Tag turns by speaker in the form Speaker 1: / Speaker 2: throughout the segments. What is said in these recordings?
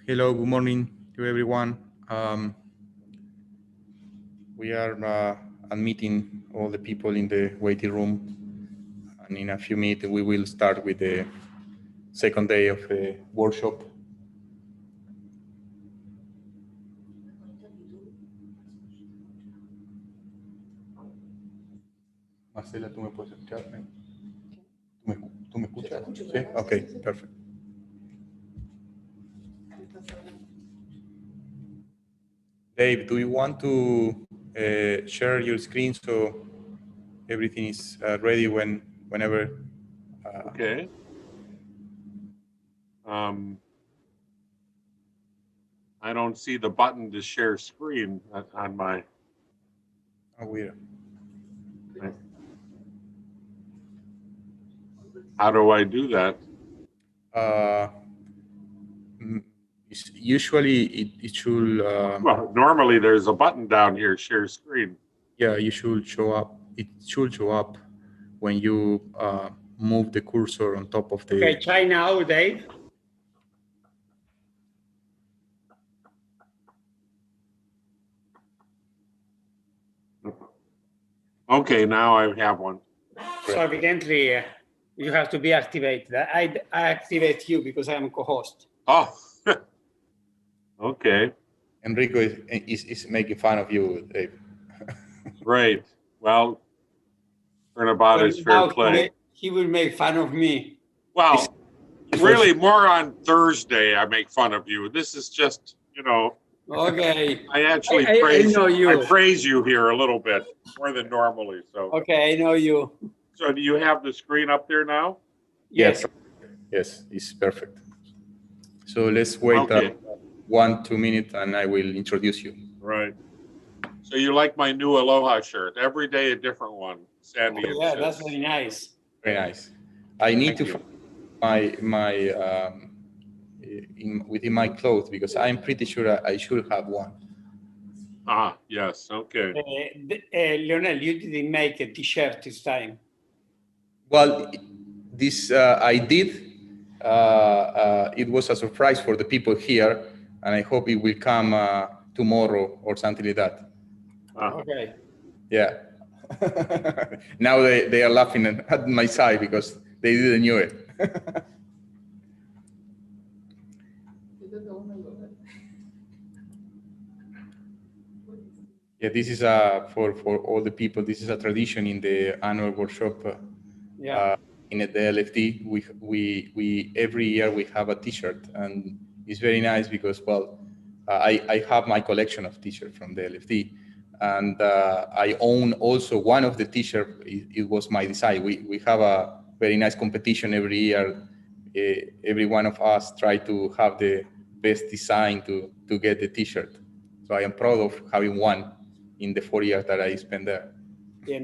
Speaker 1: Hello, good morning to everyone. We are admitting all the people in the waiting room, and in a few minutes we will start with the second day of the workshop. Marcela, ¿tú me puedes escuchar? ¿Tú me escuchas? Sí, okay, perfect. Dave, do you want to share your screen so everything is ready whenever?
Speaker 2: Okay. I don't see the button to share screen on my.
Speaker 1: Oh, weird.
Speaker 2: How do I do that?
Speaker 1: Usually it should.
Speaker 2: Well, normally there's a button down here, share screen.
Speaker 1: Yeah, you should show up. It should show up when you move the cursor on top of the.
Speaker 3: Okay, try now, Dave.
Speaker 2: Okay, now I have one.
Speaker 3: So evidently, you have to be activated. I activate you because I am co-host.
Speaker 2: Oh, okay.
Speaker 1: Enrico is making fun of you, Dave.
Speaker 2: Right. Well, turnabout is fair play.
Speaker 3: He will make fun of me.
Speaker 2: Well, really, more on Thursday I make fun of you. This is just, you know.
Speaker 3: Okay.
Speaker 2: I actually praise you here a little bit more than normally. So.
Speaker 3: Okay, I know you.
Speaker 2: So do you have the screen up there now?
Speaker 3: Yes.
Speaker 1: Yes, it's perfect. So let's wait 1-2 minutes and I will introduce you.
Speaker 2: Right. So you like my new Aloha shirt? Every day a different one. Sandy.
Speaker 3: Oh, yeah, that's very nice.
Speaker 1: Very nice. I need to find my within my clothes because I'm pretty sure I should have one.
Speaker 2: Ah, yes. Okay.
Speaker 3: Leonel, you didn't make a t-shirt this time.
Speaker 1: Well, this I did. It was a surprise for the people here, and I hope it will come tomorrow or something like that.
Speaker 3: Okay.
Speaker 1: Yeah. Now they are laughing at my side because they didn't know it. Yeah, this is for all the people. This is a tradition in the annual workshop. In the LFD, we every year we have a T-shirt, and it's very nice because I have my collection of T-shirts from the LFD, and I own also one of the T-shirts. It was my design. We have a very nice competition every year. Every one of us try to have the best design to get the T-shirt. So I am proud of having one in the 4 years that I spent there.
Speaker 3: Yeah,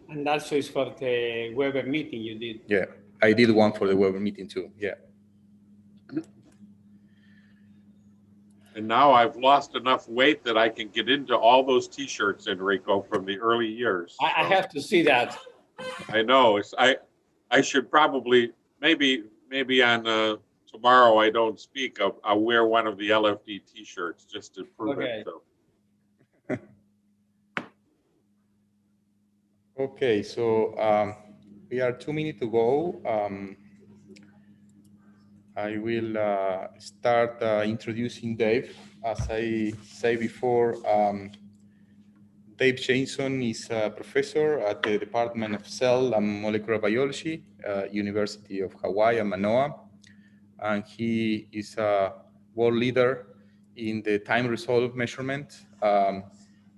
Speaker 3: and also is for the Weber meeting you did.
Speaker 1: Yeah, I did one for the Weber meeting too. Yeah.
Speaker 2: And now I've lost enough weight that I can get into all those T-shirts, Enrico, from the early years.
Speaker 3: I have to see that.
Speaker 2: I know. I should probably maybe on tomorrow I don't speak. I'll wear one of the LFD T-shirts just to prove it. So.
Speaker 1: Okay, so we are 2 minutes to go. I will start introducing Dave. As I said before, Dave Jameson is a professor at the Department of Cell and Molecular Biology, University of Hawaii and Manoa. And he is a world leader in the time resolve measurement.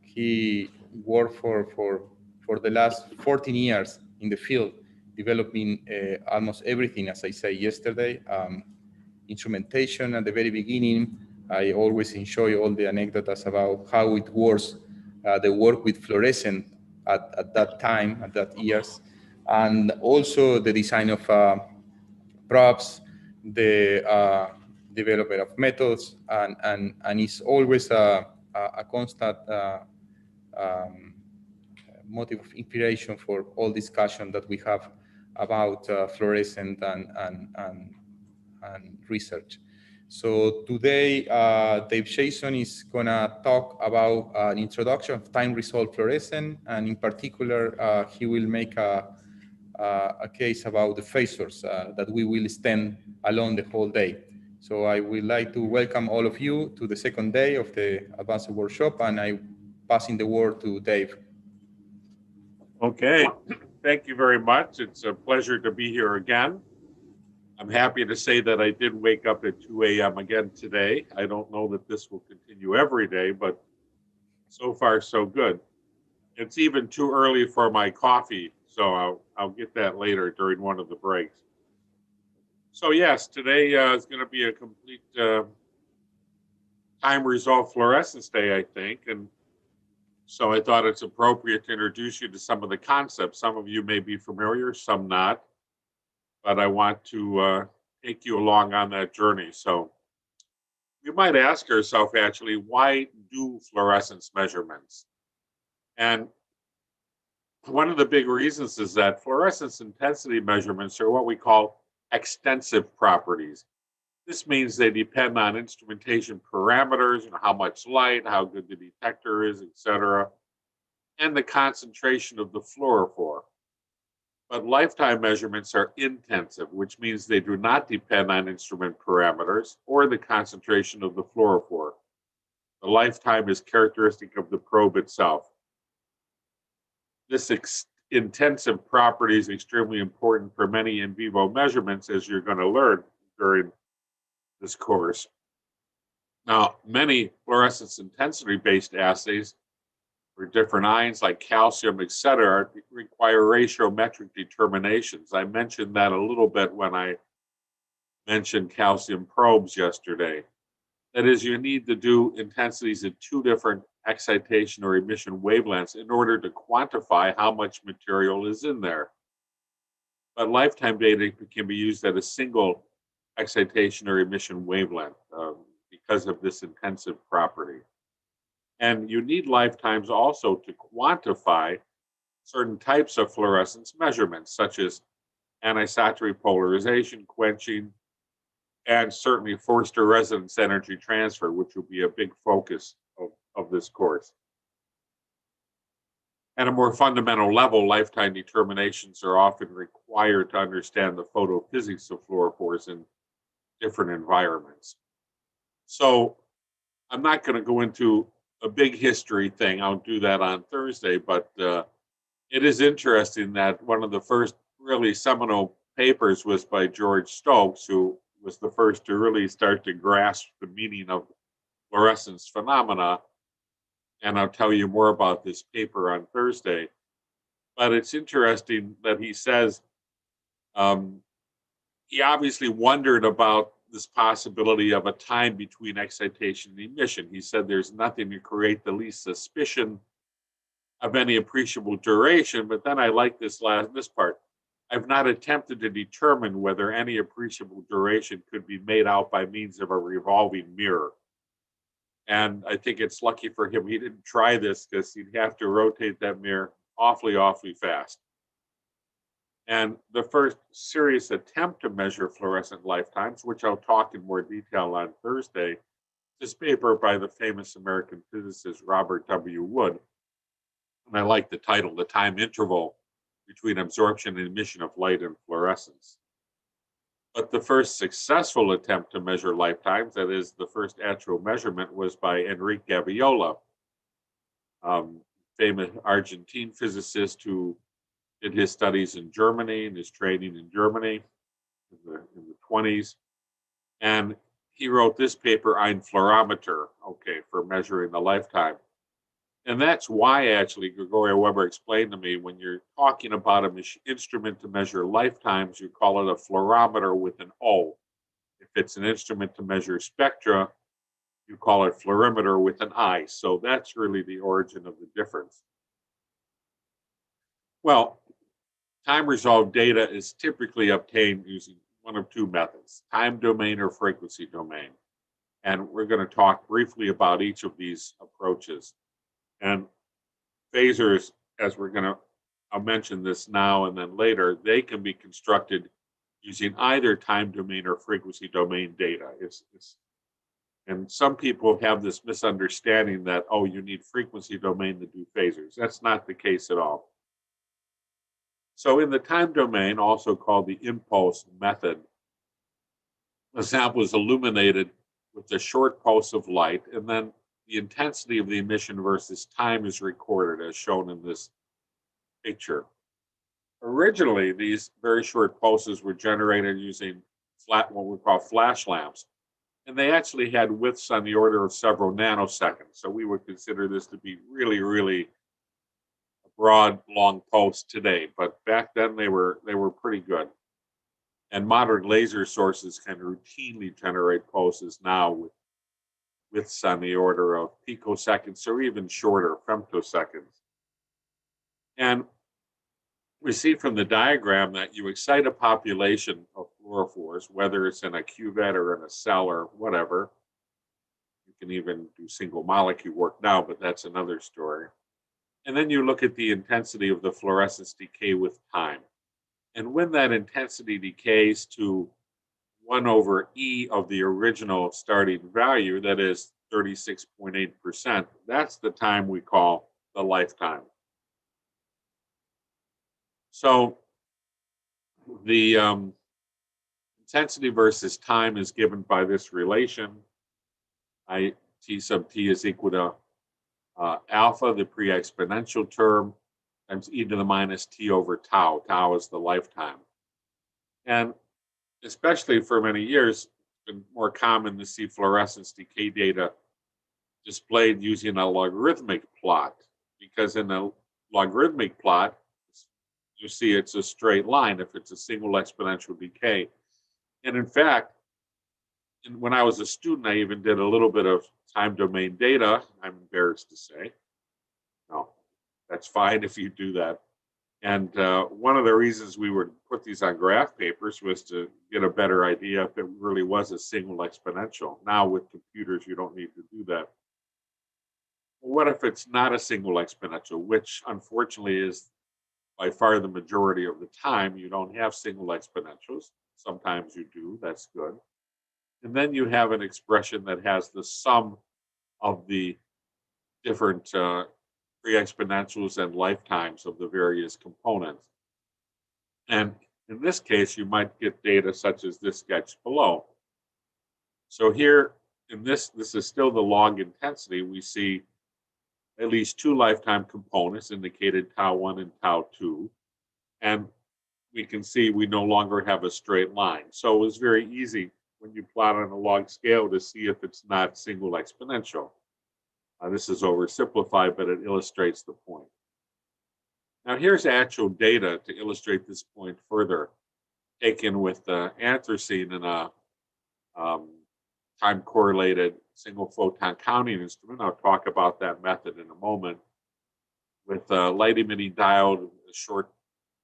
Speaker 1: He worked for the last 14 years in the field, developing almost everything, as I said yesterday. Instrumentation at the very beginning, I always enjoy all the anecdotes about how it works, the work with fluorescent at that time, at that years, and also the design of props, the development of methods, and it's always a constant motive of inspiration for all discussion that we have about fluorescent and research. So today, Dave Jameson is gonna talk about an introduction of time-resolved fluorescence, and in particular, he will make a case about the phasors that we will extend along the whole day. So I would like to welcome all of you to the second day of the advanced workshop, and I'm passing the word to Dave.
Speaker 2: Okay, thank you very much. It's a pleasure to be here again. I'm happy to say that I did wake up at 2 a.m. again today. I don't know that this will continue every day, but so far so good. It's even too early for my coffee, so I'll get that later during one of the breaks. So yes, today is going to be a complete time-resolved fluorescence day, I think, and so I thought it's appropriate to introduce you to some of the concepts. Some of you may be familiar, some not, but I want to take you along on that journey. So you might ask yourself, actually, why do fluorescence measurements? And one of the big reasons is that fluorescence intensity measurements are what we call extensive properties. This means they depend on instrumentation parameters, how much light, how good the detector is, etc., and the concentration of the fluorophore. But lifetime measurements are intensive, which means they do not depend on instrument parameters or the concentration of the fluorophore. The lifetime is characteristic of the probe itself. This intensive property is extremely important for many in vivo measurements, as you're going to learn during this course. Now, many fluorescence intensity-based assays for different ions like calcium, etc., require ratiometric determinations. I mentioned that a little bit when I mentioned calcium probes yesterday. That is, you need to do intensities at two different excitation or emission wavelengths in order to quantify how much material is in there. But lifetime data can be used at a single excitation or emission wavelength because of this intensive property. And you need lifetimes also to quantify certain types of fluorescence measurements, such as anisotropy polarization, quenching, and certainly Forster resonance energy transfer, which will be a big focus of this course. At a more fundamental level, lifetime determinations are often required to understand the photophysics of fluorophores in different environments. So I'm not going to go into a big history thing. I'll do that on Thursday, but it is interesting that one of the first really seminal papers was by George Stokes, who was the first to really start to grasp the meaning of fluorescence phenomena. And I'll tell you more about this paper on Thursday. But it's interesting that he says he obviously wondered about this possibility of a time between excitation and emission. He said there's nothing to create the least suspicion of any appreciable duration, but then I like this part. I've not attempted to determine whether any appreciable duration could be made out by means of a revolving mirror. And I think it's lucky for him he didn't try this, because he'd have to rotate that mirror awfully, awfully fast. And the first serious attempt to measure fluorescent lifetimes, which I'll talk in more detail on Thursday, this paper by the famous American physicist Robert W. Wood. And I like the title, The Time Interval Between Absorption and Emission of Light and Fluorescence. But the first successful attempt to measure lifetimes, that is, the first actual measurement, was by Enrique Gaviola, famous Argentine physicist who did his studies in Germany and his training in Germany in the 20s. And he wrote this paper, Ein Fluorometer, for measuring the lifetime. And that's why, actually, Gregorio Weber explained to me, when you're talking about an instrument to measure lifetimes, you call it a fluorometer with an O. If it's an instrument to measure spectra, you call it fluorimeter with an I. So that's really the origin of the difference. Well, time-resolved data is typically obtained using one of two methods, time domain or frequency domain. And we're going to talk briefly about each of these approaches. And phasors, as I'll mention this now and then later, they can be constructed using either time domain or frequency domain data. And some people have this misunderstanding that, oh, you need frequency domain to do phasors. That's not the case at all. So in the time domain, also called the impulse method, the sample is illuminated with a short pulse of light, and then the intensity of the emission versus time is recorded, as shown in this picture. Originally, these very short pulses were generated using what we call flash lamps, and they actually had widths on the order of several nanoseconds. So we would consider this to be really, really a broad, long pulse today. But back then, they were pretty good. And modern laser sources can routinely generate pulses now with widths on the order of picoseconds or even shorter, femtoseconds. And we see from the diagram that you excite a population of fluorophores, whether it's in a cuvette or in a cell or whatever. You can even do single molecule work now, but that's another story. And then you look at the intensity of the fluorescence decay with time. And when that intensity decays to 1 over E of the original starting value, that is 36.8%, that's the time we call the lifetime. So the intensity versus time is given by this relation. T sub t is equal to alpha, the pre-exponential term, times e to the minus t over tau. Tau is the lifetime. And especially for many years, it's been more common to see fluorescence decay data displayed using a logarithmic plot, because in a logarithmic plot, you see it's a straight line if it's a single exponential decay. And in fact, when I was a student, I even did a little bit of time domain data, I'm embarrassed to say. No, that's fine if you do that. And one of the reasons we would put these on graph papers was to get a better idea if it really was a single exponential. Now with computers, you don't need to do that. What if it's not a single exponential, which unfortunately is by far the majority of the time? You don't have single exponentials. Sometimes you do, that's good. And then you have an expression that has the sum of the different pre-exponentials and lifetimes of the various components. And in this case, you might get data such as this sketch below. So here, in this is still the log intensity. We see at least 2 lifetime components indicated tau 1 and tau 2. And we can see we no longer have a straight line. So it was very easy when you plot on a log scale to see if it's not single exponential. This is oversimplified, but it illustrates the point. Now here's actual data to illustrate this point further, taken with anthracene in a time correlated single photon counting instrument. I'll talk about that method in a moment. With a light emitting diode, a short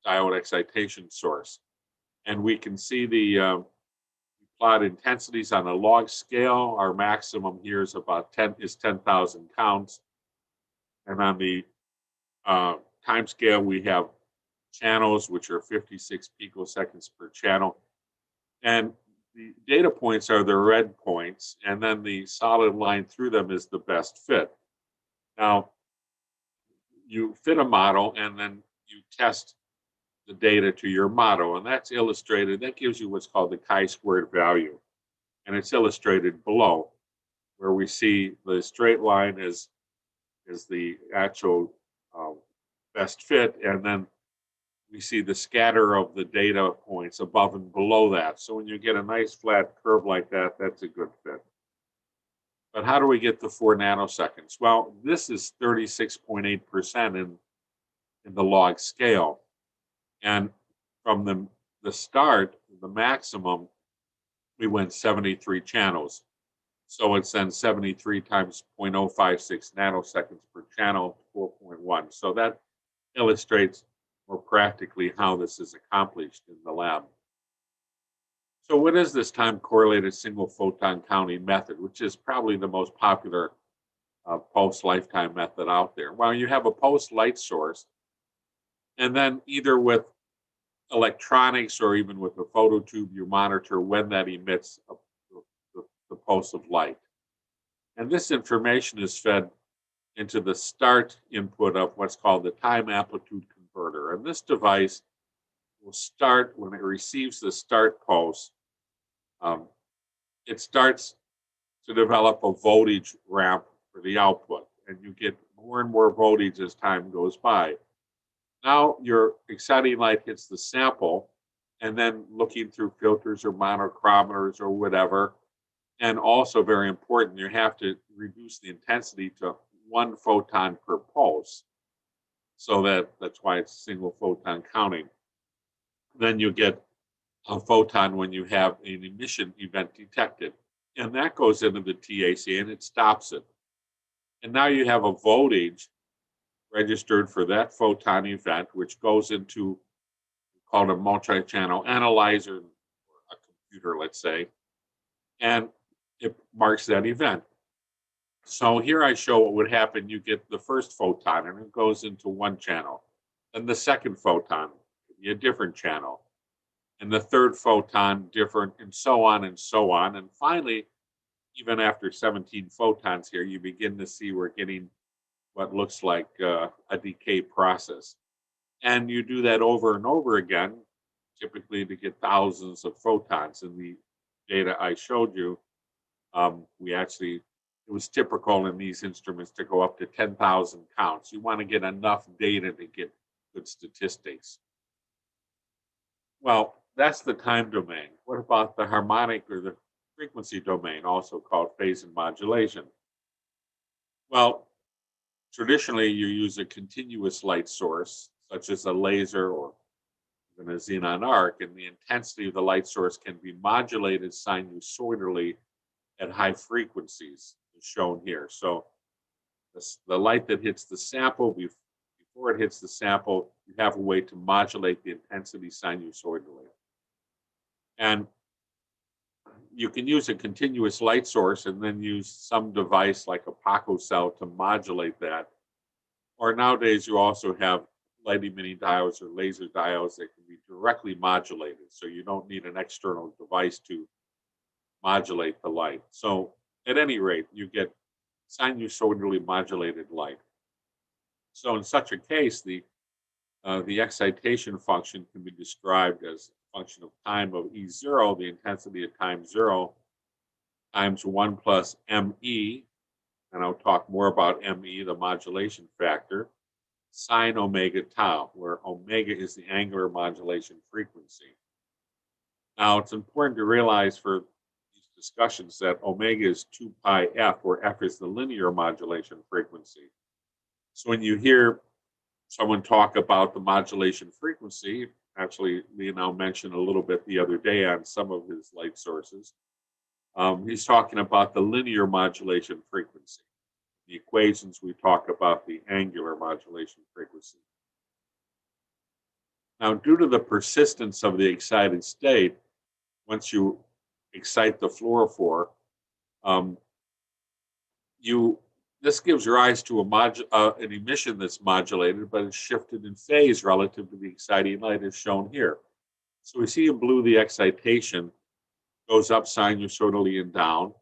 Speaker 2: diode excitation source. And we can see the plot intensities on a log scale. Our maximum here is about 10,000 counts. And on the time scale, we have channels, which are 56 picoseconds per channel. And the data points are the red points, and then the solid line through them is the best fit. Now, you fit a model, and then you test the data to your model, and that's illustrated. That gives you what's called the chi-squared value, and it's illustrated below, where we see the straight line is the actual best fit, and then we see the scatter of the data points above and below that. So when you get a nice flat curve like that, that's a good fit. But how do we get the 4 nanoseconds? Well, this is 36.8% in the log scale. And from the start, the maximum, we went 73 channels. So it's then 73 times 0.056 nanoseconds per channel, 4.1. So that illustrates more practically how this is accomplished in the lab. So what is this time correlated single photon counting method, which is probably the most popular pulse lifetime method out there? Well, you have a pulse light source, and then either with electronics or even with a phototube, you monitor when that emits the pulse of light. And this information is fed into the start input of what's called the time amplitude converter. And this device will start when it receives the start pulse. It starts to develop a voltage ramp for the output, and you get more and more voltage as time goes by. Now your exciting light hits the sample, and then looking through filters or monochrometers or whatever, and also very important, you have to reduce the intensity to 1 photon per pulse. So that's why it's single photon counting. Then you get a photon when you have an emission event detected. And that goes into the TAC and it stops it. And now you have a voltage registered for that photon event, which goes into called a multi-channel analyzer, or a computer, let's say, and it marks that event. So here I show what would happen. You get the first photon and it goes into one channel. Then the second photon, a different channel. And the third photon, different, and so on and so on. And finally, even after 17 photons here, you begin to see we're getting what looks like a decay process. And you do that over and over again, typically to get thousands of photons. In the data I showed you, it was typical in these instruments to go up to 10,000 counts. You want to get enough data to get good statistics. Well, that's the time domain. What about the harmonic or the frequency domain, also called phase and modulation? Well, traditionally you use a continuous light source, such as a laser or even a xenon arc, and the intensity of the light source can be modulated sinusoidally at high frequencies, as shown here. So the light that hits the sample, before it hits the sample, you have a way to modulate the intensity sinusoidally. And you can use a continuous light source and then use some device like a Paco cell to modulate that. Or nowadays you also have light emitting diodes or laser diodes that can be directly modulated. So you don't need an external device to modulate the light. So at any rate, you get sinusoidally modulated light. So in such a case, the excitation function can be described as a function of time of E0, the intensity at time 0, times 1 plus ME, and I'll talk more about ME, the modulation factor, sine omega tau, where omega is the angular modulation frequency. Now, it's important to realize for these discussions that omega is 2 pi f, where f is the linear modulation frequency. So when you hear someone talk about the modulation frequency, actually, Lionel mentioned a little bit the other day on some of his light sources, he's talking about the linear modulation frequency. The equations, we talk about the angular modulation frequency. Now, due to the persistence of the excited state, once you excite the fluorophore, this gives rise to an emission that's modulated, but it's shifted in phase relative to the exciting light as shown here. So we see in blue the excitation goes up sinusoidally and down.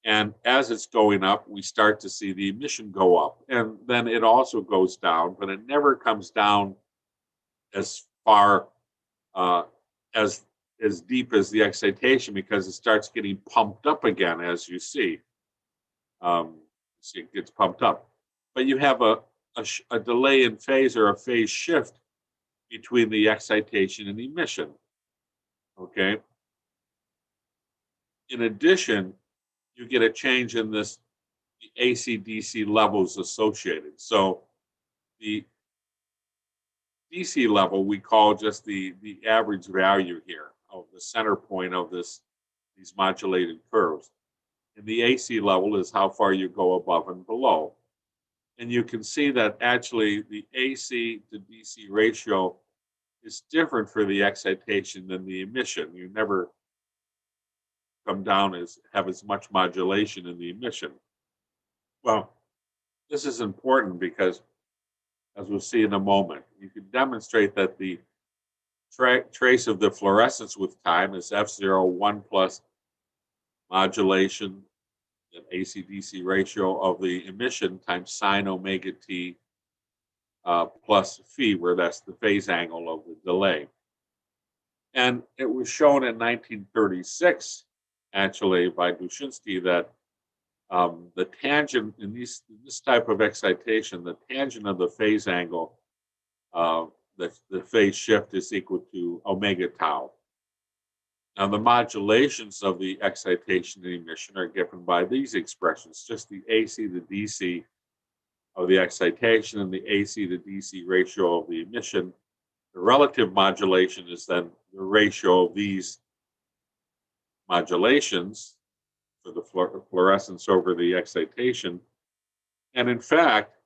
Speaker 2: And as it's going up, we start to see the emission go up. And then it also goes down, but it never comes down as far as deep as the excitation, because it starts getting pumped up again, as you see. See, it gets pumped up. But you have a delay in phase, or a phase shift between the excitation and emission. Okay. In addition, you get a change in the AC/DC levels associated. So the DC level we call just the average value here of the center point of these modulated curves. And the AC level is how far you go above and below. And you can see that actually the AC to DC ratio is different for the excitation than the emission. You never come down have as much modulation in the emission. Well, this is important because, as we'll see in a moment, you can demonstrate that the trace of the fluorescence with time is F0, 1 plus modulation, an AC-DC ratio of the emission times sine omega t plus phi, where that's the phase angle of the delay. And it was shown in 1936, actually, by Dushinsky that the tangent in this type of excitation, the tangent of the phase angle, the phase shift is equal to omega tau. Now, the modulations of the excitation and emission are given by these expressions, just the AC to DC of the excitation and the AC to DC ratio of the emission. The relative modulation is then the ratio of these modulations for the fluorescence over the excitation. And in fact,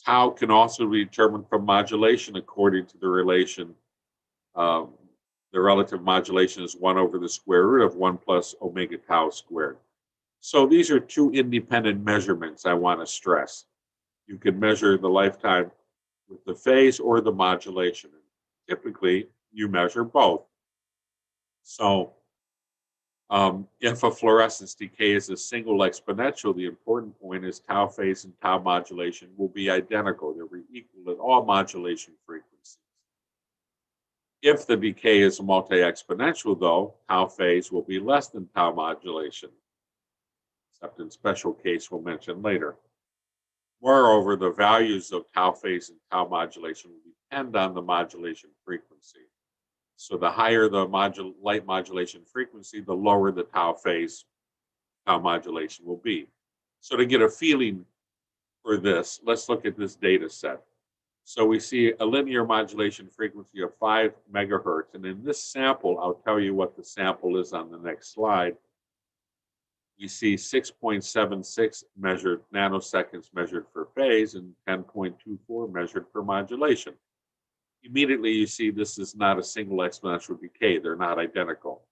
Speaker 2: tau can also be determined from modulation according to the relation. The relative modulation is 1 over the square root of 1 plus omega tau squared. So these are two independent measurements I want to stress. You can measure the lifetime with the phase or the modulation. Typically, you measure both. So if a fluorescence decay is a single exponential, the important point is tau phase and tau modulation will be identical. They'll be equal at all modulation frequencies. If the decay is a multi-exponential, though, tau phase will be less than tau modulation, except in special case we'll mention later. Moreover, the values of tau phase and tau modulation will depend on the modulation frequency. So the higher the light modulation frequency, the lower the tau phase, tau modulation will be. So to get a feeling for this, let's look at this data set. So we see a linear modulation frequency of 5 megahertz. And in this sample, I'll tell you what the sample is on the next slide. We see 6.76 measured nanoseconds measured for phase and 10.24 measured for modulation. Immediately you see this is not a single exponential decay. They're not identical.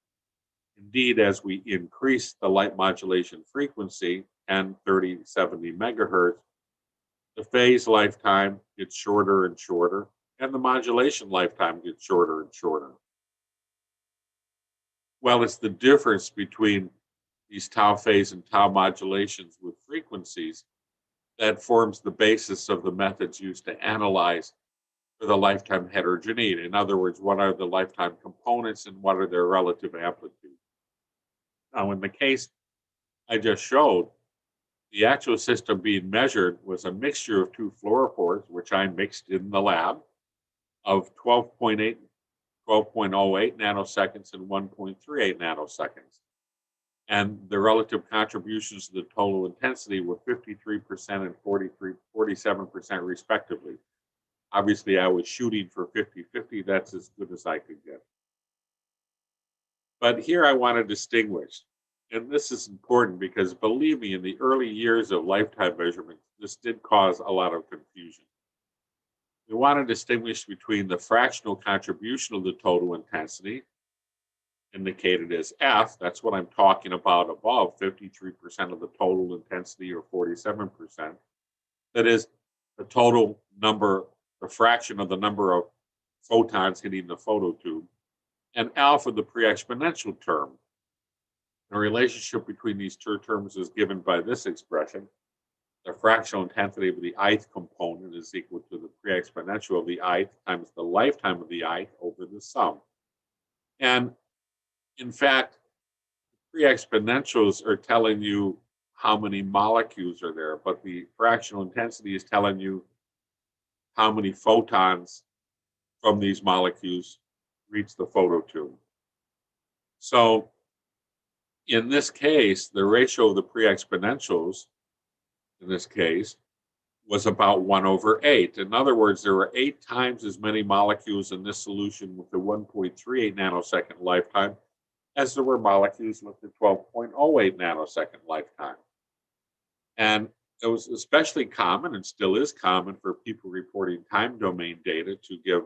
Speaker 2: Indeed, as we increase the light modulation frequency, 10, 30, 70 megahertz, the phase lifetime gets shorter and shorter, and the modulation lifetime gets shorter and shorter. Well, it's the difference between these tau phase and tau modulations with frequencies that forms the basis of the methods used to analyze for the lifetime heterogeneity. In other words, what are the lifetime components and what are their relative amplitude? Now, in the case I just showed, the actual system being measured was a mixture of two fluorophores, which I mixed in the lab, of 12.08 nanoseconds and 1.38 nanoseconds. And the relative contributions to the total intensity were 53% and 47% respectively. Obviously, I was shooting for 50-50. That's as good as I could get. But here I want to distinguish. And this is important because, believe me, in the early years of lifetime measurement, this did cause a lot of confusion. We want to distinguish between the fractional contribution of the total intensity, indicated as F, that's what I'm talking about above, 53% of the total intensity or 47%. That is the total number, the fraction of the number of photons hitting the phototube, and alpha, the pre-exponential term. The relationship between these two terms is given by this expression. The fractional intensity of the ith component is equal to the pre-exponential of the ith times the lifetime of the ith over the sum. And in fact, pre-exponentials are telling you how many molecules are there, but the fractional intensity is telling you how many photons from these molecules reach the phototube. So in this case, the ratio of the pre-exponentials, in this case, was about 1/8. In other words, there were 8 times as many molecules in this solution with the 1.38 nanosecond lifetime as there were molecules with the 12.08 nanosecond lifetime. And it was especially common, and still is common, for people reporting time domain data to give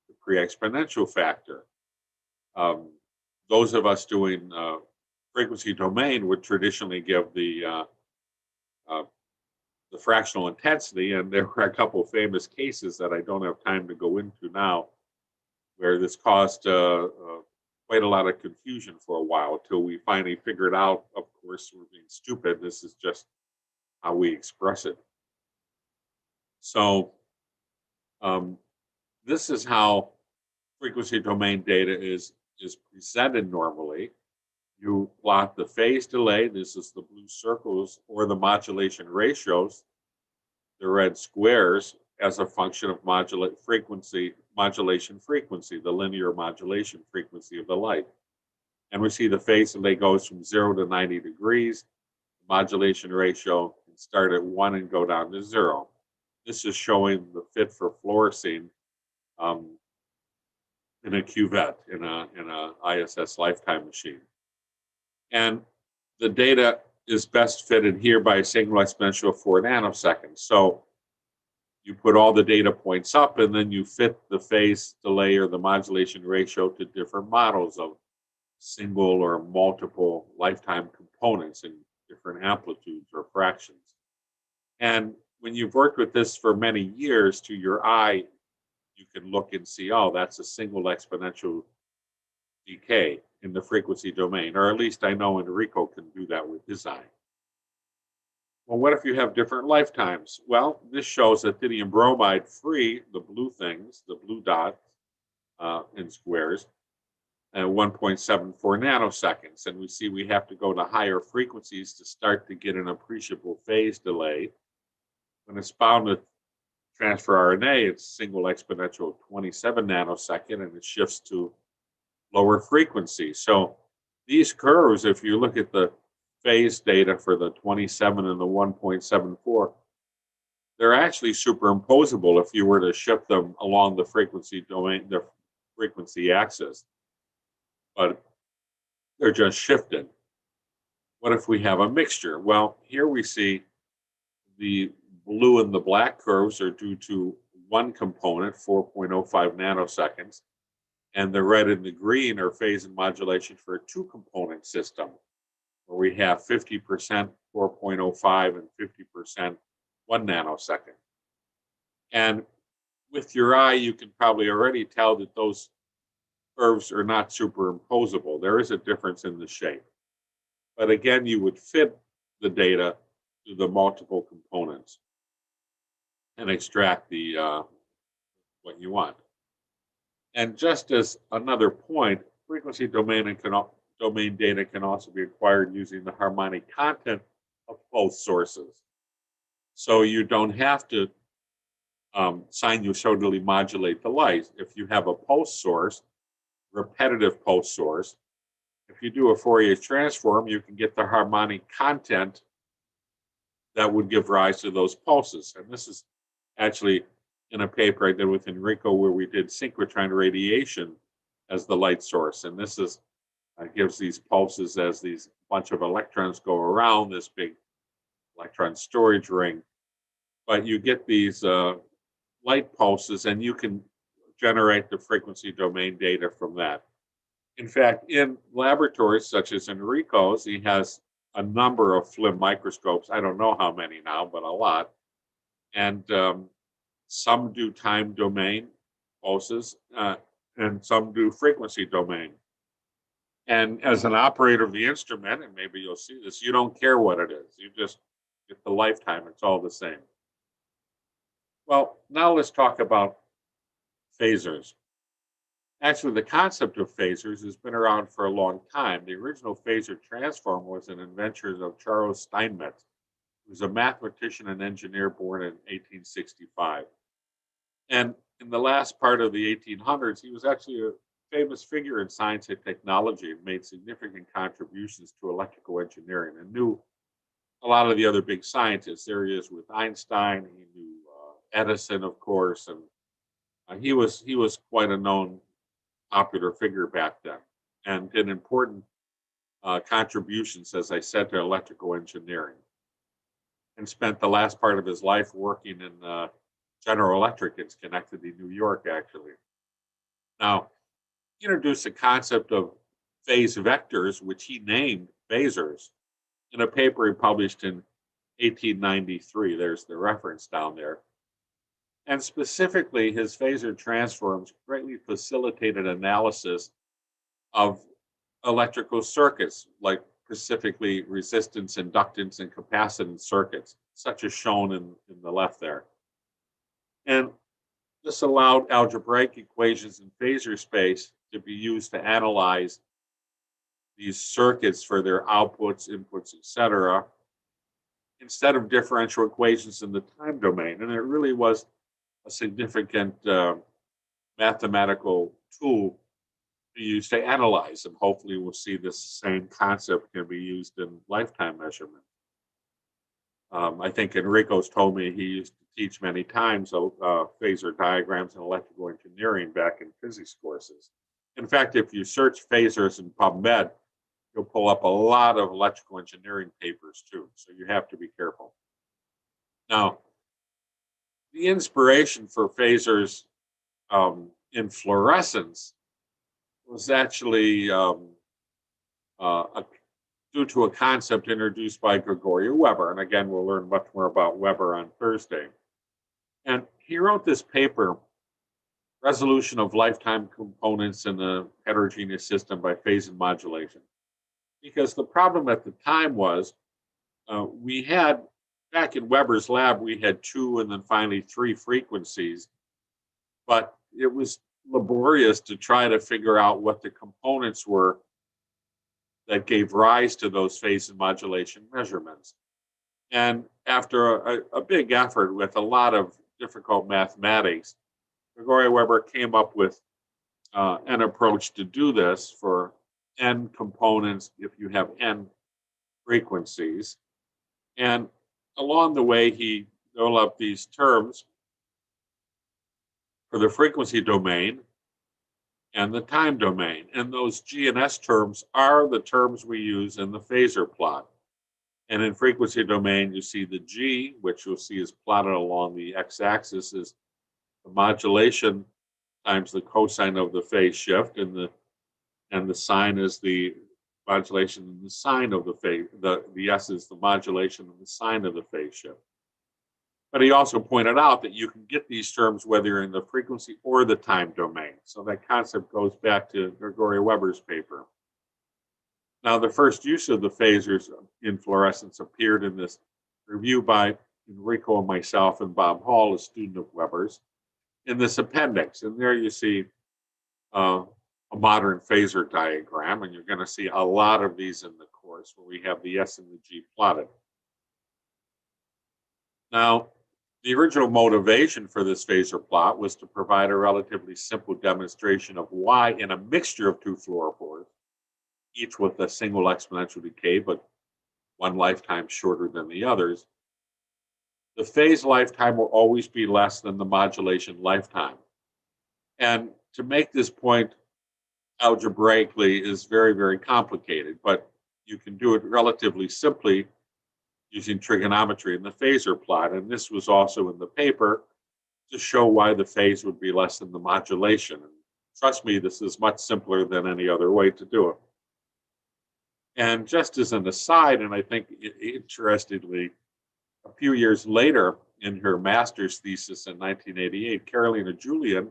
Speaker 2: the pre-exponential factor. Those of us doing frequency domain would traditionally give the fractional intensity, and there were a couple of famous cases that I don't have time to go into now where this caused quite a lot of confusion for a while until we finally figured out, of course, we're being stupid. This is just how we express it. So this is how frequency domain data is presented normally. You plot the phase delay, this is the blue circles, or the modulation ratios, the red squares, as a function of modulation frequency, the linear modulation frequency of the light. And we see the phase delay goes from 0 to 90 degrees. The modulation ratio can start at 1 and go down to 0. This is showing the fit for fluorescein in a cuvette, in a ISS lifetime machine. And the data is best fitted here by a single exponential of 4 nanoseconds. So you put all the data points up, and then you fit the phase delay or the modulation ratio to different models of single or multiple lifetime components in different amplitudes or fractions. And when you've worked with this for many years, to your eye, you can look and see, oh, that's a single exponential decay in the frequency domain, or at least I know Enrico can do that with his eye. Well, what if you have different lifetimes? Well, this shows that lithium bromide free, the blue things, the blue dots in squares, at 1.74 nanoseconds. And we see we have to go to higher frequencies to start to get an appreciable phase delay. When it's bound to transfer RNA, it's single exponential 27 nanosecond, and it shifts to lower frequency. So these curves, if you look at the phase data for the 27 and the 1.74, they're actually superimposable if you were to shift them along the frequency domain, the frequency axis, but they're just shifted. What if we have a mixture? Well, here we see the blue and the black curves are due to one component, 4.05 nanoseconds, and the red and the green are phase and modulation for a two-component system, where we have 50% 4.05 and 50% 1 nanosecond. And with your eye, you can probably already tell that those curves are not superimposable. There is a difference in the shape. But again, you would fit the data to the multiple components and extract the what you want. And just as another point, frequency domain data can also be acquired using the harmonic content of both sources. So you don't have to sinusoidally modulate the light. If you have a pulse source, repetitive pulse source, if you do a Fourier transform, you can get the harmonic content that would give rise to those pulses. And this is actually in a paper I did with Enrico where we did synchrotron radiation as the light source. And this is gives these pulses as these bunch of electrons go around this big electron storage ring. But you get these light pulses, and you can generate the frequency domain data from that. In fact, in laboratories such as Enrico's, he has a number of FLIM microscopes. I don't know how many now, but a lot. And some do time domain pulses, and some do frequency domain. And as an operator of the instrument, and maybe you'll see this, you don't care what it is. You just get the lifetime. It's all the same. Well, now let's talk about phasors. Actually, the concept of phasors has been around for a long time. The original phasor transform was an invention of Charles Steinmetz, who was a mathematician and engineer born in 1865. And in the last part of the 1800s, he was actually a famous figure in science and technology and made significant contributions to electrical engineering and knew a lot of the other big scientists. There he is with Einstein. He knew Edison, of course, and he was quite a known popular figure back then, and did important contributions, as I said, to electrical engineering, and spent the last part of his life working in General Electric in Schenectady, New York, actually. Now, he introduced the concept of phase vectors, which he named phasors, in a paper he published in 1893. There's the reference down there. And specifically, his phasor transforms greatly facilitated analysis of electrical circuits, like specifically resistance, inductance, and capacitance circuits, such as shown in the left there. And this allowed algebraic equations in phasor space to be used to analyze these circuits for their outputs, inputs, etc., instead of differential equations in the time domain. And it really was a significant mathematical tool to use to analyze, and hopefully we'll see this same concept can be used in lifetime measurement. I think Enrico's told me he used to teach many times phasor diagrams in electrical engineering back in physics courses. In fact, if you search phasors in PubMed, you'll pull up a lot of electrical engineering papers too, so you have to be careful. Now, the inspiration for phasors in fluorescence was actually due to a concept introduced by Gregorio Weber. And again, we'll learn much more about Weber on Thursday. And he wrote this paper, Resolution of Lifetime Components in a Heterogeneous System by Phase and Modulation. Because the problem at the time was we had, back in Weber's lab, we had 2 and then finally 3 frequencies, but it was laborious to try to figure out what the components were that gave rise to those phase and modulation measurements. And after a big effort with a lot of difficult mathematics, Gregorio Weber came up with an approach to do this for n components if you have n frequencies. And along the way, he developed these terms for the frequency domain and the time domain. And those G and S terms are the terms we use in the phasor plot. And in frequency domain, you see the G, which you'll see is plotted along the x-axis, is the modulation times the cosine of the phase shift, and the sine is the modulation and the sine of the phase. The S is the modulation and the sine of the phase shift. But he also pointed out that you can get these terms whether you're in the frequency or the time domain. So that concept goes back to Gregorio Weber's paper. Now, the first use of the phasors in fluorescence appeared in this review by Enrico and myself and Bob Hall, a student of Weber's, in this appendix. And there you see a modern phasor diagram, and you're going to see a lot of these in the course where we have the S and the G plotted. Now, the original motivation for this phasor plot was to provide a relatively simple demonstration of why in a mixture of 2 fluorophores, each with a single exponential decay, but one lifetime shorter than the others, the phase lifetime will always be less than the modulation lifetime. And to make this point algebraically is very, very complicated, but you can do it relatively simply using trigonometry in the phasor plot. And this was also in the paper to show why the phase would be less than the modulation. And trust me, this is much simpler than any other way to do it. And just as an aside, and I think interestingly, a few years later in her master's thesis in 1988, Carolina Julian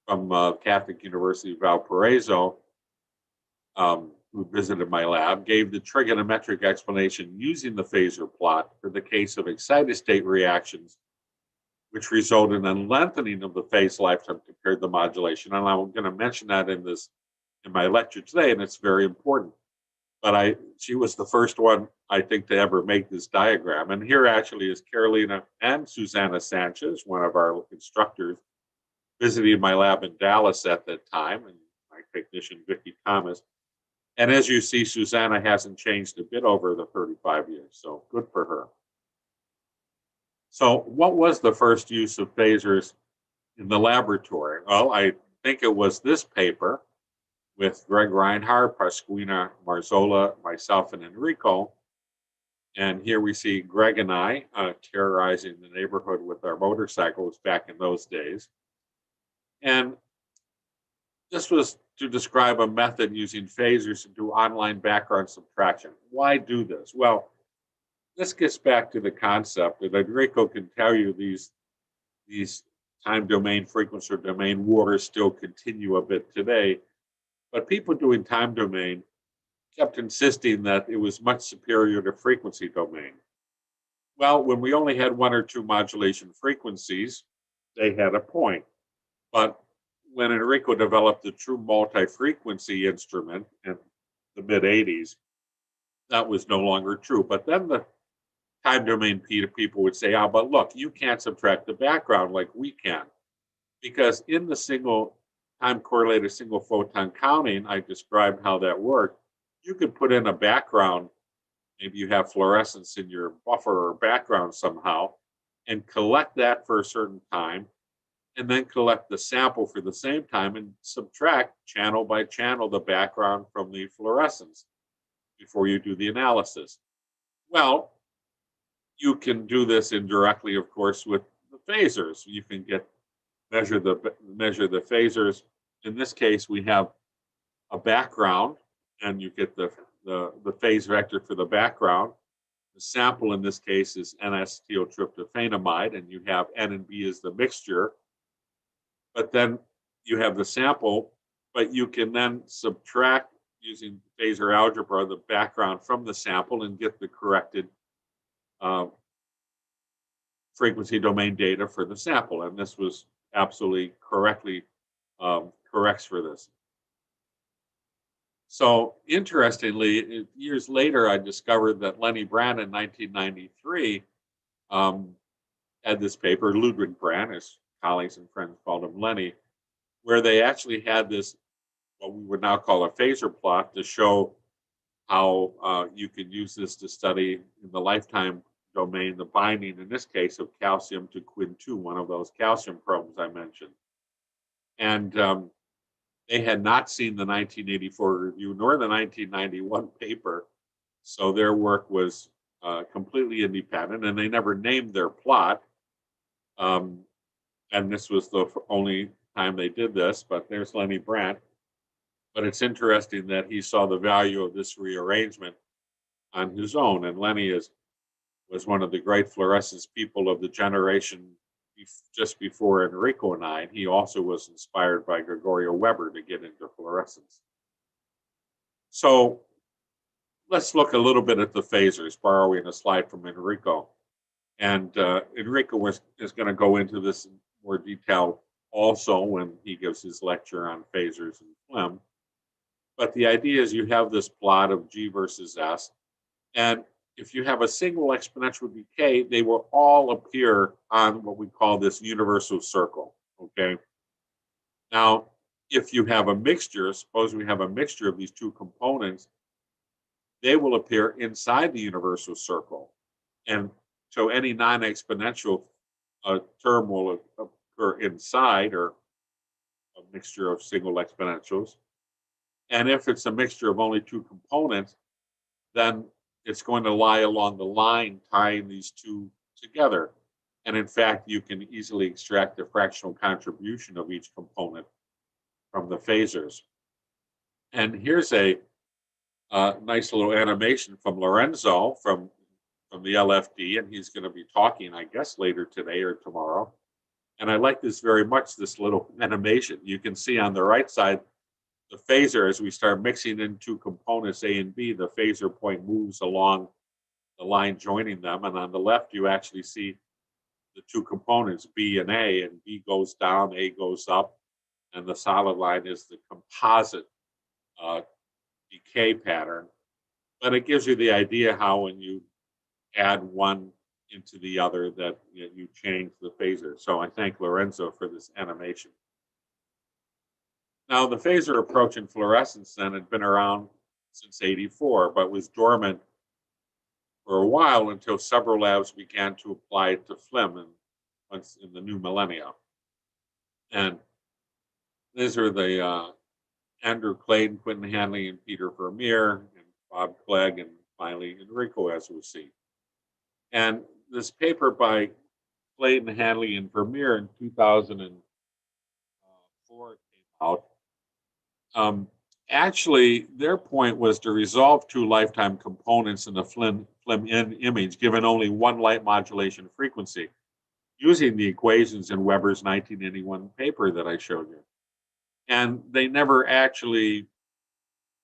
Speaker 2: from Catholic University of Valparaiso, who visited my lab, gave the trigonometric explanation using the phasor plot for the case of excited state reactions, which result in a lengthening of the phase lifetime compared to modulation. And I'm going to mention that in my lecture today, and it's very important. But she was the first one, I think, to ever make this diagram. And here actually is Carolina and Susana Sanchez, one of our instructors, visiting my lab in Dallas at that time, and my technician, Vicki Thomas. And as you see, Susana hasn't changed a bit over the 35 years, so good for her. So what was the first use of phasors in the laboratory? Well, I think it was this paper with Greg Reinhardt, Pasquina Marzola, myself, and Enrico. And here we see Greg and I terrorizing the neighborhood with our motorcycles back in those days. And this was to describe a method using phasors to do online background subtraction. Why do this? Well, this gets back to the concept that Enrico can tell you these these time domain, frequency domain wars still continue a bit today. But people doing time domain kept insisting that it was much superior to frequency domain. Well, when we only had 1 or 2 modulation frequencies, they had a point. But when Enrico developed the true multi-frequency instrument in the mid-'80s, that was no longer true. But then the time domain people would say, but look, you can't subtract the background like we can. Because in the single time correlated single photon counting, I described how that worked. You could put in a background, maybe you have fluorescence in your buffer or background somehow, and collect that for a certain time, and then collect the sample for the same time and subtract channel by channel the background from the fluorescence before you do the analysis. Well, you can do this indirectly, of course, with the phasors. You can measure the phasors. In this case, we have a background, and you get the phase vector for the background. The sample in this case is N-acetyltryptophanamide, and you have N and B as the mixture. But then you have the sample, but you can then subtract using phasor algebra the background from the sample and get the corrected frequency domain data for the sample. And this was absolutely correctly corrects for this. So interestingly, years later, I discovered that Lenny Brandt in 1993 had this paper, Ludwig Brandt, his colleagues and friends called him Lenny, where they actually had this, what we would now call a phasor plot, to show how you could use this to study in the lifetime domain the binding, in this case, of calcium to Quin2, one of those calcium probes I mentioned. And they had not seen the 1984 review nor the 1991 paper, so their work was completely independent, and they never named their plot. And this was the only time they did this, but there's Lenny Brandt. But it's interesting that he saw the value of this rearrangement on his own, and Lenny was one of the great fluorescence people of the generation just before Enrico and I. He also was inspired by Gregorio Weber to get into fluorescence. So let's look a little bit at the phasors, borrowing a slide from Enrico. And Enrico is going to go into this in more detail also when he gives his lecture on phasors and FLIM. But the idea is you have this plot of G versus S, and if you have a single exponential decay, they will all appear on what we call this universal circle, okay? Now, if you have a mixture, suppose we have a mixture of these two components, they will appear inside the universal circle. And so any non-exponential term will occur inside, or a mixture of single exponentials. And if it's a mixture of only two components, then it's going to lie along the line tying these two together. And in fact, you can easily extract the fractional contribution of each component from the phasors. And here's a nice little animation from Lorenzo from the LFD, and he's going to be talking, I guess, later today or tomorrow. And I like this very much, this little animation. You can see on the right side, the phasor, as we start mixing in two components, A and B, the phasor point moves along the line joining them. And on the left, you actually see the two components, B and A, and B goes down, A goes up. And the solid line is the composite decay pattern. But it gives you the idea how when you add one into the other that you change the phasor. So I thank Lorenzo for this animation. Now, the phasor approach in fluorescence then had been around since '84, but was dormant for a while until several labs began to apply it to FLIM in the new millennia. And these are the Andrew Clayton, Quentin Hanley, and Peter Vermeer, and Bob Clegg, and finally Enrico, as we'll see. And this paper by Clayton, Hanley, and Vermeer in 2004 came out. Actually, their point was to resolve two lifetime components in the FLIM image, given only one light modulation frequency. using the equations in Weber's 1981 paper that I showed you. And they never actually,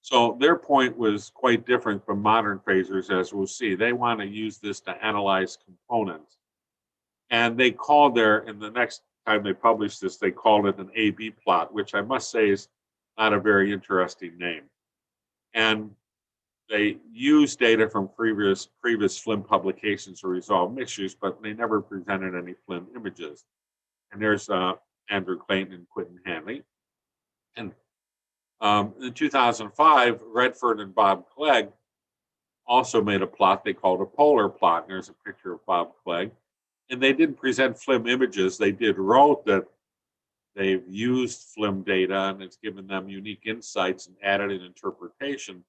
Speaker 2: so their point was quite different from modern phasers, as we'll see. They want to use this to analyze components. And they called in the next time they published this, they called it an A-B plot, which I must say is not a very interesting name. And they used data from previous FLIM publications to resolve mixtures, but they never presented any FLIM images. And there's Andrew Clayton and Quentin Hanley. And in 2005, Redford and Bob Clegg also made a plot they called a polar plot. And there's a picture of Bob Clegg. And they didn't present FLIM images. They did wrote that they've used FLIM data and it's given them unique insights and added an interpretation.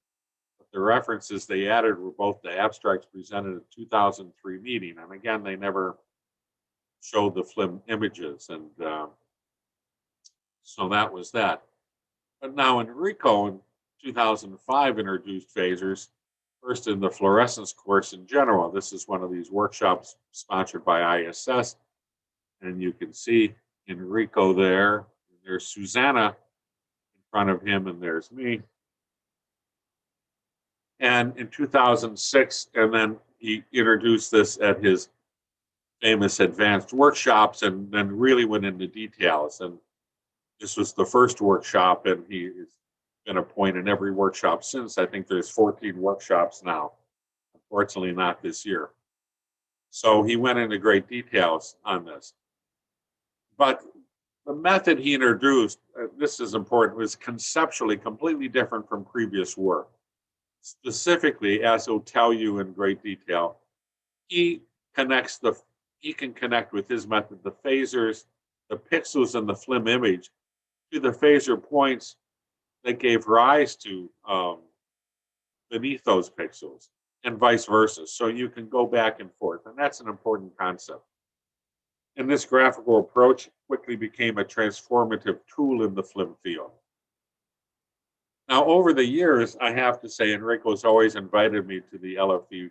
Speaker 2: But the references they added were both the abstracts presented at the 2003 meeting. And again, they never showed the FLIM images. And so that was that. But now Enrico in 2005 introduced phasers, first in the fluorescence course in general. This is one of these workshops sponsored by ISS. And you can see Enrico there. There's Susanna in front of him, and there's me. And in 2006, and then he introduced this at his famous advanced workshops and then really went into details. And this was the first workshop, and he's been a point in every workshop since. I think there's 14 workshops now. Unfortunately, not this year. So he went into great details on this. But the method he introduced, this is important, was conceptually completely different from previous work. Specifically, as he'll tell you in great detail, he can connect with his method the phasers, the pixels in the FLIM image to the phasor points that gave rise to beneath those pixels, and vice versa. So you can go back and forth, and that's an important concept. And this graphical approach quickly became a transformative tool in the FLIM field. Now, over the years, I have to say, Enrico's always invited me to the LFD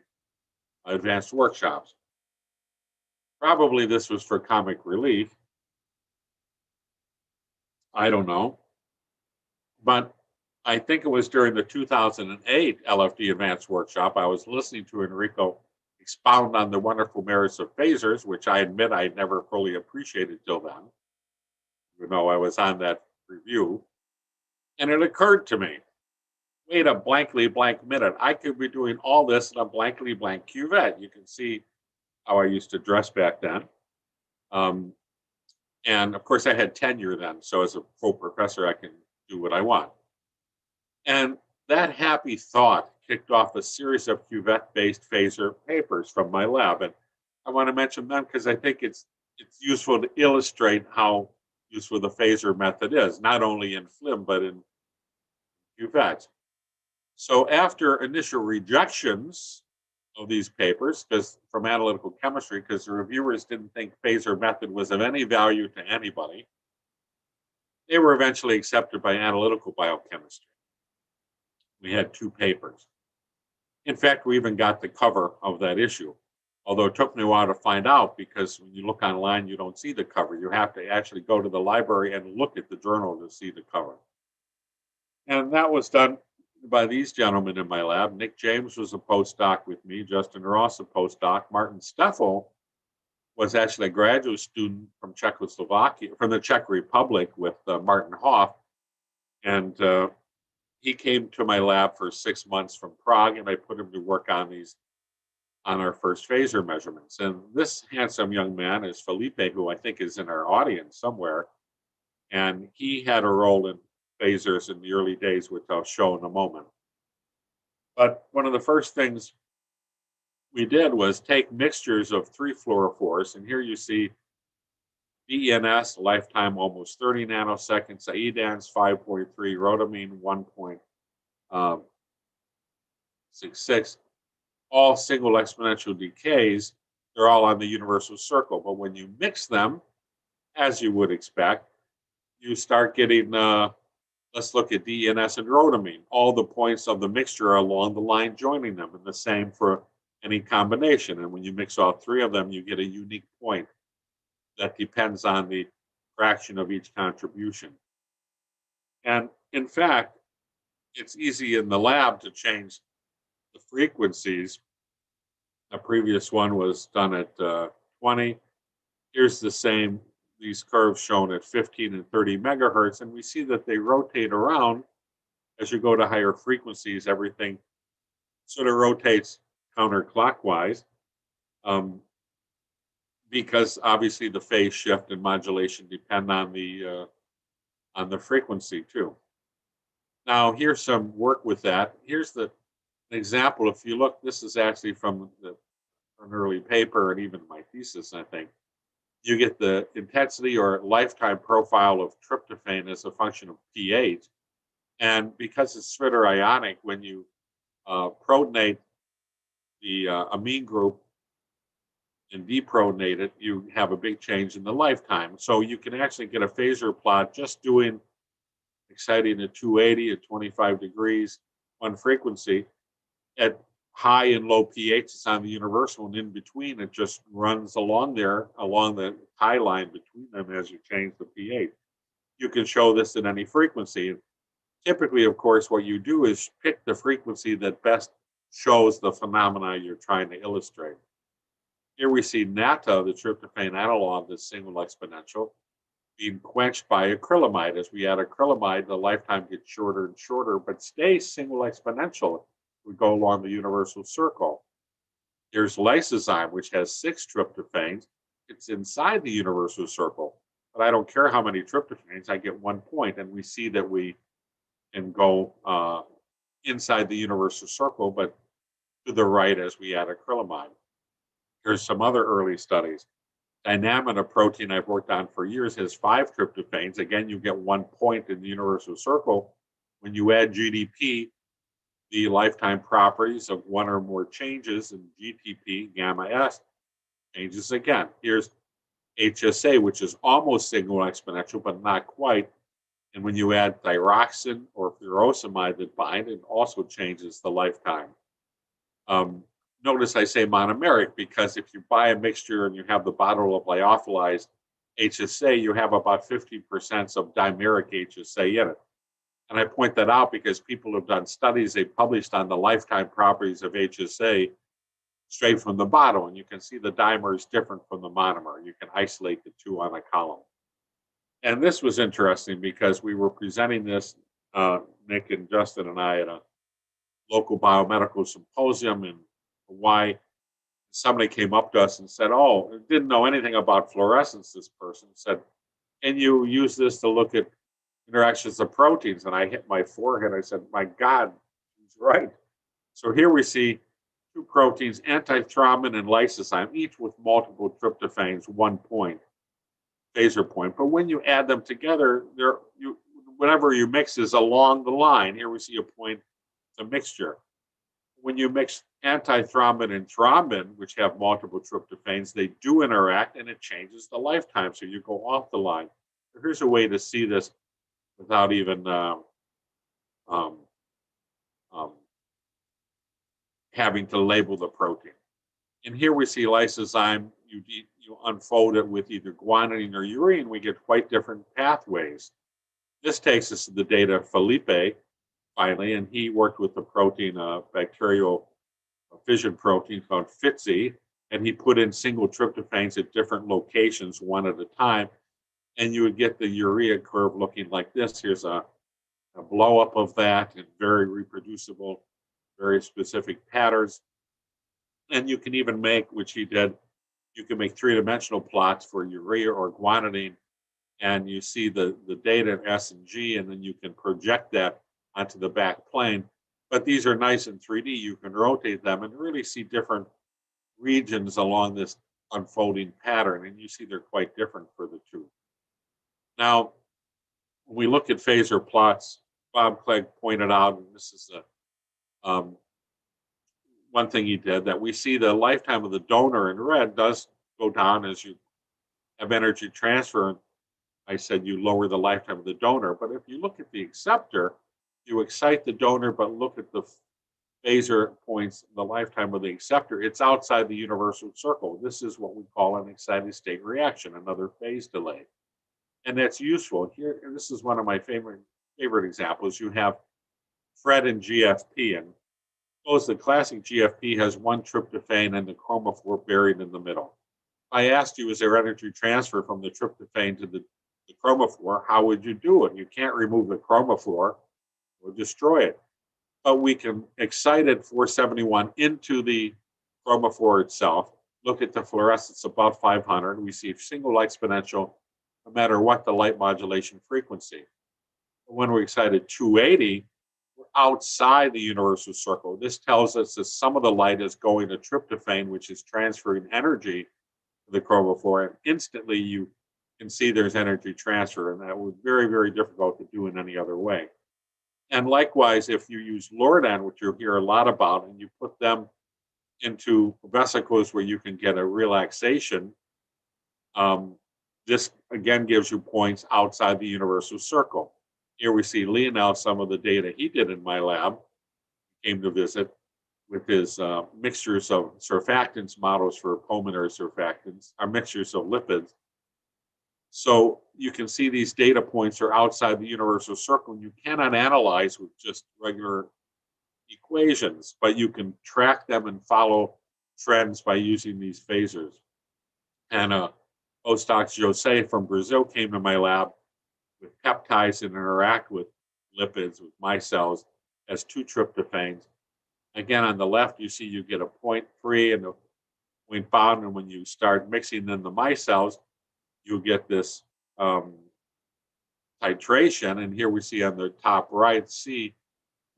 Speaker 2: advanced workshops. Probably this was for comic relief. I don't know. But I think it was during the 2008 LFD Advanced Workshop, I was listening to Enrico expound on the wonderful merits of phasers, which I admit I never fully appreciated till then, even though I was on that review. And it occurred to me, wait a blankly blank minute, I could be doing all this in a blankly blank cuvette. You can see how I used to dress back then. And of course, I had tenure then, so as a full professor, I can do what I want. And that happy thought kicked off a series of cuvette-based phaser papers from my lab. And I want to mention them because I think it's useful to illustrate how useful the phaser method is, not only in FLIM, but in cuvettes. So after initial rejections of these papers, because from analytical chemistry, because the reviewers didn't think phaser method was of any value to anybody, they were eventually accepted by analytical biochemistry. We had 2 papers. In fact, we even got the cover of that issue, although it took me a while to find out because when you look online, you don't see the cover. You have to actually go to the library and look at the journal to see the cover. And that was done by these gentlemen in my lab. Nick James was a postdoc with me, Justin Ross a postdoc, Martin Steffel was actually a graduate student from Czechoslovakia, from the Czech Republic with Martin Hoff. And he came to my lab for 6 months from Prague, and I put him to work on our first phaser measurements. And this handsome young man is Felipe, who I think is in our audience somewhere. And he had a role in phasers in the early days, which I'll show in a moment. But one of the first things we did was take mixtures of 3 fluorophores, and here you see DENS, lifetime almost 30 nanoseconds, AEDANS 5.3, rhodamine 1.66, all single exponential decays. They're all on the universal circle, but when you mix them, as you would expect, you start getting, let's look at DENS and rhodamine. All the points of the mixture are along the line joining them, and the same for any combination. And when you mix all 3 of them, you get a unique point that depends on the fraction of each contribution. And in fact, it's easy in the lab to change the frequencies. The previous one was done at 20. Here's the same, these curves shown at 15 and 30 megahertz, and we see that they rotate around as you go to higher frequencies. Everything sort of rotates counterclockwise because obviously the phase shift and modulation depend on the frequency too. Now here's some work with that. Here's an example. If you look, this is actually from an early paper and even my thesis, I think. You get the intensity or lifetime profile of tryptophan as a function of pH. And because it's zwitterionic, when you protonate the amine group and deprotonate it, you have a big change in the lifetime. So you can actually get a Phasor plot just doing exciting at 280 at 25 degrees, one frequency. At high and low pH, it's on the universal, and in between, it just runs along there, along the high line between them as you change the pH. You can show this at any frequency. Typically, of course, what you do is pick the frequency that best shows the phenomena you're trying to illustrate. Here we see NATA, the tryptophan analog, this single exponential, being quenched by acrylamide. As we add acrylamide, the lifetime gets shorter and shorter, but stays single exponential. We go along the universal circle. Here's lysozyme, which has 6 tryptophans. It's inside the universal circle, but I don't care how many tryptophans, I get 1 point, and we see that we can go inside the universal circle, but to the right as we add acrylamide. Here's some other early studies. Dynamin, a protein I've worked on for years, has 5 tryptophans. Again, you get 1 point in the universal circle. When you add GDP, the lifetime properties of 1 or more changes in GTP, gamma S, changes again. Here's HSA, which is almost single exponential, but not quite. And when you add thyroxine or furosemide that bind, it also changes the lifetime. Notice I say monomeric because if you buy a mixture and you have the bottle of lyophilized HSA, you have about 50% of dimeric HSA in it. And I point that out because people have done studies they published on the lifetime properties of HSA straight from the bottle, and you can see the dimer is different from the monomer. You can isolate the two on a column. And this was interesting because we were presenting this, Nick and Justin and I, at a local biomedical symposium in Hawaii. Somebody came up to us and said, oh, didn't know anything about fluorescence, this person said, can you use this to look at interactions of proteins? And I hit my forehead. I said, my God, he's right. So here we see 2 proteins, antithrombin and lysozyme, each with multiple tryptophans, 1 point, Phasor point. But when you add them together, whatever you mix is along the line. Here we see a point, it's a mixture. When you mix antithrombin and thrombin, which have multiple tryptophans, they do interact and it changes the lifetime. So you go off the line. So here's a way to see this without even having to label the protein. And here we see lysozyme. You unfold it with either guanidine or urine, we get quite different pathways. This takes us to the data of Felipe, finally, and he worked with the protein, bacterial fission protein called FITZ, and he put in single tryptophans at different locations, one at a time, and you would get the urea curve looking like this. Here's a blow up of that in very reproducible, very specific patterns. And you can even make, which he did, you can make 3-dimensional plots for urea or guanidine, and you see the data in S and G, and then you can project that onto the back plane. But these are nice in 3D. You can rotate them and really see different regions along this unfolding pattern, and you see they're quite different for the two. Now, when we look at Phasor plots, Bob Clegg pointed out, and this is one thing he did, that we see the lifetime of the donor in red does go down as you have energy transfer. I said you lower the lifetime of the donor, but if you look at the acceptor, you excite the donor, but look at the phasor points, the lifetime of the acceptor, it's outside the universal circle. This is what we call an excited state reaction, another phase delay. And that's useful. Here, and this is one of my favorite examples. You have Fred and GFP, and suppose the classic GFP has one tryptophan and the chromophore buried in the middle. I asked you, is there energy transfer from the tryptophan to the chromophore? How would you do it? You can't remove the chromophore or destroy it. But we can excite it 471 into the chromophore itself, look at the fluorescence above 500. We see a single exponential no matter what the light modulation frequency. When we excited 280, we're outside the universal circle. This tells us that some of the light is going to tryptophan, which is transferring energy to the chromophore, and instantly you can see there's energy transfer, and that was very, very difficult to do in any other way. And likewise, if you use Loredan, which you'll hear a lot about, and you put them into vesicles where you can get a relaxation, this again gives you points outside the universal circle. Here we see Lionel, some of the data he did in my lab, came to visit with his mixtures of surfactants models for pulmonary surfactants, or mixtures of lipids. So you can see these data points are outside the universal circle, and you cannot analyze with just regular equations, but you can track them and follow trends by using these phasors. And postdoc Jose from Brazil came to my lab with peptides that interact with lipids, with micelles, as two tryptophans. Again, on the left, you see you get a point free and a point bound, and when you start mixing in the micelles, you get this titration. And here we see on the top right, C,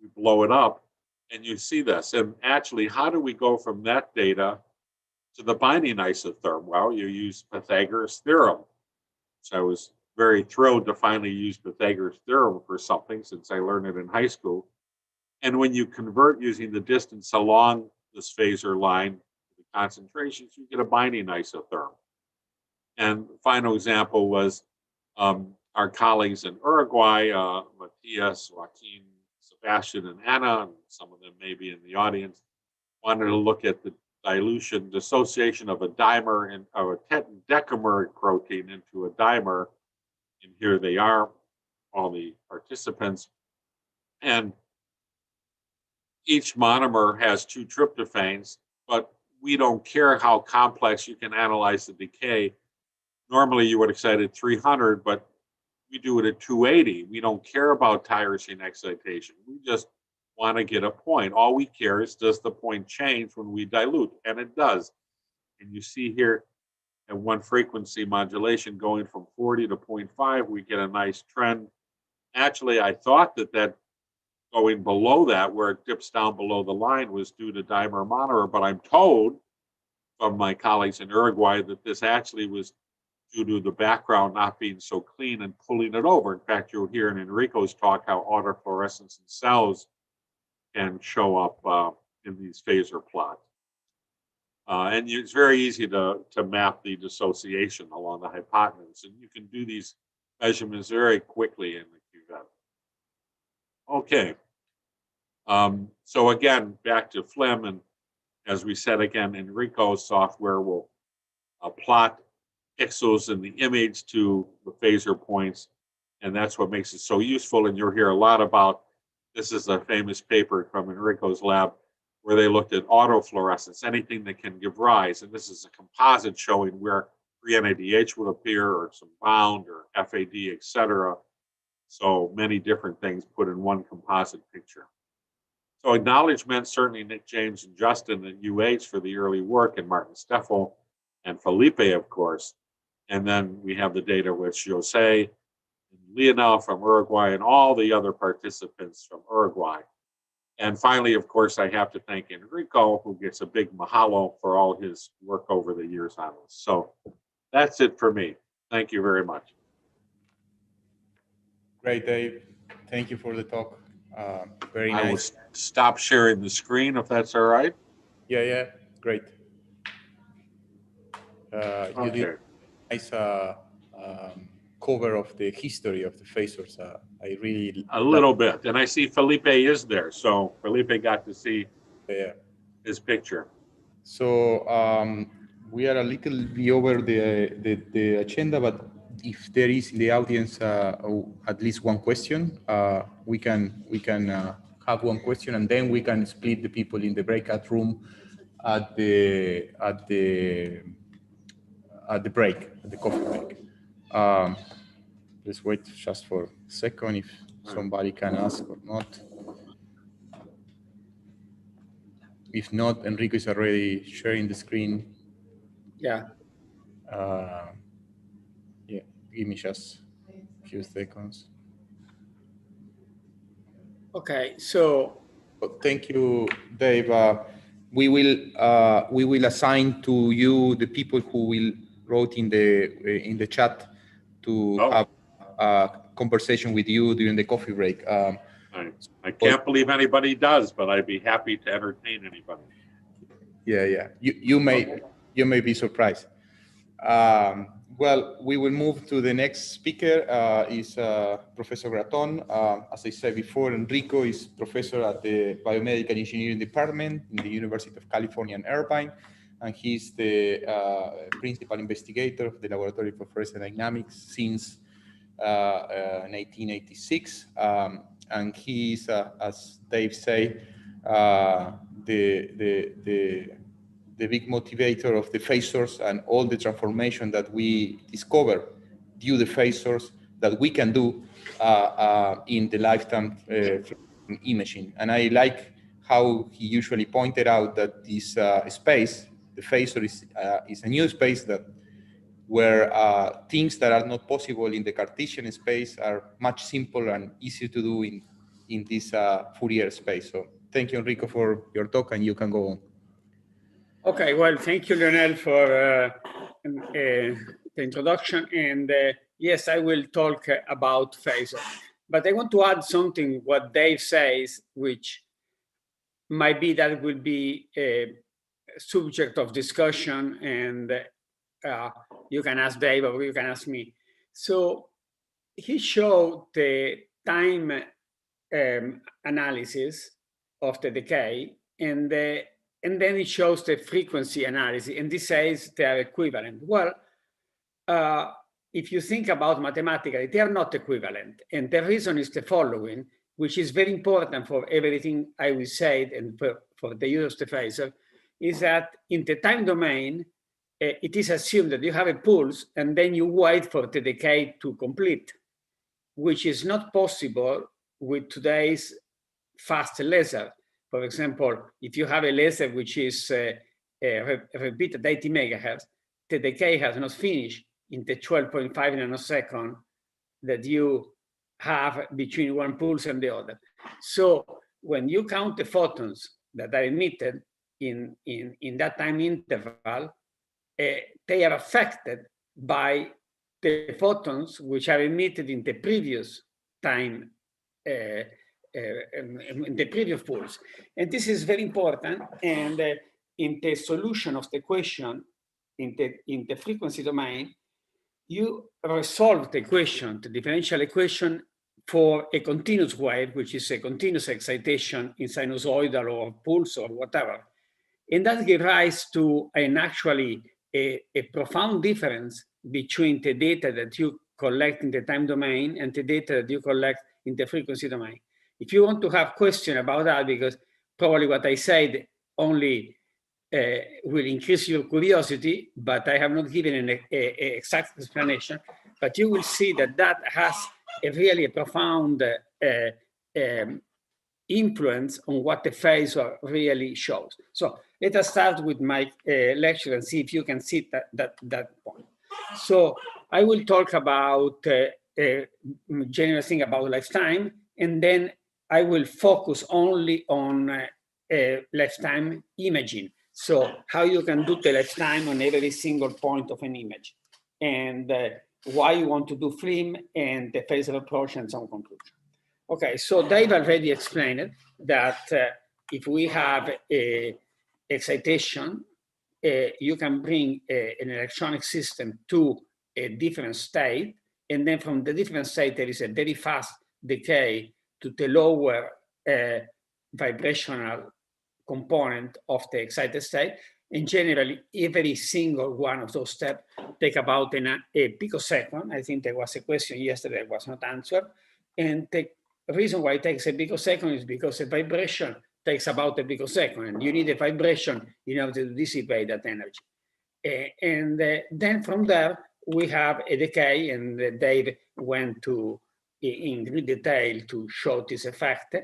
Speaker 2: we blow it up, and you see this. And actually, how do we go from that data to the binding isotherm? Well, you use Pythagoras' theorem. So I was very thrilled to finally use Pythagoras' theorem for something, since I learned it in high school. And when you convert using the distance along this phasor line to the concentrations, you get a binding isotherm. And the final example was our colleagues in Uruguay, Matias, Joaquin, Sebastian, and Anna, and some of them may be in the audience, wanted to look at the dilution, dissociation of a dimer and of a decameric protein into a dimer. And here they are, all the participants. And each monomer has two tryptophans, but we don't care how complex you can analyze the decay. Normally you would excite at 300, but we do it at 280. We don't care about tyrosine excitation. We just want to get a point. All we care is, does the point change when we dilute? And it does. And you see here at one frequency modulation going from 40 to 0.5, we get a nice trend. Actually, I thought that going below that, where it dips down below the line, was due to dimer monomer, but I'm told from my colleagues in Uruguay that this actually was due to the background not being so clean and pulling it over. In fact, you'll hear in Enrico's talk how autofluorescence in cells can show up in these phasor plots. And it's very easy to map the dissociation along the hypotenuse, and you can do these measurements very quickly in the cuvette. Okay. So again, back to FLIM, and as we said again, Enrico's software will plot pixels in the image to the phasor points, and that's what makes it so useful. And you'll hear a lot about, this is a famous paper from Enrico's lab where they looked at autofluorescence, anything that can give rise. And this is a composite showing where free NADH would appear, or some bound, or FAD, etc. So many different things put in one composite picture. So acknowledgement, certainly Nick James and Justin at UH for the early work, and Martin Steffel and Felipe, of course. And then we have the data with Jose and Lionel from Uruguay and all the other participants from Uruguay. And finally, of course, I have to thank Enrico, who gets a big mahalo for all his work over the years on this. So that's it for me. Thank you very much.
Speaker 1: Great, Dave. Thank you for the talk. Very nice.
Speaker 2: I will stop sharing the screen if that's all right.
Speaker 1: Yeah, great. You
Speaker 2: Okay.
Speaker 1: did nice cover of the history of the phasors. I really
Speaker 2: A little bit. And I see Felipe is there. So Felipe got to see his picture.
Speaker 1: So we are a little bit over the agenda, but if there is in the audience at least one question, we can have one question, and then we can split the people in the breakout room at the break, at the coffee break. Let's wait just for a second if somebody can ask or not. If not, Enrico is already sharing the screen.
Speaker 3: Yeah.
Speaker 1: Yeah, give me just a few seconds.
Speaker 3: Okay, so.
Speaker 1: Thank you, Dave. We will assign to you the people who will wrote in the chat to have a conversation with you during the coffee break.
Speaker 2: I can't believe anybody does, but I'd be happy to entertain anybody.
Speaker 1: Yeah. You may be surprised. Well, we will move to the next speaker. Is Professor Graton. As I said before, Enrico is professor at the Biomedical Engineering Department in the University of California in Irvine, and he's the principal investigator of the Laboratory for Fluorescence Dynamics since 1986. And he's, as Dave said, the big motivator of the phasors and all the transformation that we discover due to the phasors that we can do in the lifetime imaging. And I like how he usually pointed out that this space, the phasor is a new space where things that are not possible in the Cartesian space are much simpler and easier to do in this Fourier space. So thank you, Enrico, for your talk, and you can go on.
Speaker 3: Okay, well, thank you, Lionel, for the introduction. And yes, I will talk about phasor. But I want to add something what Dave says, which might be that will be a subject of discussion, and you can ask Dave or you can ask me. So he showed the time analysis of the decay, and then it shows the frequency analysis, and this says they are equivalent. Well, if you think about mathematically, they are not equivalent. And the reason is the following, which is very important for everything I will say and for the use of the phasor, is that in the time domain, it is assumed that you have a pulse and then you wait for the decay to complete, which is not possible with today's fast laser. For example, if you have a laser which is repeated 80 megahertz, the decay has not finished in the 12.5 nanosecond that you have between one pulse and the other. So when you count the photons that are emitted in that time interval, they are affected by the photons which are emitted in the previous time, in the previous pulse. And this is very important. And in the solution of the question, in the frequency domain, you resolve the equation, the differential equation, for a continuous wave, which is a continuous excitation in sinusoidal or pulse or whatever. And that gives rise to actually a profound difference between the data that you collect in the time domain and the data that you collect in the frequency domain. If you want to have question about that, because probably what I said only will increase your curiosity, but I have not given an exact explanation, but you will see that that has really a profound influence on what the phasor really shows. So let us start with my lecture and see if you can see that point. So I will talk about general thing about lifetime, and then I will focus only on lifetime imaging. So how you can do the lifetime on every single point of an image, and why you want to do film and the phasor approach and some conclusion. Okay, so Dave already explained that if we have a excitation, you can bring an electronic system to a different state, and then from the different state, there is a very fast decay to the lower vibrational component of the excited state. And generally, every single one of those steps take about a picosecond. I think there was a question yesterday that was not answered. And the reason why it takes a picosecond is because a vibration takes about a picosecond, and you need a vibration in order to dissipate that energy. And then from there, we have a decay, and Dave went in great detail to show this effect.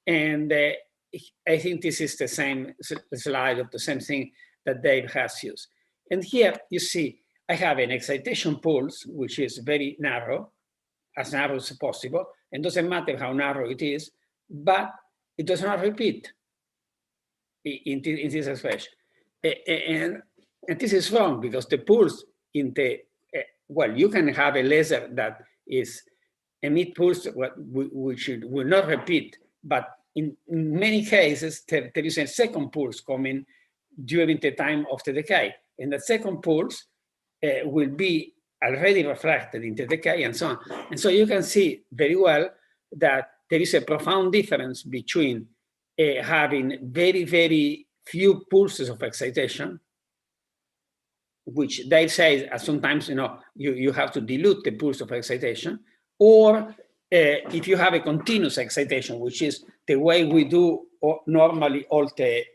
Speaker 3: And I think this is the same slide of the same thing that Dave has used. And here you see, I have an excitation pulse, which is very narrow, as narrow as possible, and doesn't matter how narrow it is, but it does not repeat in this expression. And this is wrong, because the pulse in the, well, you can have a laser that is emit pulse which will not repeat, but in many cases, there is a second pulse coming during the time of the decay. And the second pulse will be already reflected in the decay and so on. And so you can see very well that there is a profound difference between having very, very few pulses of excitation, which they say sometimes, you have to dilute the pulse of excitation, or if you have a continuous excitation, which is the way we do normally all the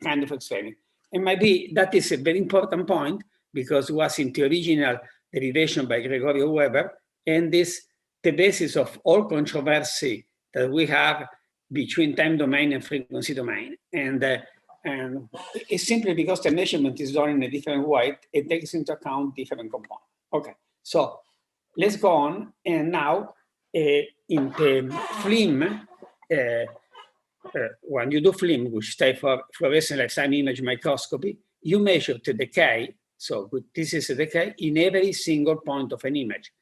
Speaker 3: kind of experiment. And maybe that is a very important point, because it was in the original derivation by Gregorio Weber, and this the basis of all controversy that we have between time domain and frequency domain. And it's simply because the measurement is done in a different way, it takes into account different components. Okay, so let's go on. And now in the FLIM, when you do FLIM, which stands for fluorescent lifetime image microscopy, you measure the decay. So this is a decay in every single point of an image.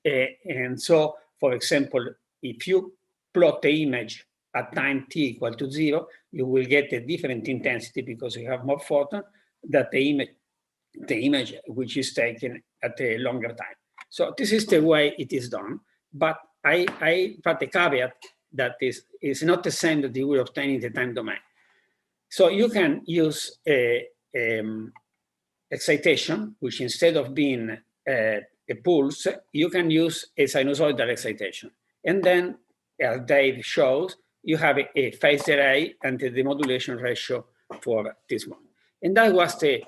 Speaker 3: And so, for example, if you plot the image at time t equal to 0, you will get a different intensity because you have more photon than the image which is taken at a longer time. So this is the way it is done. But I put a caveat that is not the same that you will obtain in the time domain. So you can use excitation, which instead of being a pulse, you can use a sinusoidal excitation. And then, as Dave shows, you have a phase delay and the demodulation ratio for this one. And that was the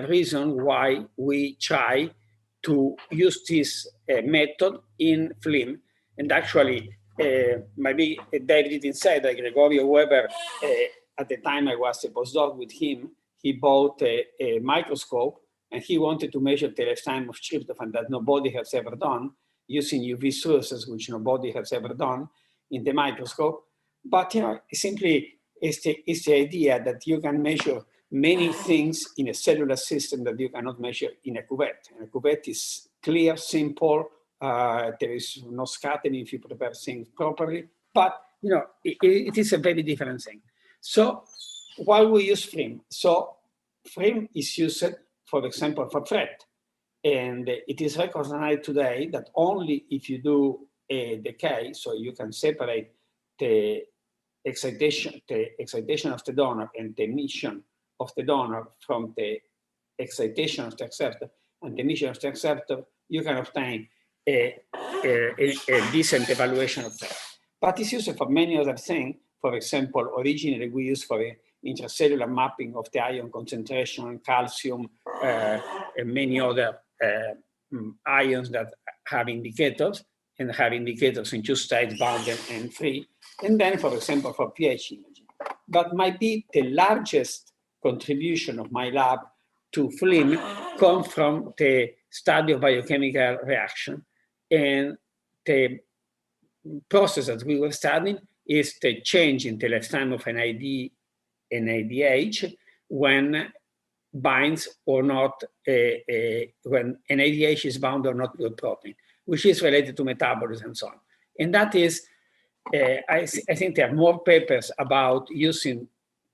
Speaker 3: reason why we try to use this method in FLIM. And actually, maybe Dave didn't say that Gregorio Weber, at the time I was a postdoc with him, he bought a microscope, and he wanted to measure the lifetime of tryptophan that nobody has ever done, using UV sources, which nobody has ever done in the microscope. But simply it's the idea that you can measure many things in a cellular system that you cannot measure in a cuvette. And a cuvette is clear, simple. There is no scattering if you prepare things properly. But it is a very different thing. So why we use FLIM? So FLIM is used, for example, for threat. And it is recognized today that only if you do a decay, so you can separate the excitation of the donor and the emission of the donor from the excitation of the acceptor and the emission of the acceptor, you can obtain a decent evaluation of that. But it's used for many other things. For example, originally we used for intracellular mapping of the ion concentration, calcium, and many other ions that have indicators, and have indicators in two states, bounded and free. And then, for example, for pH imaging. But might be the largest contribution of my lab to FLIM comes from the study of biochemical reaction. And the process that we were studying is the change in the lifetime of an ID and ADH when binds or not, when an ADH is bound or not to a protein, which is related to metabolism and so on. And that is, I think there are more papers about using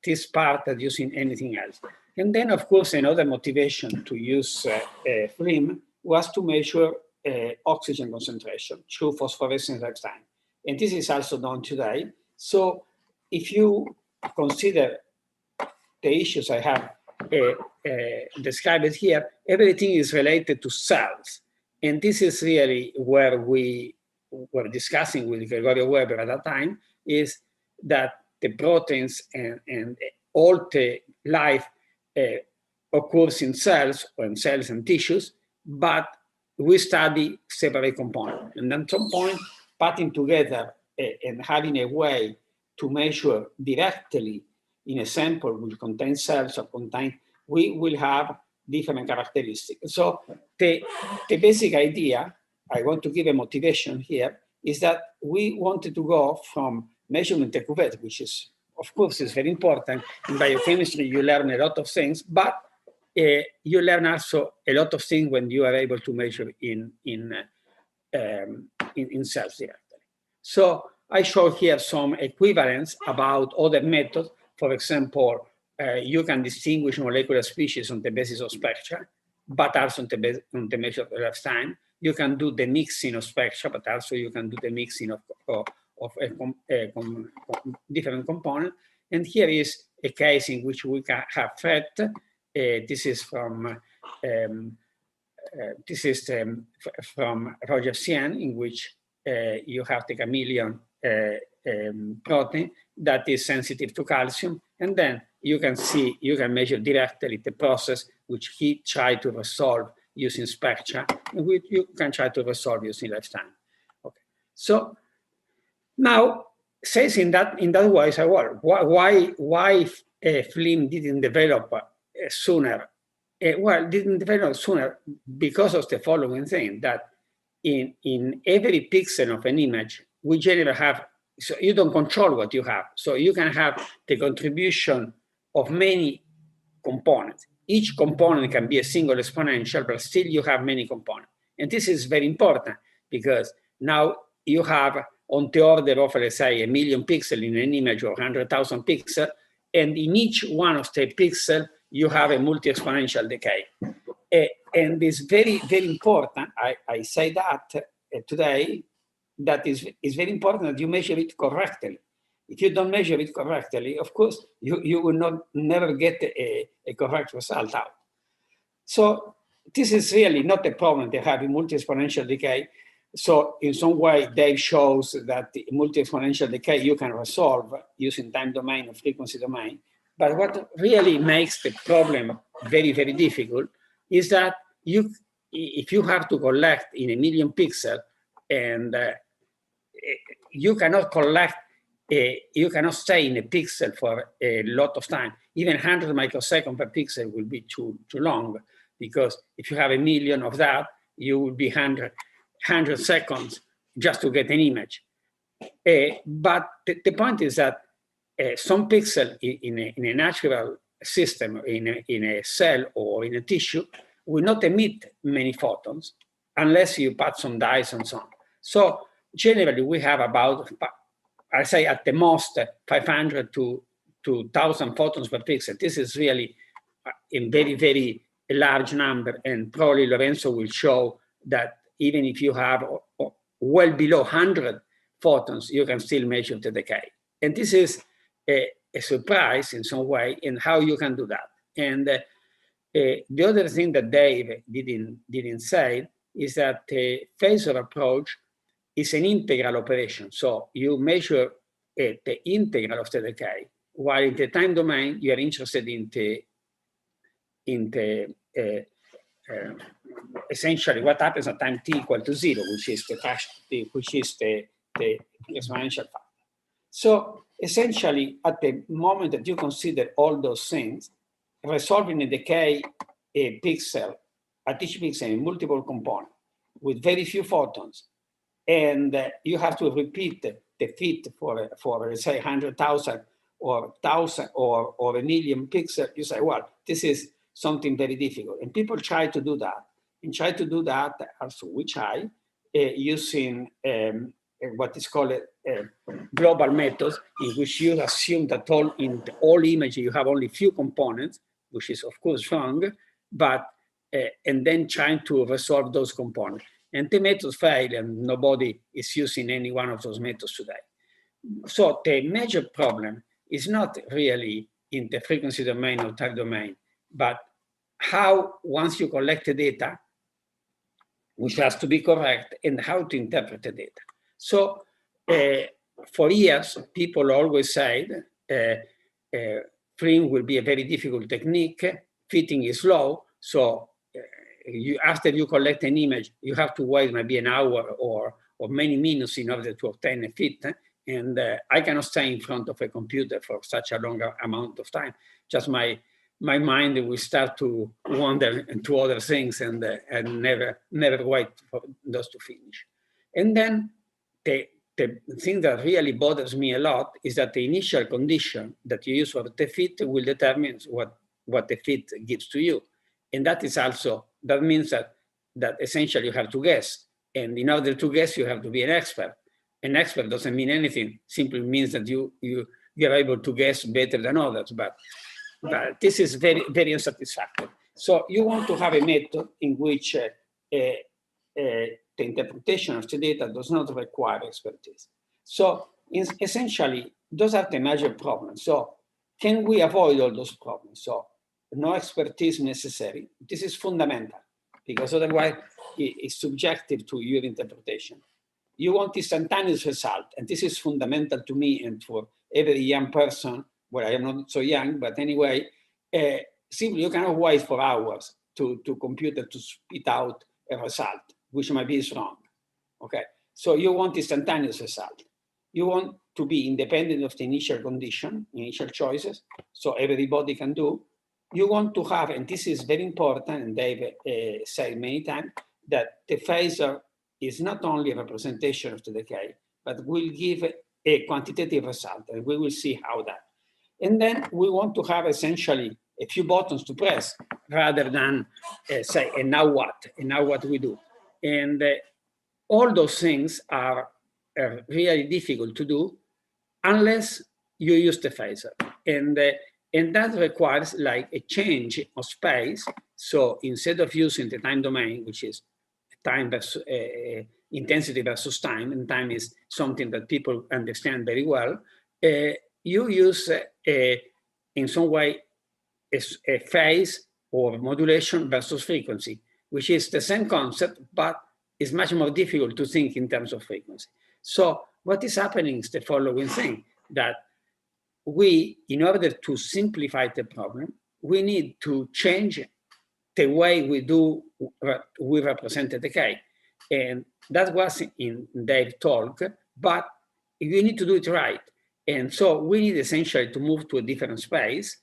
Speaker 3: this part than using anything else. And then, of course, another motivation to use FLIM was to measure oxygen concentration through phosphorescence lifetime. And this is also done today. So if you consider the issues I have described here, everything is related to cells. And this is really where we were discussing with Gregorio Weber at that time, is that the proteins and all the life occurs in cells, or in cells and tissues, but we study separate components. And at some point, putting together and having a way to measure directly in a sample will contain cells or contain, we will have different characteristics. So the basic idea, I want to give a motivation here, is that we wanted to go from measurement to cuvette, which is, of course, is very important. In biochemistry, you learn a lot of things, but you learn also a lot of things when you are able to measure in cells directly. So I show here some equivalents about other methods. For example, you can distinguish molecular species on the basis of spectra, but also on the measure of lifetime. You can do the mixing of spectra, but also you can do the mixing of different components. And here is a case in which we can have FET. This is from Roger Sien, in which you have the chameleon protein that is sensitive to calcium, and then you can see, you can measure directly the process which he tried to resolve using spectra, and which you can try to resolve using lifetime. Okay, so now says in that way, so why FLIM didn't develop sooner? Well, didn't develop sooner because of the following thing, that in every pixel of an image, we generally have, so you don't control what you have. So you can have the contribution of many components. Each component can be a single exponential, but still you have many components. And this is very important because now you have on the order of, let's say, 1 million pixels in an image or 100,000 pixels, and in each one of the pixels, you have a multi-exponential decay. And it's very, very important, I say that today, that is very important that you measure it correctly. If you don't measure it correctly, of course, you will never get a correct result out. So this is really not a problem to have a multi-exponential decay. So in some way, Dave shows that the multi-exponential decay you can resolve using time domain or frequency domain. But what really makes the problem very, very difficult is that if you have to collect in 1 million pixels, and you cannot collect, you cannot stay in a pixel for a lot of time. Even 100 microseconds per pixel will be too long, because if you have 1 million of that, you will be 100 seconds just to get an image. But the point is that some pixel in a natural system, in a cell or in a tissue, will not emit many photons unless you put some dyes and so on. So generally, we have about, I say at the most, 500 to 1,000 photons per pixel. This is really a very, very large number, and probably Lorenzo will show that even if you have well below 100 photons, you can still measure the decay. And this is a surprise in some way in how you can do that. And the other thing that Dave didn't say is that the Phasor approach is an integral operation. So you measure the integral of the decay, while in the time domain, you are interested in the essentially what happens at time t equal to 0, which is the exponential factor. So essentially, at the moment that you consider all those things, resolving a decay pixel at each pixel in multiple components with very few photons, and you have to repeat the fit for let's say 100,000 or 1,000 or 1 million pixels, you say, well, this is something very difficult. And people try to do that. And try to do that, also we try, using what is called global methods, in which you assume that in all images you have only few components, which is of course wrong, but and then trying to resolve those components. And the methods fail, and nobody is using any one of those methods today. So the major problem is not really in the frequency domain or time domain, but how, once you collect the data, which has to be correct, and how to interpret the data. So for years, people always said, freeing will be a very difficult technique, fitting is slow, so after you collect an image, you have to wait maybe an hour or many minutes in order to obtain a fit. And I cannot stay in front of a computer for such a long amount of time. Just my mind will start to wander into other things and never wait for those to finish. And then the thing that really bothers me a lot is that the initial condition that you use for the fit will determine what the fit gives to you. And that is also, that means that essentially you have to guess. And in order to guess, you have to be an expert. An expert doesn't mean anything, simply means that you are able to guess better than others, but this is very, very unsatisfactory. So you want to have a method in which the interpretation of the data does not require expertise. So essentially, those are the major problems. So can we avoid all those problems? So no expertise necessary. This is fundamental, because otherwise it's subjective to your interpretation. You want instantaneous result, and this is fundamental to me and for every young person. Well, I am not so young, but anyway, simply you cannot wait for hours to computer to spit out a result, which might be wrong. Okay, so you want instantaneous result. You want to be independent of the initial condition, initial choices, so everybody can do. You want to have, and this is very important, and Dave said many times, that the phasor is not only a representation of the decay, but will give a quantitative result, and we will see how that. And then we want to have essentially a few buttons to press rather than say, and now what? And now what do we do? And all those things are really difficult to do unless you use the phasor. And that requires like a change of space. So instead of using the time domain, which is time versus intensity versus time, and time is something that people understand very well, you use in some way a phase or modulation versus frequency, which is the same concept, but it's much more difficult to think in terms of frequency. So what is happening is the following thing, that we, in order to simplify the problem, we need to change the way we represent the decay. And that was in Dave's talk, but you need to do it right. And so we need essentially to move to a different space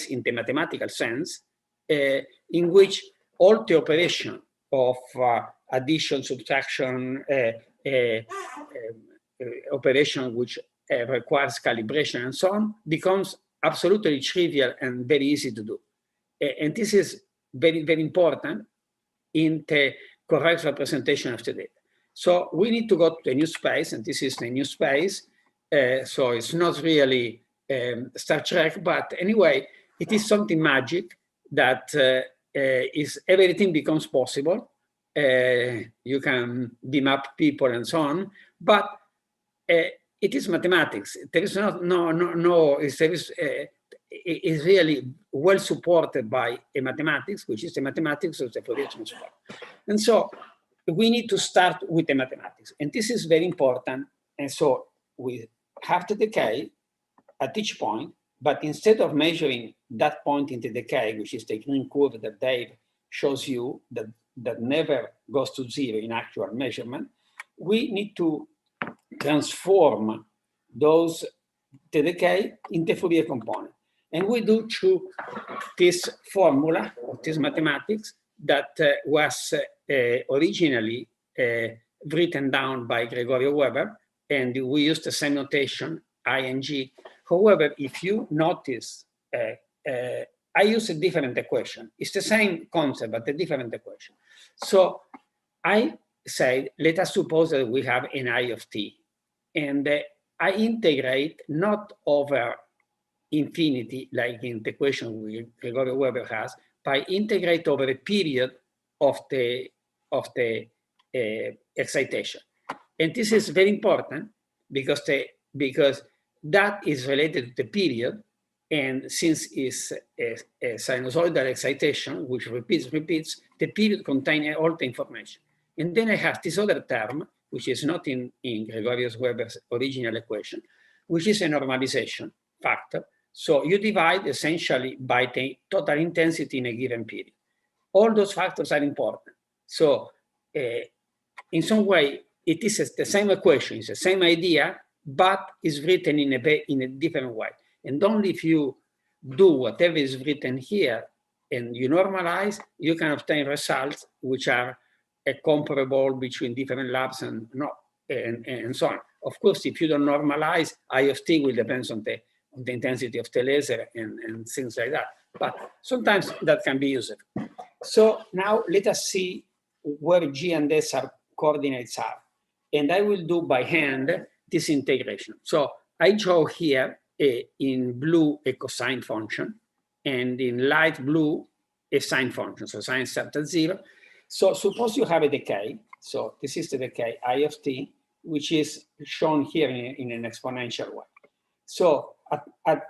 Speaker 3: in the mathematical sense, in which all the operation of addition, subtraction, operation which requires calibration and so on, becomes absolutely trivial and very easy to do. And this is very, very important in the correct representation of the data. So we need to go to a new space, and this is the new space. So it's not really Star Trek, but anyway, it is something magic that is everything becomes possible. You can beam up people and so on, but it is mathematics. There is is really well supported by a mathematics, which is the mathematics of the Fourier transform. And so we need to start with the mathematics, and this is very important. And so we have the decay at each point, but instead of measuring that point in the decay, which is the green curve that Dave shows you, that never goes to zero in actual measurement, we need to transform the decay into Fourier component. And we do through this formula, or this mathematics, that was originally written down by Gregorio Weber, and we use the same notation, ing. However, if you notice, I use a different equation. It's the same concept, but a different equation. So I say, let us suppose that we have an I of t, and I integrate not over infinity, like in the equation Gregorio Weber has, by integrate over a period of the excitation. And this is very important because that is related to the period, and since it's a sinusoidal excitation, which repeats, the period contains all the information. And then I have this other term, which is not in Gregorius Weber's original equation, which is a normalization factor. So you divide essentially by the total intensity in a given period. All those factors are important. So in some way, it is the same equation, it's the same idea, but it's written in a different way. And only if you do whatever is written here and you normalize, you can obtain results which are comparable between different labs and so on. Of course, if you don't normalize, I of t will depend on the intensity of the laser and things like that. But sometimes that can be useful. So now let us see where G and S coordinates are. And I will do by hand this integration. So I draw here in blue a cosine function, and in light blue a sine function. So sine set at 0. So suppose you have a decay. So this is the decay I of t, which is shown here in an exponential way. So if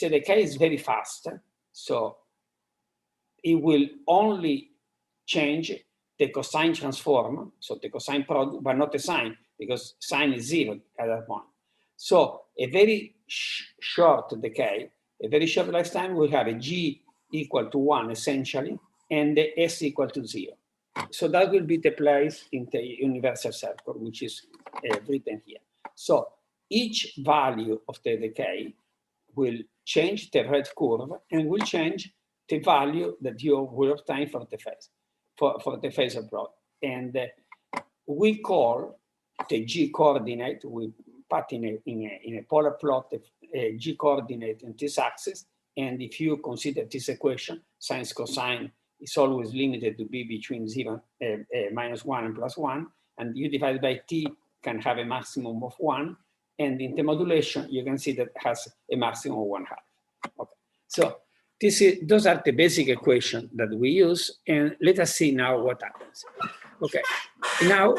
Speaker 3: the decay is very fast, so it will only change the cosine transform, so the cosine product, but not the sine, because sine is 0 at that point. So a very short decay, a very short lifetime, will have a G equal to 1 essentially, and the S equal to 0. So that will be the place in the universal circle, which is written here. So each value of the decay will change the red curve and will change the value that you will obtain for the phase, for the Phasor plot. And we call the G coordinate, we put in a polar plot a G coordinate in this axis. And if you consider this equation, sine cosine is always limited to be between 0, -1 and +1. And you divide by t can have a maximum of 1. And in the modulation, you can see that it has a maximum of 1/2. Okay. So those are the basic equations that we use. And let us see now what happens. Okay. Now,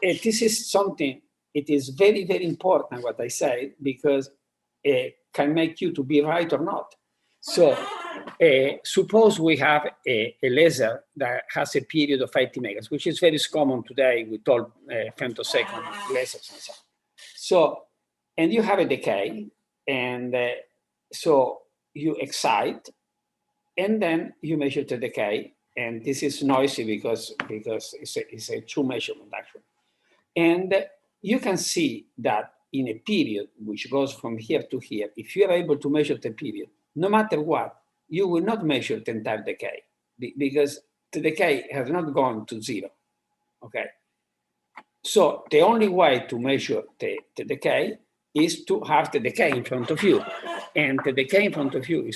Speaker 3: this is something, it is very, very important what I say, because it can make you to be right or not. So suppose we have a laser that has a period of 80 megas, which is very common today with all femtosecond lasers and so on. So, and you have a decay, and so you excite, and then you measure the decay, and this is noisy because it's a true measurement actually. And you can see that in a period which goes from here to here, if you are able to measure the period, no matter what, you will not measure the entire decay because the decay has not gone to 0, okay? So the only way to measure the decay is to have the decay in front of you. And the decay in front of you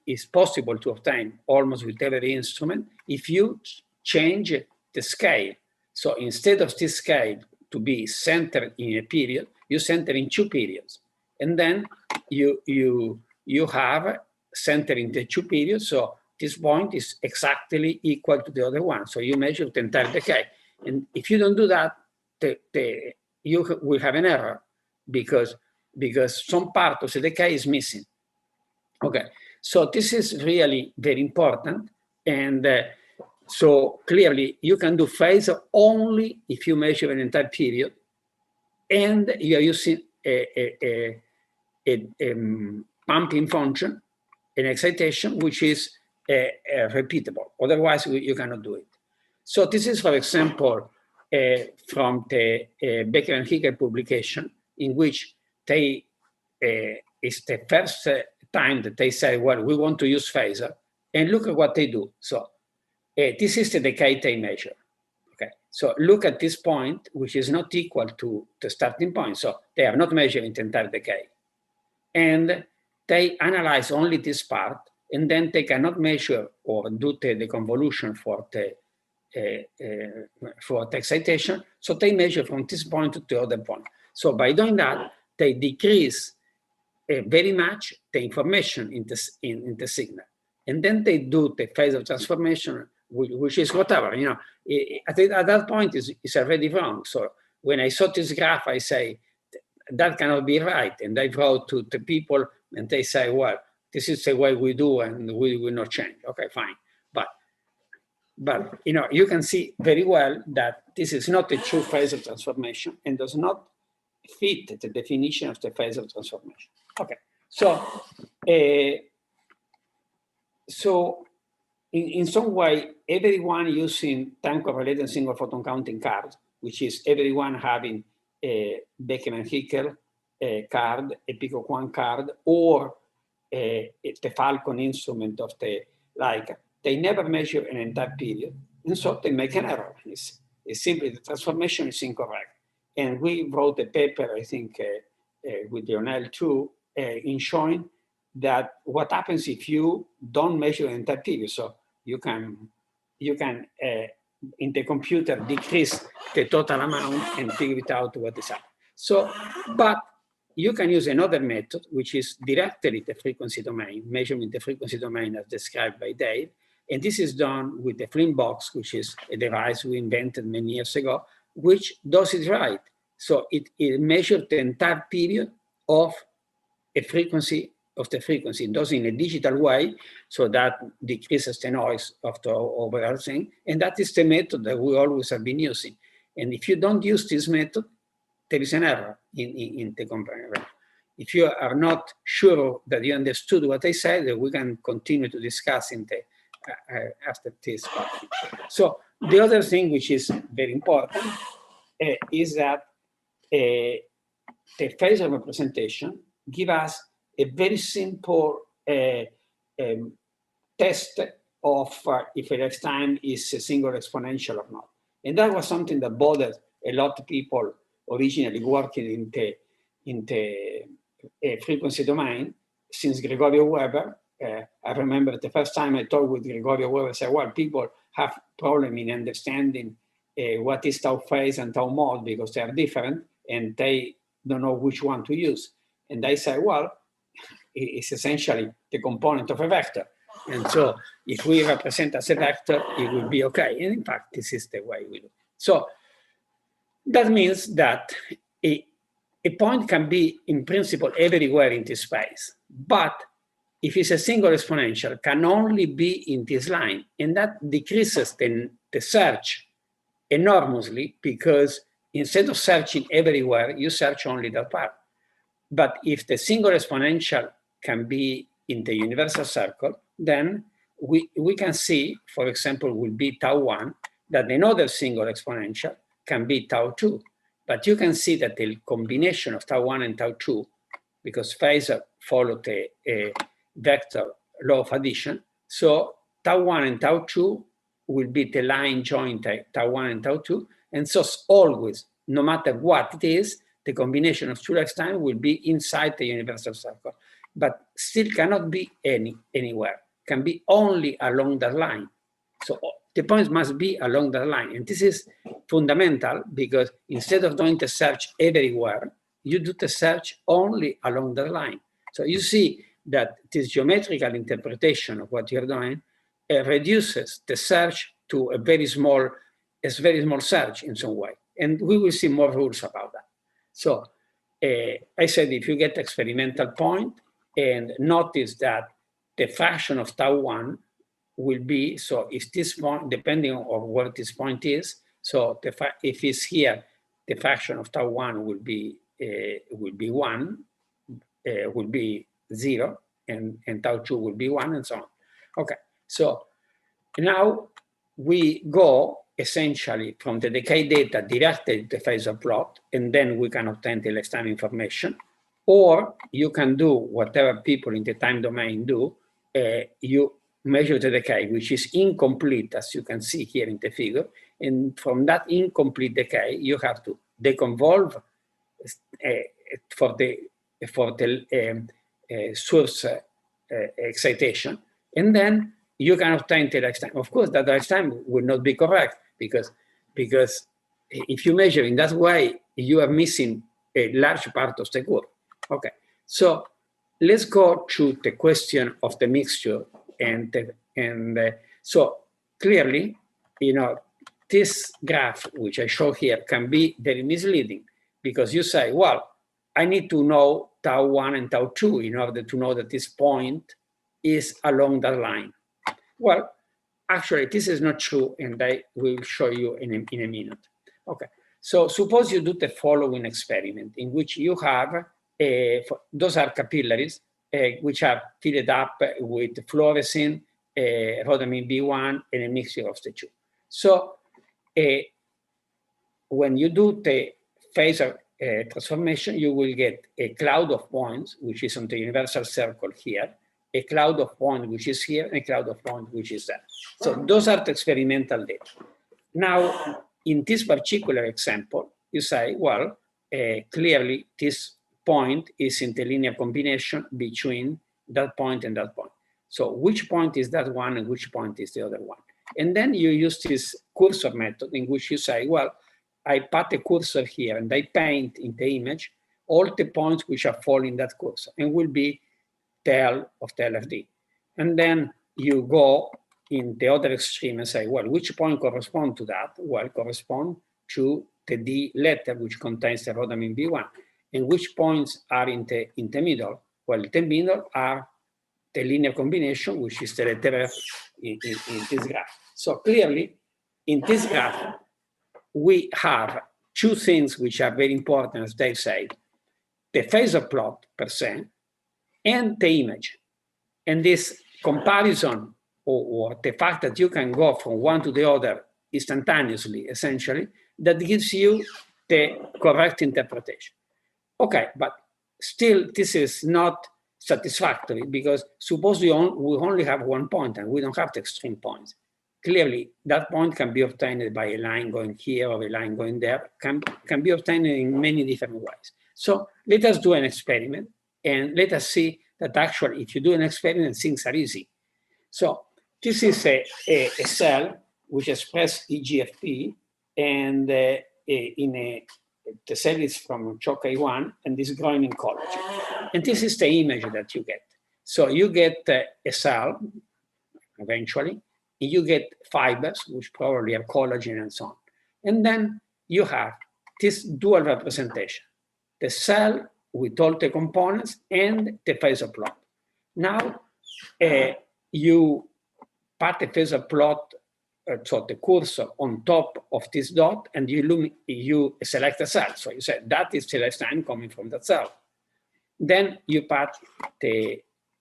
Speaker 3: is possible to obtain almost with every instrument if you change the scale. So instead of this scale to be centered in a period, you center in 2 periods. And then you have center in the 2 periods. So this point is exactly equal to the other one. So you measure the entire decay. And if you don't do that, you will have an error because some part of the decay is missing. Okay, so this is really very important. And so clearly you can do phasor only if you measure an entire period and you are using a pumping function, an excitation, which is repeatable. Otherwise, you cannot do it. So this is, for example, from the Becker and Hickel publication, in which they, it's the first time that they say, well, we want to use phasor, and look at what they do. So this is the decay they measure. Okay, so look at this point, which is not equal to the starting point. So they are not measuring the entire decay. And they analyze only this part, and then they cannot measure or do the convolution for the excitation. So they measure from this point to the other point. So by doing that, they decrease very much the information in the signal. And then they do the phasor transformation, which is whatever, you know. At that point, it's already wrong. So when I saw this graph, I say, that cannot be right. And I wrote to the people, and they say, well, this is the way we do, and we will not change. Okay, fine. But you know, you can see very well that this is not a true phasor transformation and does not fit the definition of the phasor transformation. Okay, so in some way, everyone using time-correlated single photon counting card, which is everyone having a Beckman-Hickel card, a Pico-Quan card, or the Falcon instrument of the Leica, they never measure an entire period, and so they make an error. It's simply the transformation is incorrect. And we wrote a paper, I think, with Lionel too, in showing that what happens if you don't measure an entire period. So you can in the computer decrease the total amount and figure it out what is happening. So, but you can use another method, which is directly the frequency domain, measuring the frequency domain as described by Dave. And this is done with the Flint box, which is a device we invented many years ago, which does it right. So it measures the entire period of a frequency, it does in a digital way, so that decreases the noise of the overall thing. And that is the method that we always have been using. And if you don't use this method, there is an error in the comparison. If you are not sure that you understood what I said, we can continue to discuss in the after this part. So the other thing which is very important is that the phasor representation give us a very simple test of if a lifetime is a single exponential or not. And that was something that bothered a lot of people originally working in the frequency domain since Gregorio Weber. I remember the first time I talked with Gregorio Weber, I said, well, people have problem in understanding what is tau phase and tau mod because they are different and they don't know which one to use. And I said, well, it's essentially the component of a vector. And so if we represent as a vector, it will be okay. And in fact, this is the way we do. So that means that a point can be in principle everywhere in this space, but if it's a single exponential, can only be in this line. And that decreases the search enormously because instead of searching everywhere, you search only that part. But if the single exponential can be in the universal circle, then we can see, for example, will be tau 1, that another single exponential can be tau 2. But you can see that the combination of tau 1 and tau 2, because phasor follow the vector law of addition, so tau 1 and tau 2 will be the line joint tau 1 and tau 2, and so always, no matter what it is, the combination of two lifetimes will be inside the universal circle, but still cannot be anywhere, can be only along that line. So the points must be along that line, and this is fundamental because instead of doing the search everywhere, you do the search only along the line. So you see that this geometrical interpretation of what you're doing reduces the search to a very small search in some way. And we will see more rules about that. So I said, if you get experimental point and notice that the fraction of tau 1 will be, so if this point, depending on where this point is, so if it's here, the fraction of tau 1 will be 1, will be 0, and tau 2 will be 1, and so on. Okay, so now we go essentially from the decay data directly to the Phasor plot, and then we can obtain the lifetime information. Or you can do whatever people in the time domain do. You measure the decay, which is incomplete, as you can see here in the figure. And from that incomplete decay, you have to deconvolve for the source excitation, and then you can obtain the lifetime. Of course, that lifetime will not be correct because if you measure in that way, you are missing a large part of the curve. Okay, so let's go to the question of the mixture. So clearly, you know, this graph, which I show here, can be very misleading because you say, well, I need to know tau 1 and tau 2 in order to know that this point is along that line. Well, actually, this is not true, and I will show you in a minute. Okay, so suppose you do the following experiment in which you have, those are capillaries, which are filled up with fluorescein, rhodamine B1, and a mixture of the two. So when you do the phasor transformation, you will get a cloud of points, which is on the universal circle here, a cloud of points, which is here, and a cloud of points, which is there. So those are the experimental data. Now, in this particular example, you say, well, clearly this point is in the linear combination between that point and that point. So which point is that one and which point is the other one? And then you use this cursor method in which you say, well, I put a cursor here and I paint in the image all the points which are falling that cursor and will be tail of the LFD. And then you go in the other extreme and say, well, which point correspond to that? Well, correspond to the D letter, which contains the rhodamine B1. And which points are in the middle? Well, the middle are the linear combination, which is the letter F in this graph. So clearly, in this graph, we have two things which are very important, as Dave said, the phasor plot per se, and the image. And this comparison, or the fact that you can go from one to the other instantaneously, essentially, that gives you the correct interpretation. Okay, but still, this is not satisfactory because suppose we only have one point and we don't have the extreme points. Clearly, that point can be obtained by a line going here or a line going there, can be obtained in many different ways. So let us do an experiment and let us see that actually, if you do an experiment, things are easy. So this is a cell which expresses EGFP, and the cell is from CHOK1 and is growing in collagen. And this is the image that you get. So you get a cell, eventually, you get fibers, which probably are collagen and so on. And then you have this dual representation, the cell with all the components and the phasor plot. Now, you put the phasor plot, so the cursor on top of this dot, and you select a cell. So you say, that is celestine coming from that cell. Then you put the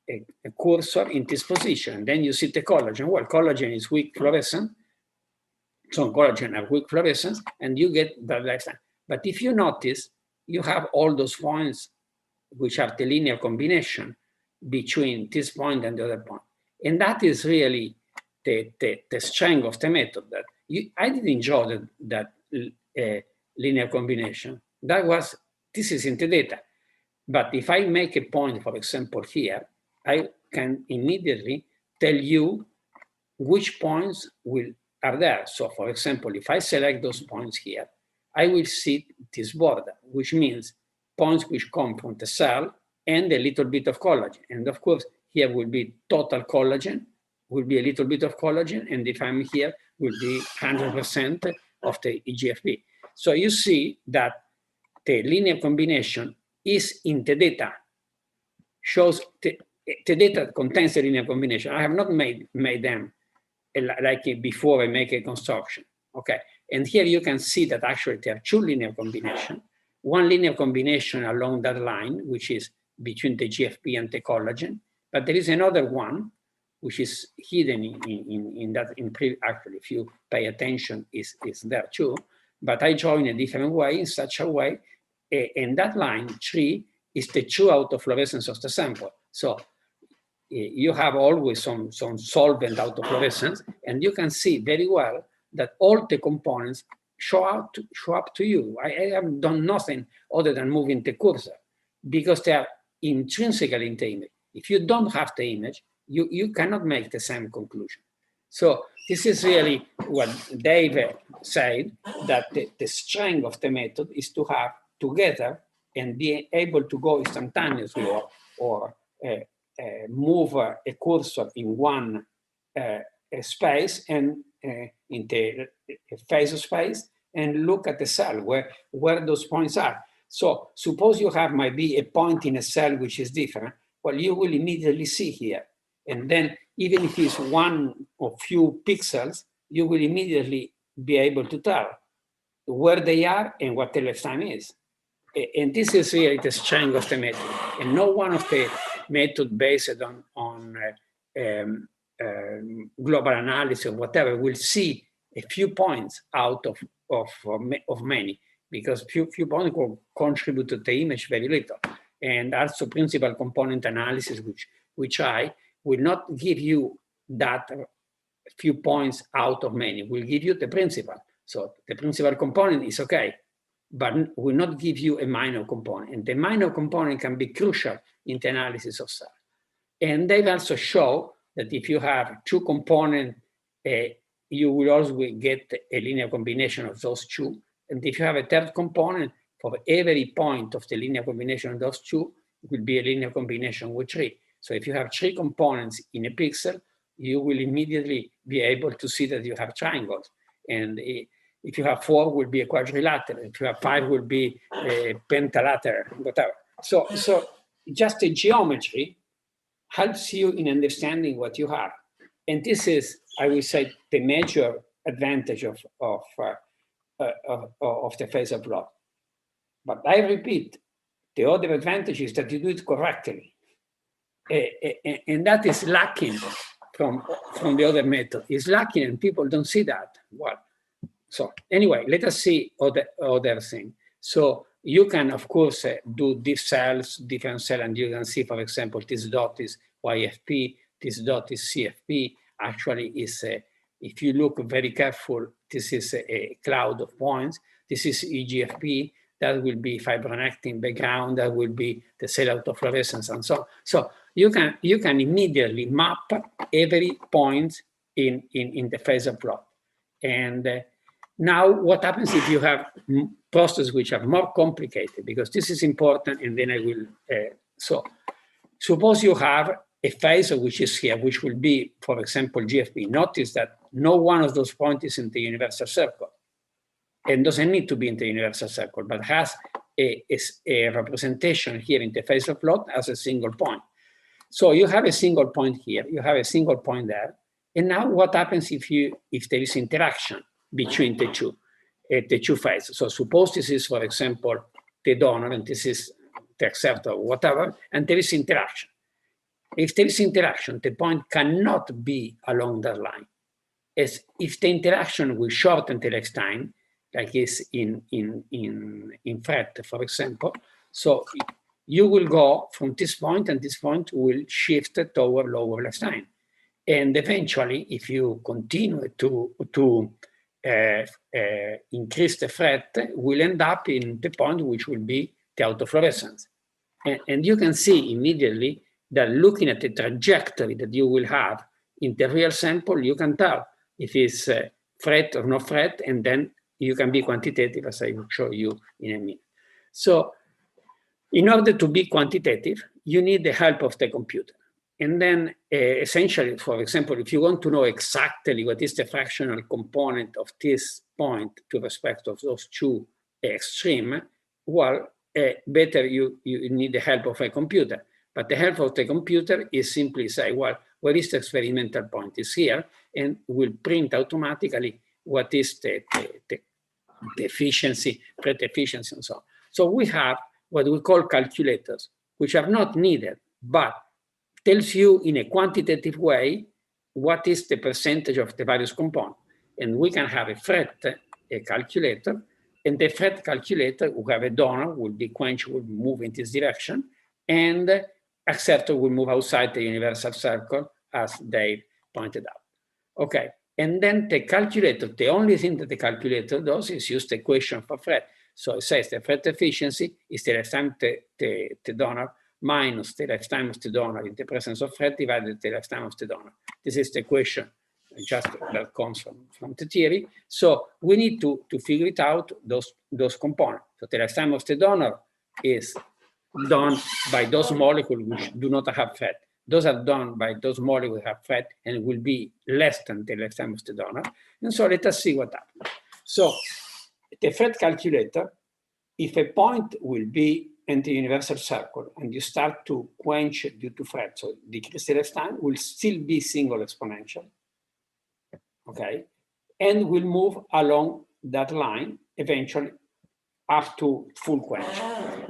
Speaker 3: a cursor in this position. Then you see the collagen. Well, collagen is weak fluorescent. Some collagen are weak fluorescence, and you get that lifetime. But if you notice, you have all those points which are the linear combination between this point and the other point. And that is really the strength of the method. That I didn't draw that linear combination. This is in the data. But if I make a point, for example, here, I can immediately tell you which points are there. So for example, if I select those points here, I will see this border, which means points which come from the cell and a little bit of collagen. And of course, here will be total collagen, will be a little bit of collagen, and if I'm here, will be 100% of the EGFP. So you see that the linear combination is in the data, shows the data contains the linear combination. I have not made them like before I make a construction, okay? And here you can see that actually there are two linear combinations. One linear combination along that line, which is between the GFP and the collagen, but there is another one which is hidden actually, if you pay attention, is there too, but I draw in a different way, in such a way, and that line 3 is the true autofluorescence of the sample. So you have always some solvent autofluorescence, and you can see very well that all the components show up to you. I have done nothing other than moving the cursor because they are intrinsically in the image. If you don't have the image, you cannot make the same conclusion. So this is really what Dave said, that the strength of the method is to have together and be able to go instantaneously or move a cursor in one space and in the phasor space and look at the cell where those points are. So suppose you have maybe a point in a cell which is different, well, you will immediately see here. And then even if it's one or few pixels, you will immediately be able to tell where they are and what the lifetime is. And this is really the strength of the method. And no one of the method based on global analysis or whatever will see a few points out of many, because few points will contribute to the image very little. And also principal component analysis, which I will not give you that few points out of many, will give you the principal. So the principal component is okay, but will not give you a minor component. And the minor component can be crucial in the analysis of cell. And they also show that if you have two components, you will always get a linear combination of those two. And if you have a third component, for every point of the linear combination of those two, it will be a linear combination with three. So if you have three components in a pixel, you will immediately be able to see that you have triangles. And if you have four, will be a quadrilateral. If you have five, will be a pentalateral, whatever. So just the geometry helps you in understanding what you have. And this is, I would say, the major advantage of the Phasor plot. But I repeat, the other advantage is that you do it correctly. And that is lacking from the other method. It's lacking and people don't see that. Well, so anyway, let us see other thing. So you can, of course, do different cells, and you can see, for example, this dot is YFP, this dot is CFP. Actually, is if you look very careful, this is a cloud of points. This is EGFP. That will be fibronectin background. That will be the cell autofluorescence, and so on. So you can immediately map every point in the Phasor plot. And now, what happens if you have processes which are more complicated? Because this is important, and then I will. So, suppose you have a phasor which is here, which will be, for example, GFP. Notice that no one of those points is in the universal circle, and doesn't need to be in the universal circle, but has a representation here in the Phasor plot as a single point. So you have a single point here, you have a single point there, and now what happens if there is interaction between the two phasors? So suppose this is, for example, the donor, and this is the acceptor, or whatever, and there is interaction. If there is interaction, the point cannot be along that line. As if the interaction will shorten the lifetime, like is in FRET, for example, so you will go from this point, and this point will shift toward lower lifetime. And eventually, if you continue to increase the FRET, will end up in the point which will be the autofluorescence. And you can see immediately that looking at the trajectory that you will have in the real sample, you can tell if it's FRET or no FRET, and then you can be quantitative, as I will show you in a minute. So in order to be quantitative, you need the help of the computer. And then essentially, for example, if you want to know exactly what is the fractional component of this point to respect of those two extremes, well, better you need the help of a computer. But the help of the computer is simply say, well, where is the experimental point? It's here, and will print automatically what is the efficiency, FRET efficiency, and so on. So we have what we call calculators, which are not needed, but tells you in a quantitative way what is the percentage of the various components. And we can have a FRET, a calculator, and the FRET calculator will have a donor, will be quenched, will move in this direction, and acceptor will move outside the universal circle, as Dave pointed out. Okay, and then the calculator, the only thing that the calculator does is use the equation for FRET. So it says the FRET efficiency is the lifetime the donor minus the lifetime of the donor in the presence of FRET divided the lifetime of the donor. This is the equation just that comes from the theory. So we need to figure it out, those components. So the lifetime of the donor is done by those molecules which do not have FRET. Those are done by those molecules have FRET and will be less than the lifetime of the donor. And so let us see what happens. So the FRET calculator, if a point will be in the universal circle and you start to quench due to FRET, so decrease the lifetime, will still be single exponential, okay? And will move along that line eventually up to full quench.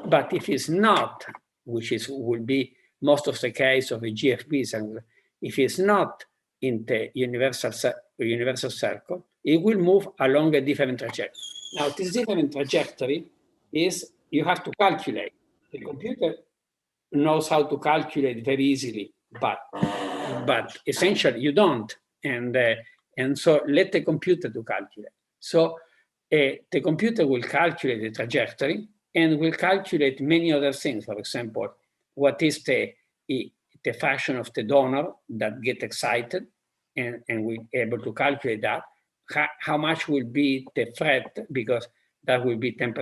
Speaker 3: But if it's not, which will be most of the case of a GFBs, and if it's not in the universal circle, it will move along a different trajectory. Now, this different trajectory is, you have to calculate. The computer knows how to calculate very easily, but essentially you don't. And so let the computer to calculate. So the computer will calculate the trajectory and will calculate many other things. For example, what is the fraction of the donor that get excited, and we're able to calculate that. How much will be the FRET, because that will be 10%,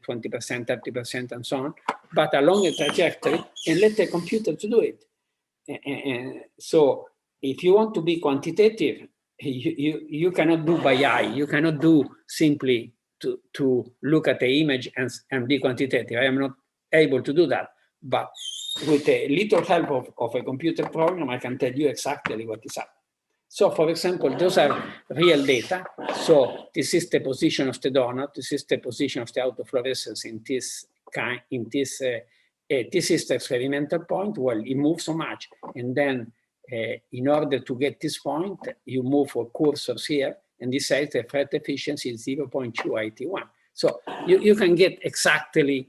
Speaker 3: 20%, 30%, and so on, but along a trajectory, and let the computer to do it. And so if you want to be quantitative, you cannot do by eye. You cannot do simply to look at the image and be quantitative. I am not able to do that. But with a little help of a computer program, I can tell you exactly what is happening. So, for example, those are real data. So this is the position of the donor. This is the position of the autofluorescence in this kind. This is the experimental point. Well, it moves so much, and then in order to get this point, you move for cursors here, and this says the FRET efficiency is 0.281. So you can get exactly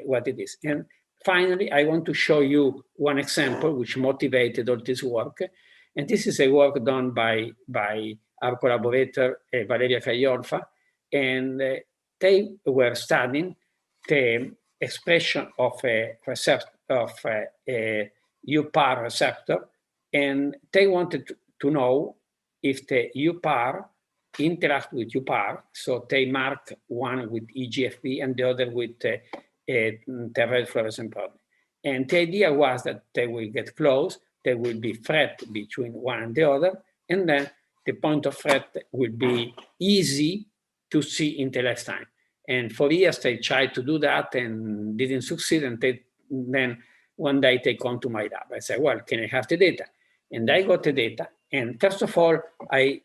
Speaker 3: what it is. And finally, I want to show you one example which motivated all this work. And this is a work done by our collaborator, Valeria Caiolfa, and they were studying the expression of a UPAR receptor, and they wanted to know if the UPAR interact with UPAR, so they mark one with EGFB and the other with the red fluorescent protein. And the idea was that they will get close, there will be FRET between one and the other, and then the point of FRET will be easy to see in the lifetime. And for years they tried to do that and didn't succeed, and then one day they come to my lab. I said, well, can I have the data? And I got the data, and first of all, I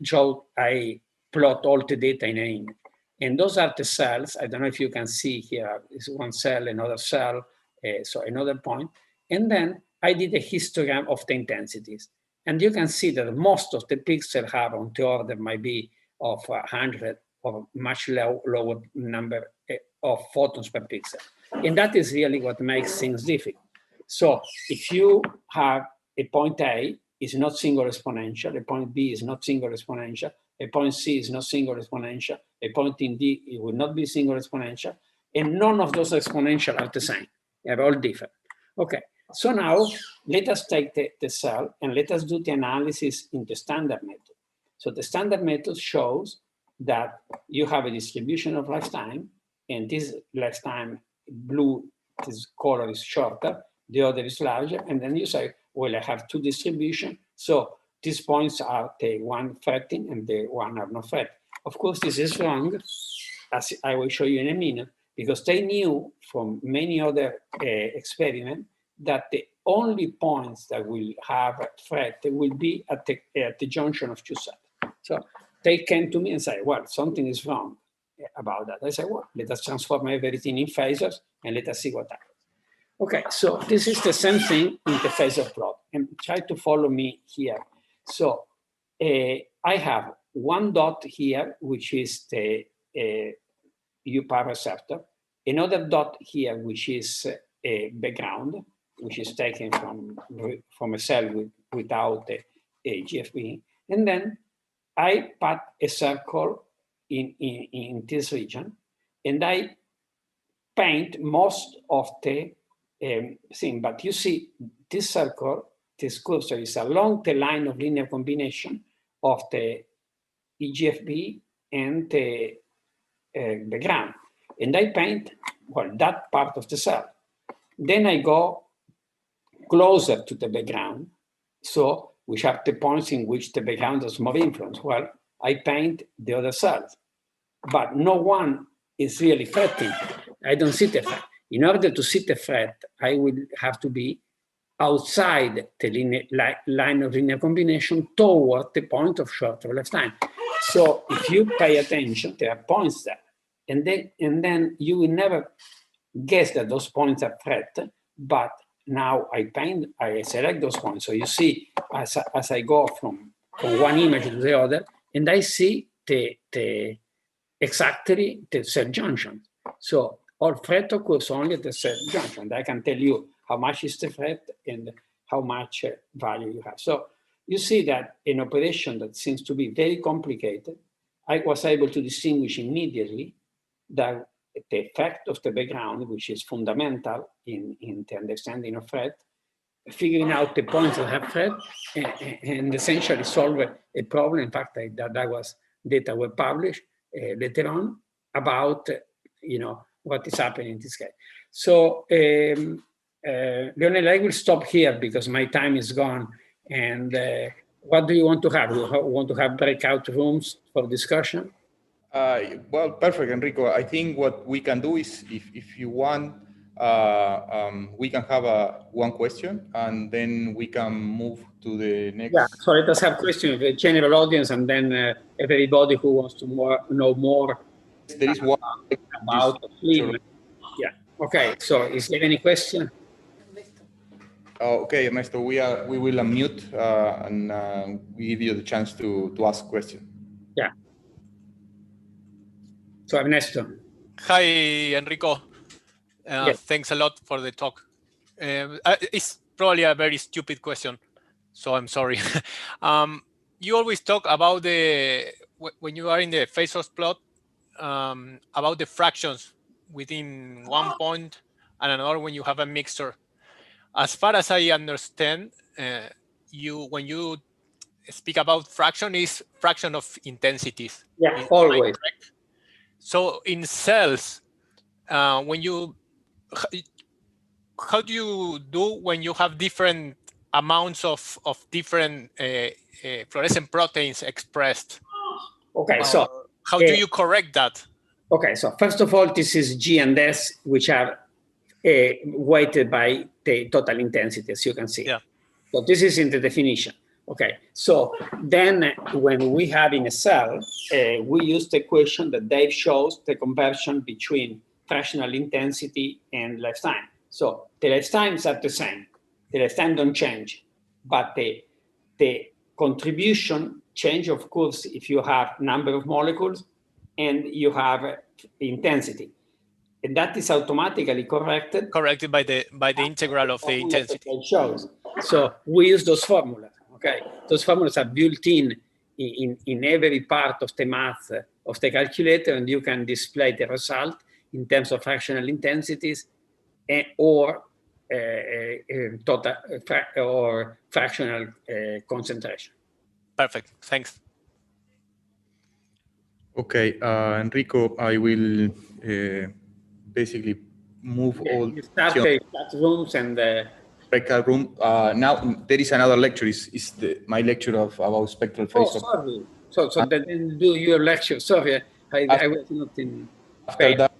Speaker 3: plot all the data in an image. And those are the cells. I don't know if you can see here, is one cell, another cell, so another point. And then I did a histogram of the intensities. And you can see that most of the pixels have on the order might be of 100 or much lower number of photons per pixel. And that is really what makes things difficult. So if you have a point A is not single exponential, a point B is not single exponential, a point C is not single exponential, a point in D, it will not be single exponential, and none of those exponential are the same. They're all different. Okay, so now let us take the cell and let us do the analysis in the standard method. So the standard method shows that you have a distribution of lifetime, and this lifetime blue, this color is shorter, the other is larger, and then you say, well, I have two distributions, so these points are the one fretting and the one are not fretting. Of course, this is wrong, as I will show you in a minute, because they knew from many other experiments that the only points that will have fret will be at the junction of two cells. So they came to me and said, well, something is wrong about that. I said, well, let us transform everything in phasors and let us see what happens. Okay, so this is the same thing in the Phasor plot, and try to follow me here. So I have one dot here, which is the UPAR receptor, another dot here, which is a background, which is taken from a cell without a GFP, and then I put a circle in this region, and I paint most of the thing. But you see, this circle, this cursor is along the line of linear combination of the EGFB and the background. And I paint well, that part of the cell. Then I go closer to the background, so which are the points in which the background has more influence. Well, I paint the other cells, but no one is really threatening. I don't see the threat. In order to see the threat, I will have to be outside the line of linear combination toward the point of shorter lifetime. So if you pay attention, there are points there. And then you will never guess that those points are threat, but now I select those points. So you see, as I go from one image to the other, and I see exactly the cell junction. So all threat occurs only at the cell junction. I can tell you how much is the threat and how much value you have. So you see that an operation that seems to be very complicated, I was able to distinguish immediately that the effect of the background, which is fundamental in the understanding of threat, figuring out the points that have threat, and essentially solve a problem. In fact, that was data were published later on about what is happening in this case. So Leonel, I will stop here because my time is gone. And what do you want to have? You want to have breakout rooms for discussion?
Speaker 1: Well, perfect, Enrico. I think what we can do is, if you want, we can have one question, and then we can move to the next.
Speaker 3: Yeah, so let us have questions of the general audience, and then everybody who wants to know more.
Speaker 1: There is one
Speaker 3: about the film. Yeah. Okay. So, is there any question?
Speaker 1: Okay, Ernesto. We will unmute and we give you the chance to ask a question.
Speaker 3: Yeah. So, Ernesto.
Speaker 4: Hi, Enrico.
Speaker 3: Yes.
Speaker 4: Thanks a lot for the talk. It's probably a very stupid question, so I'm sorry. You always talk about when you are in the Phasor plot, about the fractions within one point and another when you have a mixture. As far as I understand, when you speak about fraction, is fraction of intensities.
Speaker 3: Yeah, always.
Speaker 4: So in cells, when you, how do you do when you have different amounts of different fluorescent proteins expressed?
Speaker 3: Okay, so
Speaker 4: how do you correct that?
Speaker 3: Okay, so first of all, this is G and S, which are weighted by the total intensity, as you can see.
Speaker 4: Yeah.
Speaker 3: So this is in the definition. Okay, so then when we have in a cell, we use the equation that Dave shows, the conversion between fractional intensity and lifetime. So the lifetimes are the same. The lifetime don't change, but the contribution change, of course, if you have number of molecules and you have intensity. And that is automatically corrected.
Speaker 4: Corrected by the integral of the intensity.
Speaker 3: It shows. So we use those formulas. Okay, those formulas are built in every part of the math of the calculator, and you can display the result in terms of fractional intensities or total or fractional concentration.
Speaker 4: Perfect. Thanks.
Speaker 1: Okay, Enrico, I will basically move all.
Speaker 3: You start the classrooms and
Speaker 1: breakout room. Now there is another lecture. Is my lecture about spectral phase.
Speaker 3: Oh, sorry. So then do your lecture. Sorry, I was not in.
Speaker 1: After that,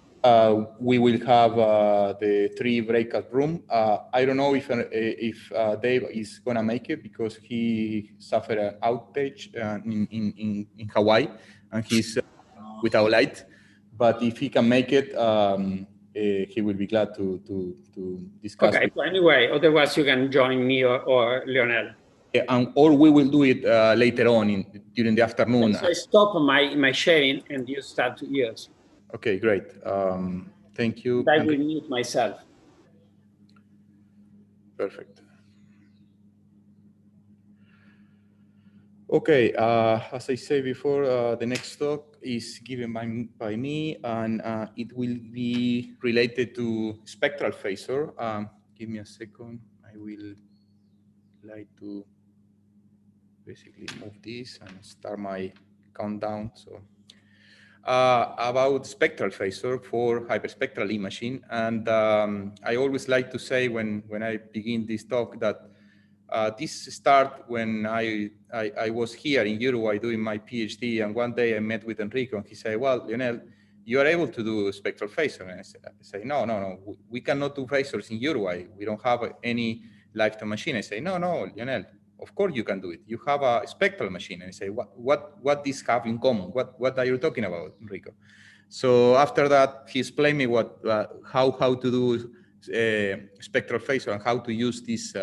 Speaker 1: we will have the 3 breakout room. I don't know if Dave is gonna make it because he suffered an outage in Hawaii and he's without light. But if he can make it, he will be glad to discuss.
Speaker 3: Okay. So anyway, otherwise you can join me or Leonel.
Speaker 1: Yeah, or we will do it later on during the afternoon.
Speaker 3: So I stop my sharing and you start yours.
Speaker 1: Okay, great. Thank you.
Speaker 3: I will mute myself.
Speaker 1: Perfect. Okay, as I said before, the next talk is given by me, and it will be related to spectral phasor. Give me a second. I will like to basically move this and start my countdown. So, about spectral phasor for hyperspectral imaging. And I always like to say when I begin this talk that this started when I was here in Uruguay doing my PhD, and one day I met with Enrico, and he said, well, Lionel, you are able to do spectral phasor. And I say, no, we cannot do phasors in Uruguay. We don't have any lifetime machine. I say, no, Lionel, of course you can do it. You have a spectral machine. And I say, what these have in common? What are you talking about, Enrico? So after that, he explained me how to do spectral phasor and how to use this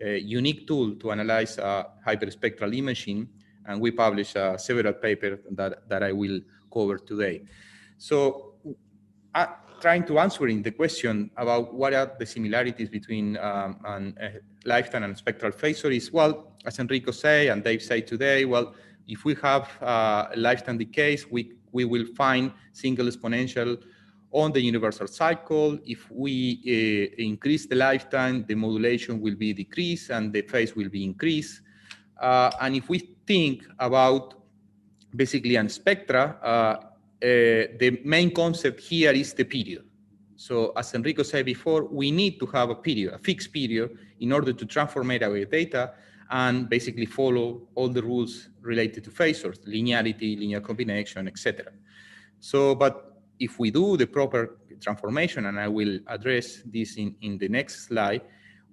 Speaker 1: unique tool to analyze hyperspectral imaging. And we published several papers that I will cover today. So trying to answering the question about what are the similarities between lifetime and spectral phasor is, well, as Enrico say and Dave say today, well, if we have lifetime decays, we will find single exponential on the universal cycle. If we increase the lifetime, the modulation will be decreased and the phase will be increased. And if we think about basically on spectra, the main concept here is the period. So as Enrico said before, we need to have a period, a fixed period, in order to transform our data and basically follow all the rules related to phasors, linearity, linear combination, etc. So, but if we do the proper transformation, and I will address this in the next slide,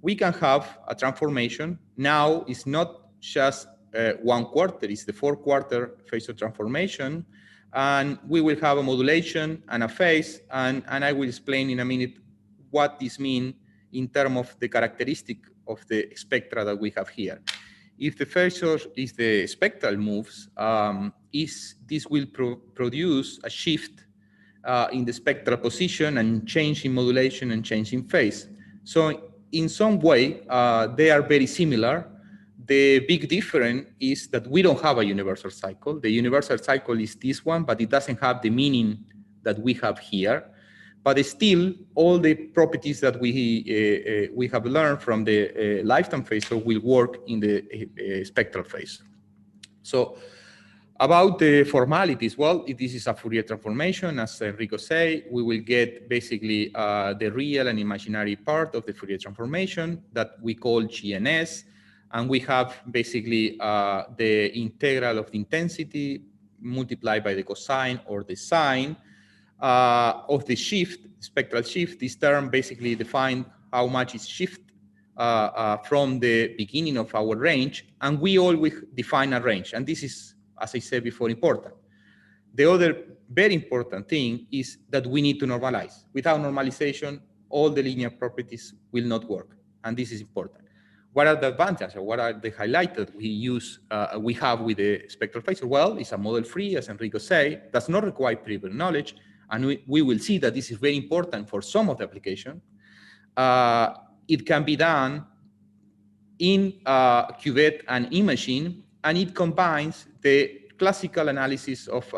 Speaker 1: we can have a transformation. Now it's not just 1 quarter, it's the 4-quarter phasor transformation. And we will have a modulation and a phase, and I will explain in a minute what this means in terms of the characteristic of the spectra that we have here. If the phasor is the spectral moves, this will produce a shift in the spectral position and change in modulation and change in phase. So in some way, they are very similar. The big difference is that we don't have a universal cycle. The universal cycle is this one, but it doesn't have the meaning that we have here. But still, all the properties that we have learned from the lifetime phasor will work in the spectral phase. So about the formalities, well, this is a Fourier transformation. As Enrico said, we will get basically the real and imaginary part of the Fourier transformation that we call GNS. And we have basically the integral of the intensity multiplied by the cosine or the sine of the shift, spectral shift. This term basically defines how much is shift from the beginning of our range. And we always define a range. And this is, as I said before, important. The other very important thing is that we need to normalize. Without normalization, all the linear properties will not work. And this is important. What are the advantages, or what are the highlights that we have with the spectral phasor? Well, it's a model-free, as Enrico said, does not require prior knowledge, and we will see that this is very important for some of the application. It can be done in cuvette and imaging, and it combines the classical analysis of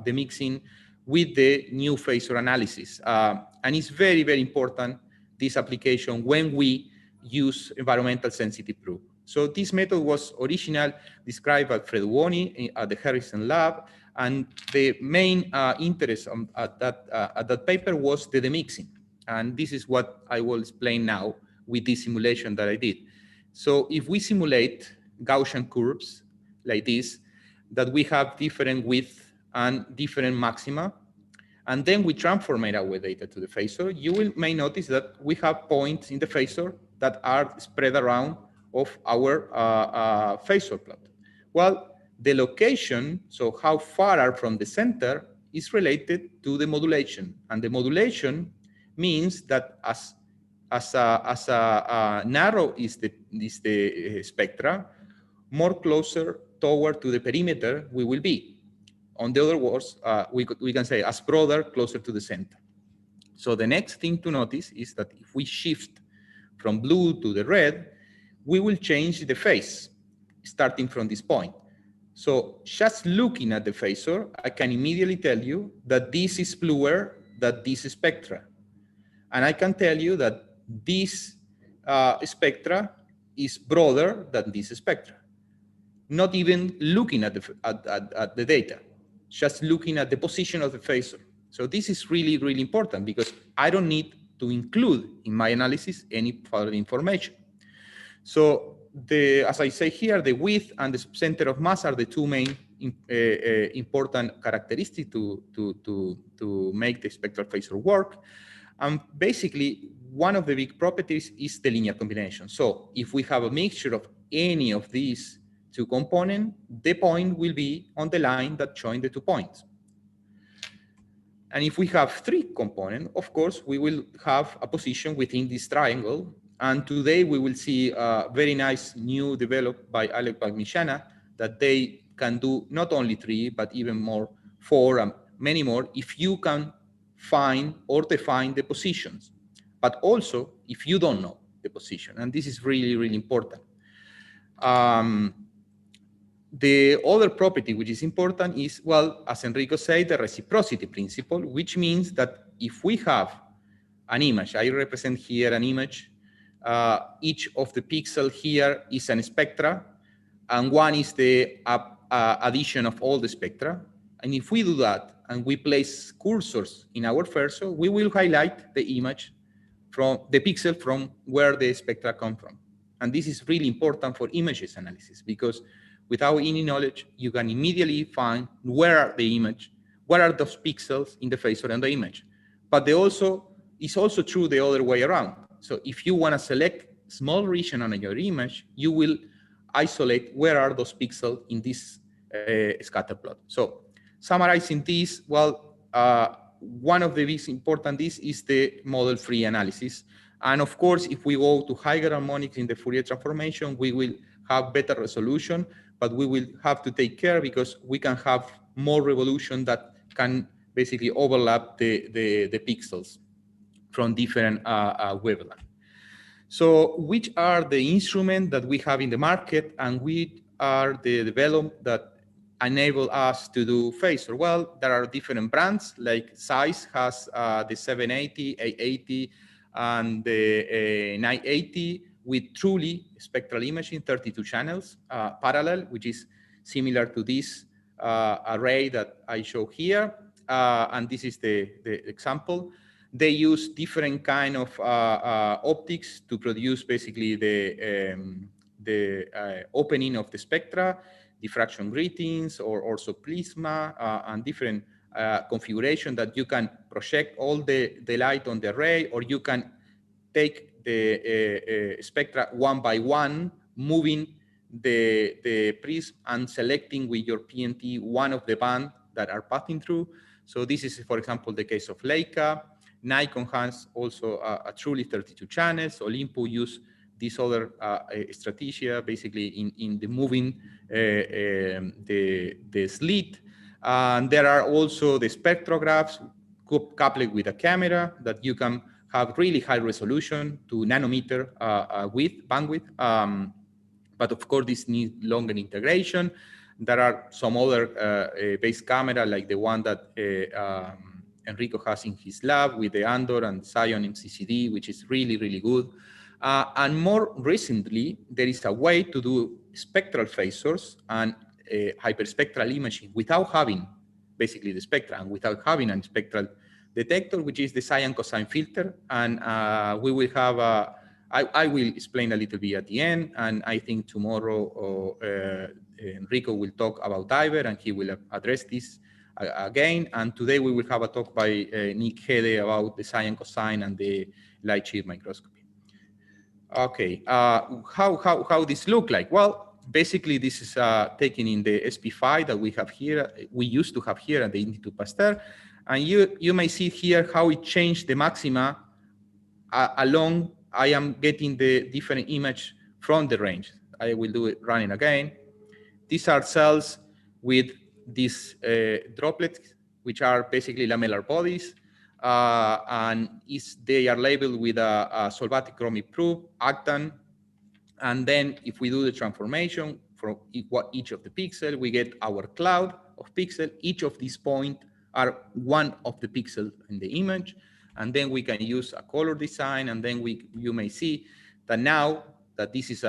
Speaker 1: the mixing with the new phasor analysis. And it's very, very important, this application, when we use environmental sensitive proof. So this method was originally described by Freduoni at the Harrison lab, and the main interest at that paper was the demixing. And this is what I will explain now with this simulation that I did. So if we simulate Gaussian curves like this, that we have different width and different maxima, and then we transform our data to the phasor, you may notice that we have points in the phasor that are spread around of our phasor plot. Well, the location, so how far are from the center, is related to the modulation. And the modulation means that as narrow is the spectra, more closer toward to the perimeter we will be. On the other words, we can say as broader, closer to the center. So the next thing to notice is that if we shift from blue to the red, we will change the phase starting from this point. So just looking at the phasor, I can immediately tell you that this is bluer than this spectra. And I can tell you that this spectra is broader than this spectra. Not even looking at the data. just looking at the position of the phasor. So this is really, really important because I don't need to include in my analysis any further information. So as I say here, the width and the center of mass are the two main important characteristics to make the spectral phasor work. And basically, one of the big properties is the linear combination. So if we have a mixture of any of these two components, the point will be on the line that join the 2 points. And if we have 3 components, of course, we will have a position within this triangle. And today we will see a very nice new developed by Alec Bagmishana that they can do not only 3, but even more, 4 and many more if you can find or define the positions, but also if you don't know the position. And this is really, really important. The other property which is important is, well, as Enrico said, the reciprocity principle, which means that if we have an image, I represent here an image, each of the pixels here is an spectra, and one is the addition of all the spectra. And if we do that, and we place cursors in our phasor, we will highlight the image from the pixel from where the spectra come from. And this is really important for images analysis because without any knowledge, you can immediately find where are the image, where are those pixels in the phasor and the image. But it's also true the other way around. So if you want to select small region on your image, you will isolate where are those pixels in this scatter plot. So summarizing this, well, one of the most important is the model-free analysis. And of course, if we go to higher harmonics in the Fourier transformation, we will have better resolution, but we will have to take care because we can have more revolution that can basically overlap the pixels from different wavelengths. So which are the instruments that we have in the market and which are the development that enable us to do phasor? Well, there are different brands, like Zeiss has the 780, 880, and the 980 with truly spectral imaging, 32 channels, parallel, which is similar to this array that I show here. And this is the example. They use different kind of optics to produce basically the opening of the spectra, diffraction gratings, or also prisma, and different configuration that you can project all the light on the array, or you can take the spectra one by one, moving the prism and selecting with your PNT one of the band that are passing through. So this is, for example, the case of Leica. Nikon has also a truly 32 channels. Olympus use this other strategy, basically in the moving the slit. And there are also the spectrographs coupled with a camera that you can have really high resolution to nanometer bandwidth. But of course, this needs longer integration. There are some other base camera like the one that Enrico has in his lab with the Andor and Zion MCCD, which is really, really good. And more recently, there is a way to do spectral phasors and hyperspectral imaging without having basically the spectra and without having a spectral detector, which is the sine cosine filter. And we will have I will explain a little bit at the end. And I think tomorrow Enrico will talk about Diver and he will address this again. And today we will have a talk by Nick Hede about the sine cosine and the light sheet microscopy. Okay, how this look like? Well, basically this is taken in the SP5 that we have here. We used to have here at the Institut Pasteur. And you may see here how it changed the maxima along. I am getting the different image from the range. I will do it running again. These are cells with these droplets, which are basically lamellar bodies. And they are labeled with a solvatic chromic proof, Actan. And then if we do the transformation from each of the pixels, we get our cloud of pixels. Each of these points are one of the pixels in the image. And then we can use a color design. And then you may see that now that this is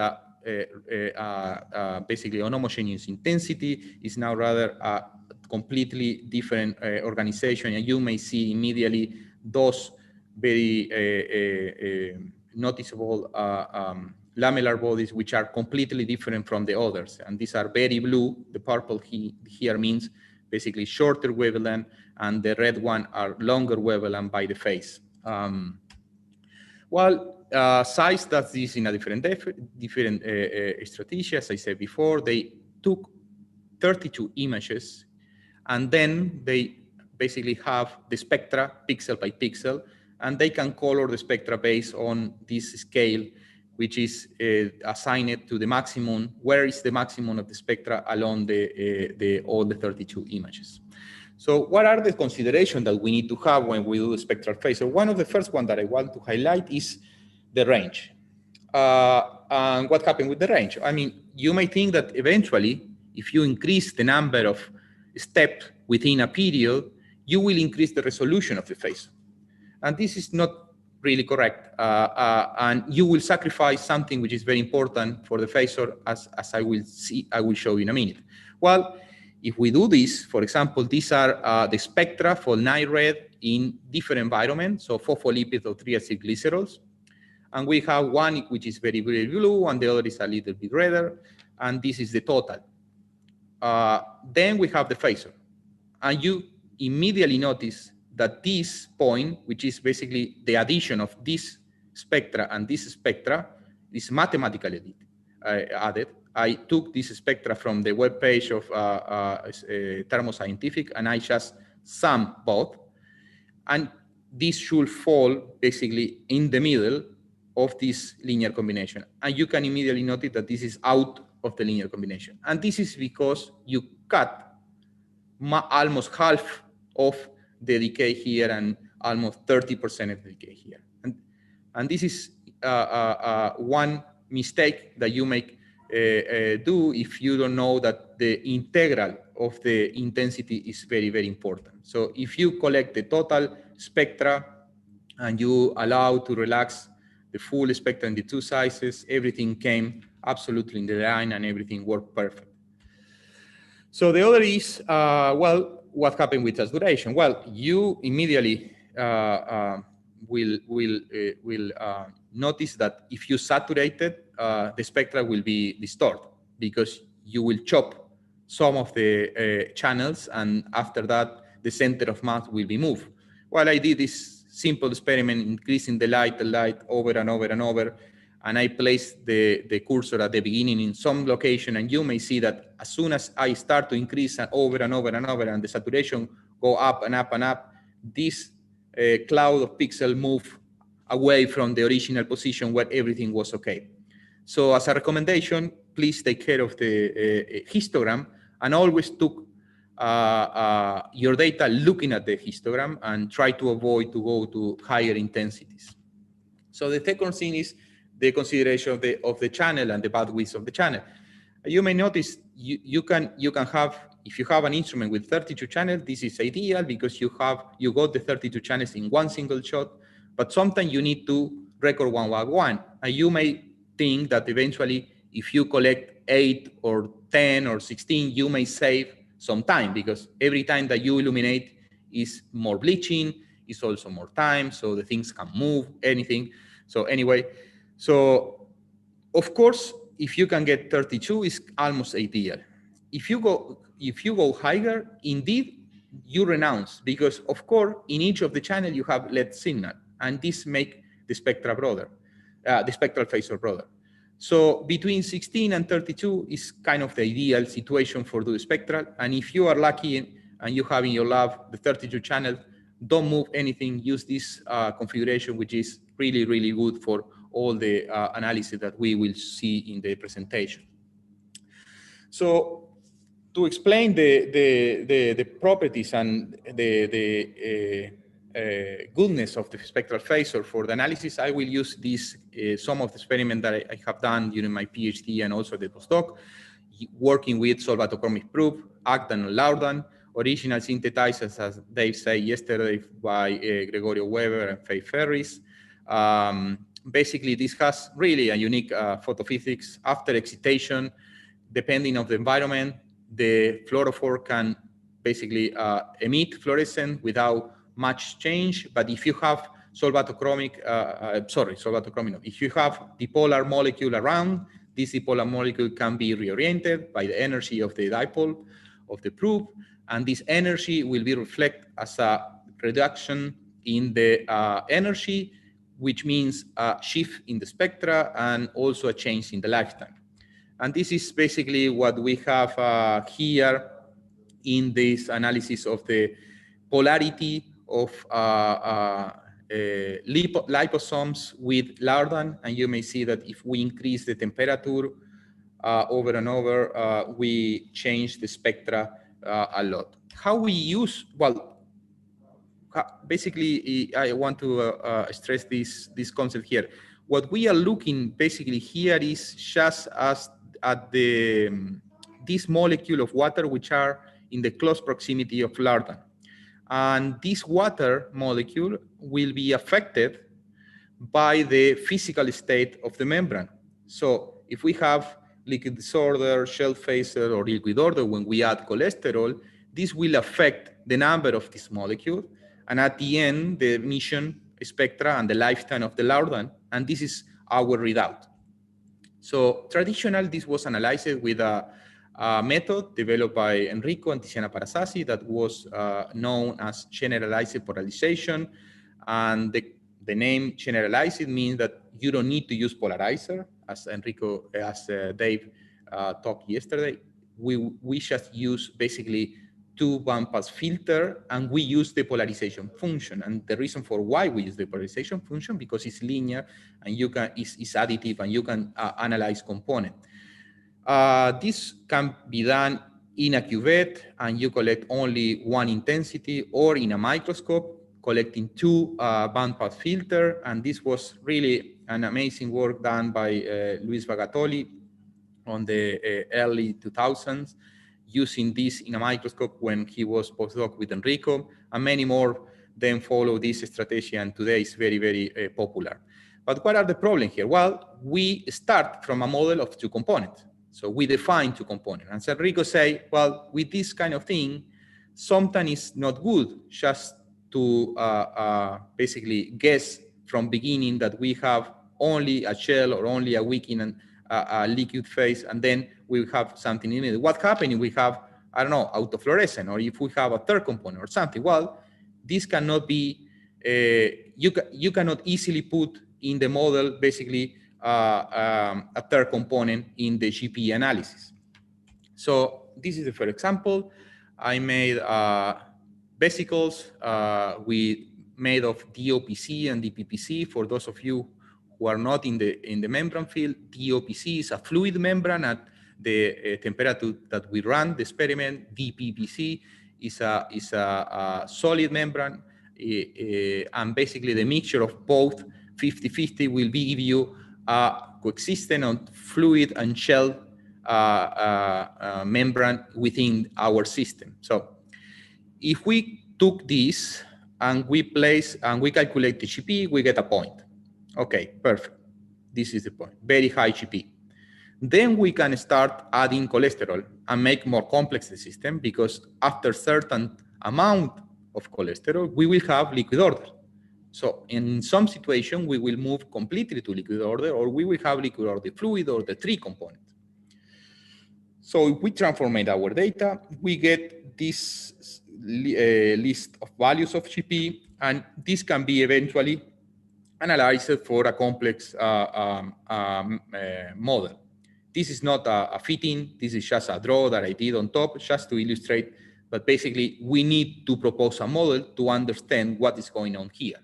Speaker 1: basically an homogeneous intensity, is now rather completely different organization, and you may see immediately those very noticeable lamellar bodies which are completely different from the others. And these are very blue. The purple here means basically shorter wavelength, and the red one are longer wavelength by the phase. Zeiss does this in a different strategy. As I said before, they took 32 images, and then they basically have the spectra pixel by pixel, and they can color the spectra based on this scale, which is assigned to the maximum. Where is the maximum of the spectra along all the 32 images? So what are the considerations that we need to have when we do the spectral phasor? One of the first one that I want to highlight is the range. And what happened with the range? I mean, you may think that eventually, if you increase the number of steps within a period, you will increase the resolution of the phasor. And this is not really correct. And you will sacrifice something which is very important for the phasor, as I will show you in a minute. Well, if we do this, for example, these are the spectra for night red in different environments, so phospholipids or triacylglycerols. And we have one which is very, very blue, and the other is a little bit redder, and this is the total. Then we have the phasor. And you immediately notice that this point, which is basically the addition of this spectra and this spectra, is mathematically added. I took this spectra from the webpage of Thermoscientific, and I just sum both. And this should fall basically in the middle of this linear combination. And you can immediately notice that this is out of the linear combination. And this is because you cut almost half of the decay here and almost 30% of the decay here. And this is one mistake that you make do if you don't know that the integral of the intensity is very, very important. So if you collect the total spectra and you allow to relax the full spectra in the two sizes, everything came absolutely in the line and everything worked perfect. So the other is, well, what happened with saturation? Well, you immediately will notice that if you saturate it, the spectra will be distorted because you will chop some of the channels, and after that, the center of mass will be moved. Well, I did this simple experiment, increasing the light over and over and over, and I placed the cursor at the beginning in some location, and you may see that as soon as I start to increase over and over and over, and the saturation go up and up and up, this cloud of pixels move away from the original position where everything was okay. So as a recommendation, please take care of the histogram and always took your data looking at the histogram and try to avoid to go to higher intensities. So the second thing is the consideration of the channel and the bandwidth of the channel. You may notice you can have, if you have an instrument with 32 channels, this is ideal because you got the 32 channels in one single shot, but sometimes you need to record one by one. And you may think that eventually if you collect 8 or 10 or 16, you may save some time because every time that you illuminate is more bleaching, is also more time, so the things can move, anything. So anyway, so of course, if you can get 32, it's almost ideal. If you go higher, indeed, you renounce because of course, in each of the channel you have LED signal, and this make the spectra broader, the spectral phasor broader. So between 16 and 32 is kind of the ideal situation for the spectral. And if you are lucky and you have in your lab the 32 channel, don't move anything, use this configuration, which is really, really good for all the analysis that we will see in the presentation. So to explain the properties and the goodness of the spectral phasor for the analysis, I will use this, some of the experiments that I have done during my PhD and also the postdoc, working with solvatochromic proof, Agdan and Laurdan, original synthesizers, as Dave said yesterday, by Gregorio Weber and Faye Ferris. Basically, this has really a unique photophysics. After excitation, depending on the environment, the fluorophore can basically emit fluorescence without much change. But if you have solvatochromic, if you have dipolar molecule around, this dipolar molecule can be reoriented by the energy of the dipole of the probe, and this energy will be reflected as a reduction in the energy, which means a shift in the spectra and also a change in the lifetime. And this is basically what we have here in this analysis of the polarity of liposomes with Lardan. And you may see that if we increase the temperature over and over, we change the spectra a lot. How we use, well, basically, I want to stress this concept here. What we are looking basically here is just as at this molecule of water which are in the close proximity of Lardan. And this water molecule will be affected by the physical state of the membrane. So if we have liquid disorder, shell Phasor, or liquid order when we add cholesterol, this will affect the number of this molecule, and at the end, the emission spectra and the lifetime of the Lardan, and this is our readout. So traditional, this was analyzed with a method developed by Enrico and Tiziana Parasasi that was known as Generalized Portalization, and the name Generalized means that you don't need to use polarizer, as Dave talked yesterday. We just use basically two bandpass filter, and we use the polarization function. And the reason for why we use the polarization function, because it's linear and you can is additive, and you can analyze component. This can be done in a cuvette, and you collect only one intensity, or in a microscope collecting two bandpass filter. And this was really an amazing work done by Luis Bagatoli on the early 2000s, using this in a microscope when he was postdoc with Enrico, and many more then follow this strategy, and today is very, very popular. But what are the problems here? Well, we start from a model of two components. So we define two components. And Enrico say, well, with this kind of thing, sometimes it's not good just to basically guess from beginning that we have only a shell or only a wicking and a liquid phase, and then we have something in the middle. What happens if we have, I don't know, autofluorescent, or if we have a third component or something? Well, this cannot be, you cannot easily put in the model basically a third component in the GP analysis. So this is the first example. I made vesicles made of DOPC and DPPC. For those of you who are not in the membrane field, DOPC is a fluid membrane at the temperature that we run the experiment. DPPC is a solid membrane, and basically the mixture of both 50-50 will give you a coexistent on fluid and shell membrane within our system. So if we took this and we calculate the GP, we get a point. Okay, perfect. This is the point, very high GP. Then we can start adding cholesterol and make more complex the system, because after certain amount of cholesterol, we will have liquid order. So in some situation, we will move completely to liquid order, or we will have liquid order fluid, or the three components. So if we transformate our data, we get this list of values of GP, and this can be eventually analyzed for a complex model. This is not a fitting, this is just a draw that I did on top, just to illustrate, but basically we need to propose a model to understand what is going on here.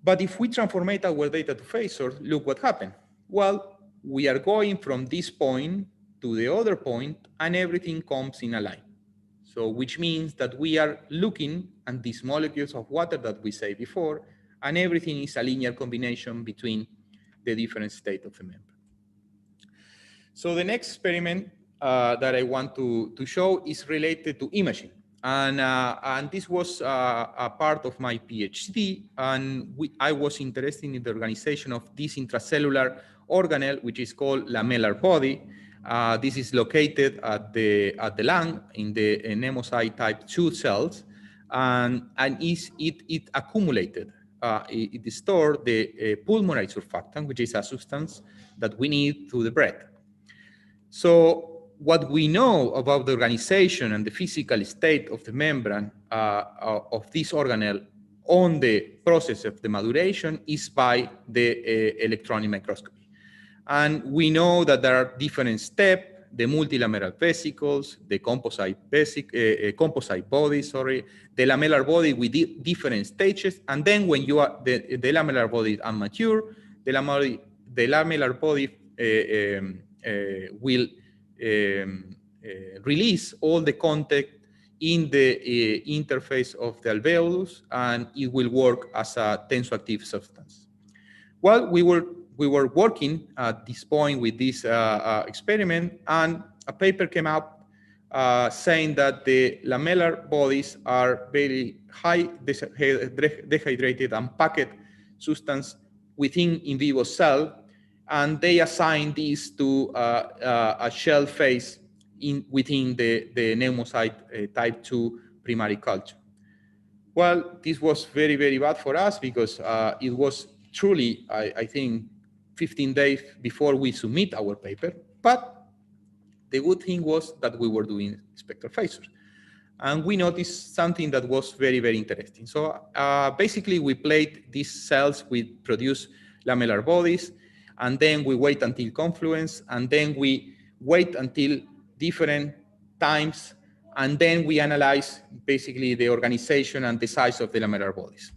Speaker 1: But if we transformate our data to Phasor, look what happened. Well, we are going from this point to the other point, and everything comes in a line. So which means that we are looking at these molecules of water that we said before, and everything is a linear combination between the different states of the membrane. So the next experiment that I want to show is related to imaging. And this was a part of my PhD, and I was interested in the organization of this intracellular organelle, which is called lamellar body. This is located at the lung in the pneumocyte type 2 cells, and it accumulated. It stored the pulmonary surfactant, which is a substance that we need through the breath. So what we know about the organization and the physical state of the membrane of this organelle on the process of the modulation is by the electron microscopy. And we know that there are different steps: the multilamellar vesicles, the composite body, the lamellar body with different stages. And then when you are the lamellar body are mature, the lamellar body will release all the contact in the interface of the alveolus, and it will work as a tensioactive substance. Well, we were working at this point with this experiment, and a paper came out saying that the lamellar bodies are very high dehydrated and packed substance within in vivo cell, and they assign this to a shell phase within the pneumocyte type 2 primary culture. Well, this was very, very bad for us because it was truly, I think, 15 days before we submit our paper. But the good thing was that we were doing spectral phasors. And we noticed something that was very, very interesting. So basically, we plate these cells with produced lamellar bodies, and then we wait until confluence, and then we wait until different times, and then we analyze basically the organization and the size of the lamellar bodies.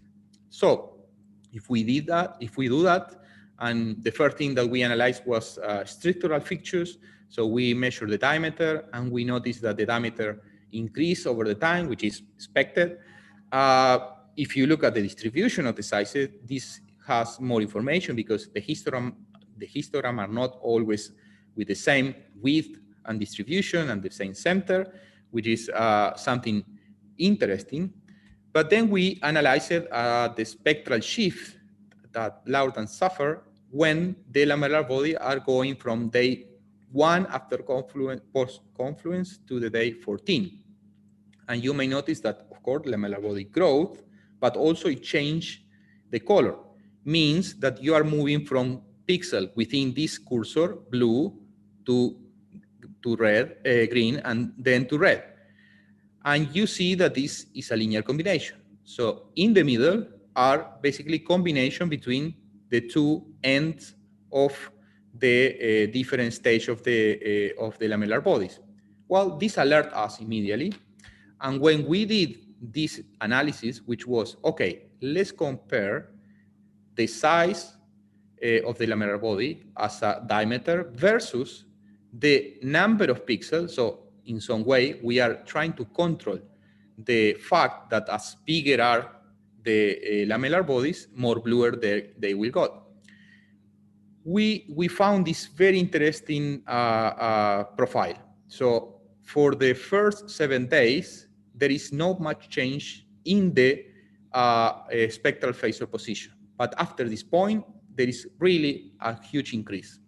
Speaker 1: So if we do that, and the first thing that we analyzed was structural features. So we measure the diameter, and we notice that the diameter increased over the time, which is expected. If you look at the distribution of the sizes, this has more information because the histogram are not always with the same width and distribution and the same center, which is something interesting. But then we analyzed the spectral shift that Laurent suffer when the lamellar body are going from day 1 after post-confluence to the day 14. And you may notice that, of course, lamellar body growth, but also it change the color. Means that you are moving from pixel within this cursor, blue, to red, green, and then to red. And you see that this is a linear combination. So in the middle are basically combination between the two ends of the different stage of the lamellar bodies. Well, this alert us immediately. And when we did this analysis, which was, okay, let's compare the size of the lamellar body as a diameter versus the number of pixels. So in some way, we are trying to control the fact that as bigger are the lamellar bodies, more bluer they will go. We found this very interesting profile. So for the first 7 days, there is not much change in the spectral phasor position. But after this point, there is really a huge increase.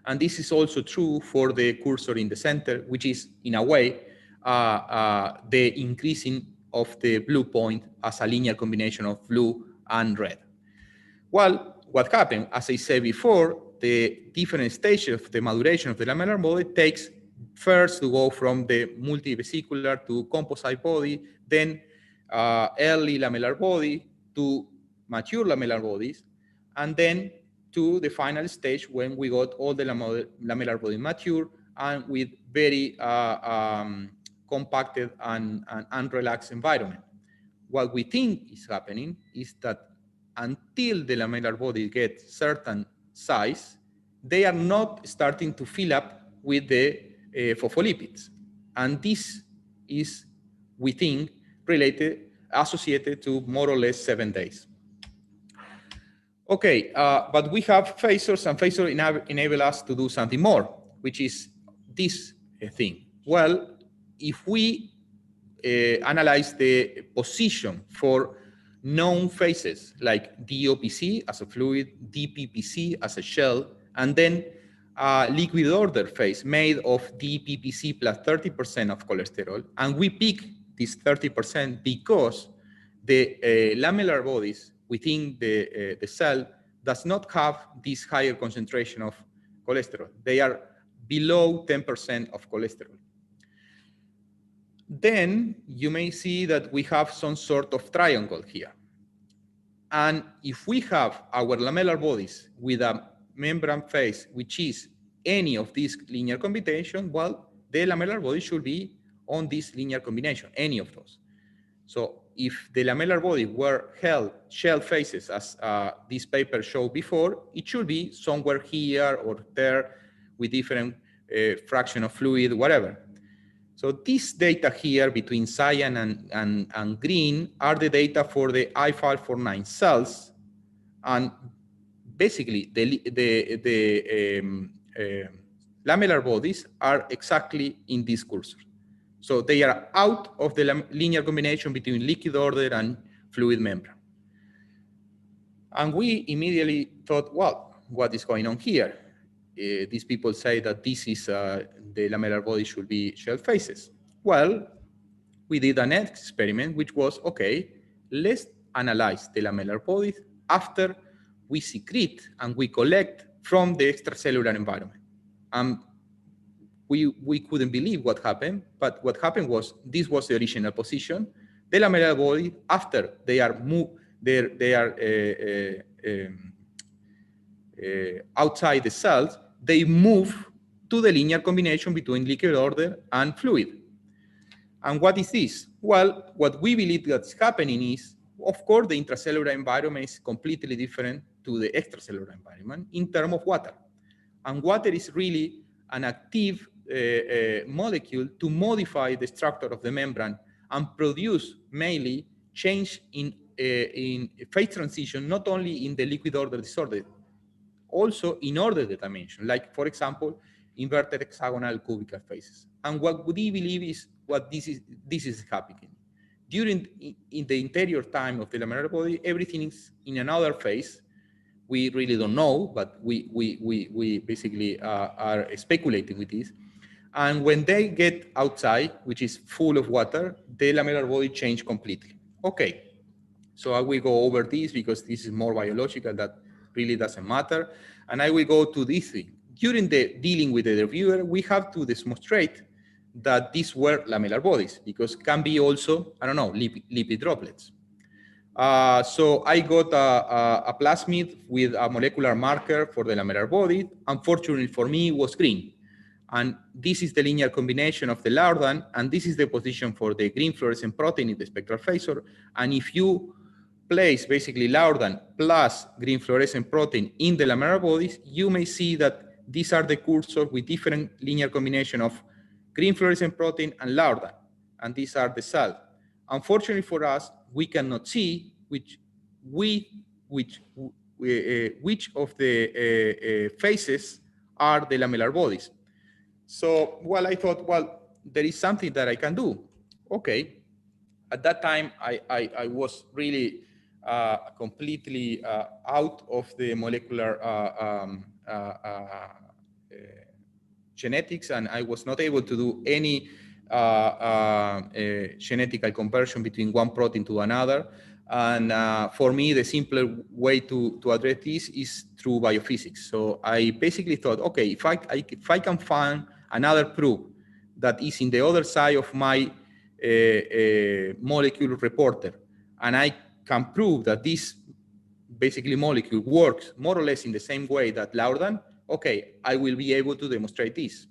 Speaker 1: And this is also true for the cursor in the center, which is, in a way, the increasing of the blue point as a linear combination of blue and red. Well, what happened, as I said before, the different stages of the modulation of the lamellar body takes first to go from the multivesicular to composite body, then early lamellar body to mature lamellar bodies, and then to the final stage when we got all the lamellar body mature and with very compacted and relaxed environment. What we think is happening is that until the lamellar body gets certain size, they are not starting to fill up with the phospholipids. And this is, we think, associated to more or less 7 days. Okay, but we have phasors, and phasors enable us to do something more, which is this thing. Well, if we analyze the position for known phases like DOPC as a fluid, DPPC as a shell, and then a liquid order phase made of DPPC plus 30% of cholesterol. And we pick this 30% because the lamellar bodies within the cell does not have this higher concentration of cholesterol. They are below 10% of cholesterol. Then you may see that we have some sort of triangle here. And if we have our lamellar bodies with a membrane phase, which is any of these linear combination, well, the lamellar body should be on this linear combination, any of those. So if the lamellar body were held shell phases, as this paper showed before, it should be somewhere here or there with different fraction of fluid, whatever. So this data here between cyan and green are the data for the I549 cells. And basically the lamellar bodies are exactly in this cursor. So they are out of the linear combination between liquid order and fluid membrane. And we immediately thought, well, what is going on here? These people say that this is the lamellar body should be shell phases. Well, we did an experiment, which was, okay, let's analyze the lamellar bodies after we secrete and we collect from the extracellular environment. We couldn't believe what happened, but what happened was this was the original position. The lamellar body, after they are outside the cells, they move to the linear combination between liquid order and fluid. And what is this? Well, what we believe that's happening is, of course, the intracellular environment is completely different to the extracellular environment in terms of water. And water is really an active molecule to modify the structure of the membrane and produce mainly change in phase transition, not only in the liquid order disorder, also in ordered dimension, like, for example, inverted hexagonal cubical phases. And what we believe is what this is happening. During in the interior time of the lamellar body, everything is in another phase. We really don't know, but we basically are speculating with this. And when they get outside, which is full of water, the lamellar body change completely. Okay, so I will go over this because this is more biological, that really doesn't matter. And I will go to this thing. During the dealing with the reviewer, we have to demonstrate that these were lamellar bodies, because can be also, I don't know, lipid droplets. So I got a plasmid with a molecular marker for the lamellar body. Unfortunately for me, it was green. And this is the linear combination of the Laurdan, and this is the position for the green fluorescent protein in the spectral phasor. And if you place basically Laurdan plus green fluorescent protein in the lamellar bodies, you may see that these are the cursors with different linear combination of green fluorescent protein and Laurdan, and these are the cells. Unfortunately for us, we cannot see which of the phases are the lamellar bodies. So, well, I thought, well, there is something that I can do. Okay. At that time, I was really completely out of the molecular genetics, and I was not able to do any genetical conversion between one protein to another. And for me, the simpler way to address this is through biophysics. So I basically thought, okay, if I can find another proof that is in the other side of my molecule reporter, and I can prove that this basically molecule works more or less in the same way that Laurdan, okay, I will be able to demonstrate this.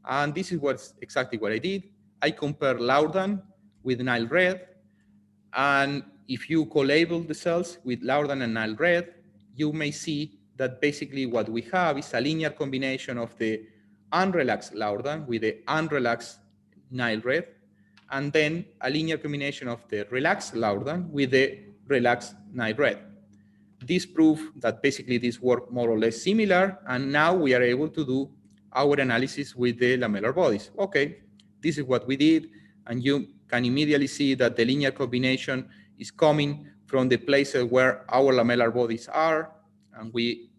Speaker 1: And this is exactly what I did. I compared Laurdan with Nile red, and if you co-label the cells with Laurdan and Nile red, you may see that basically what we have is a linear combination of the unrelaxed Laurdan with the unrelaxed Nile red, and then a linear combination of the relaxed Laurdan with the relaxed Nile red. This proves that basically this work more or less similar, and now we are able to do our analysis with the lamellar bodies. Okay, this is what we did, and you can immediately see that the linear combination is coming from the places where our lamellar bodies are, and we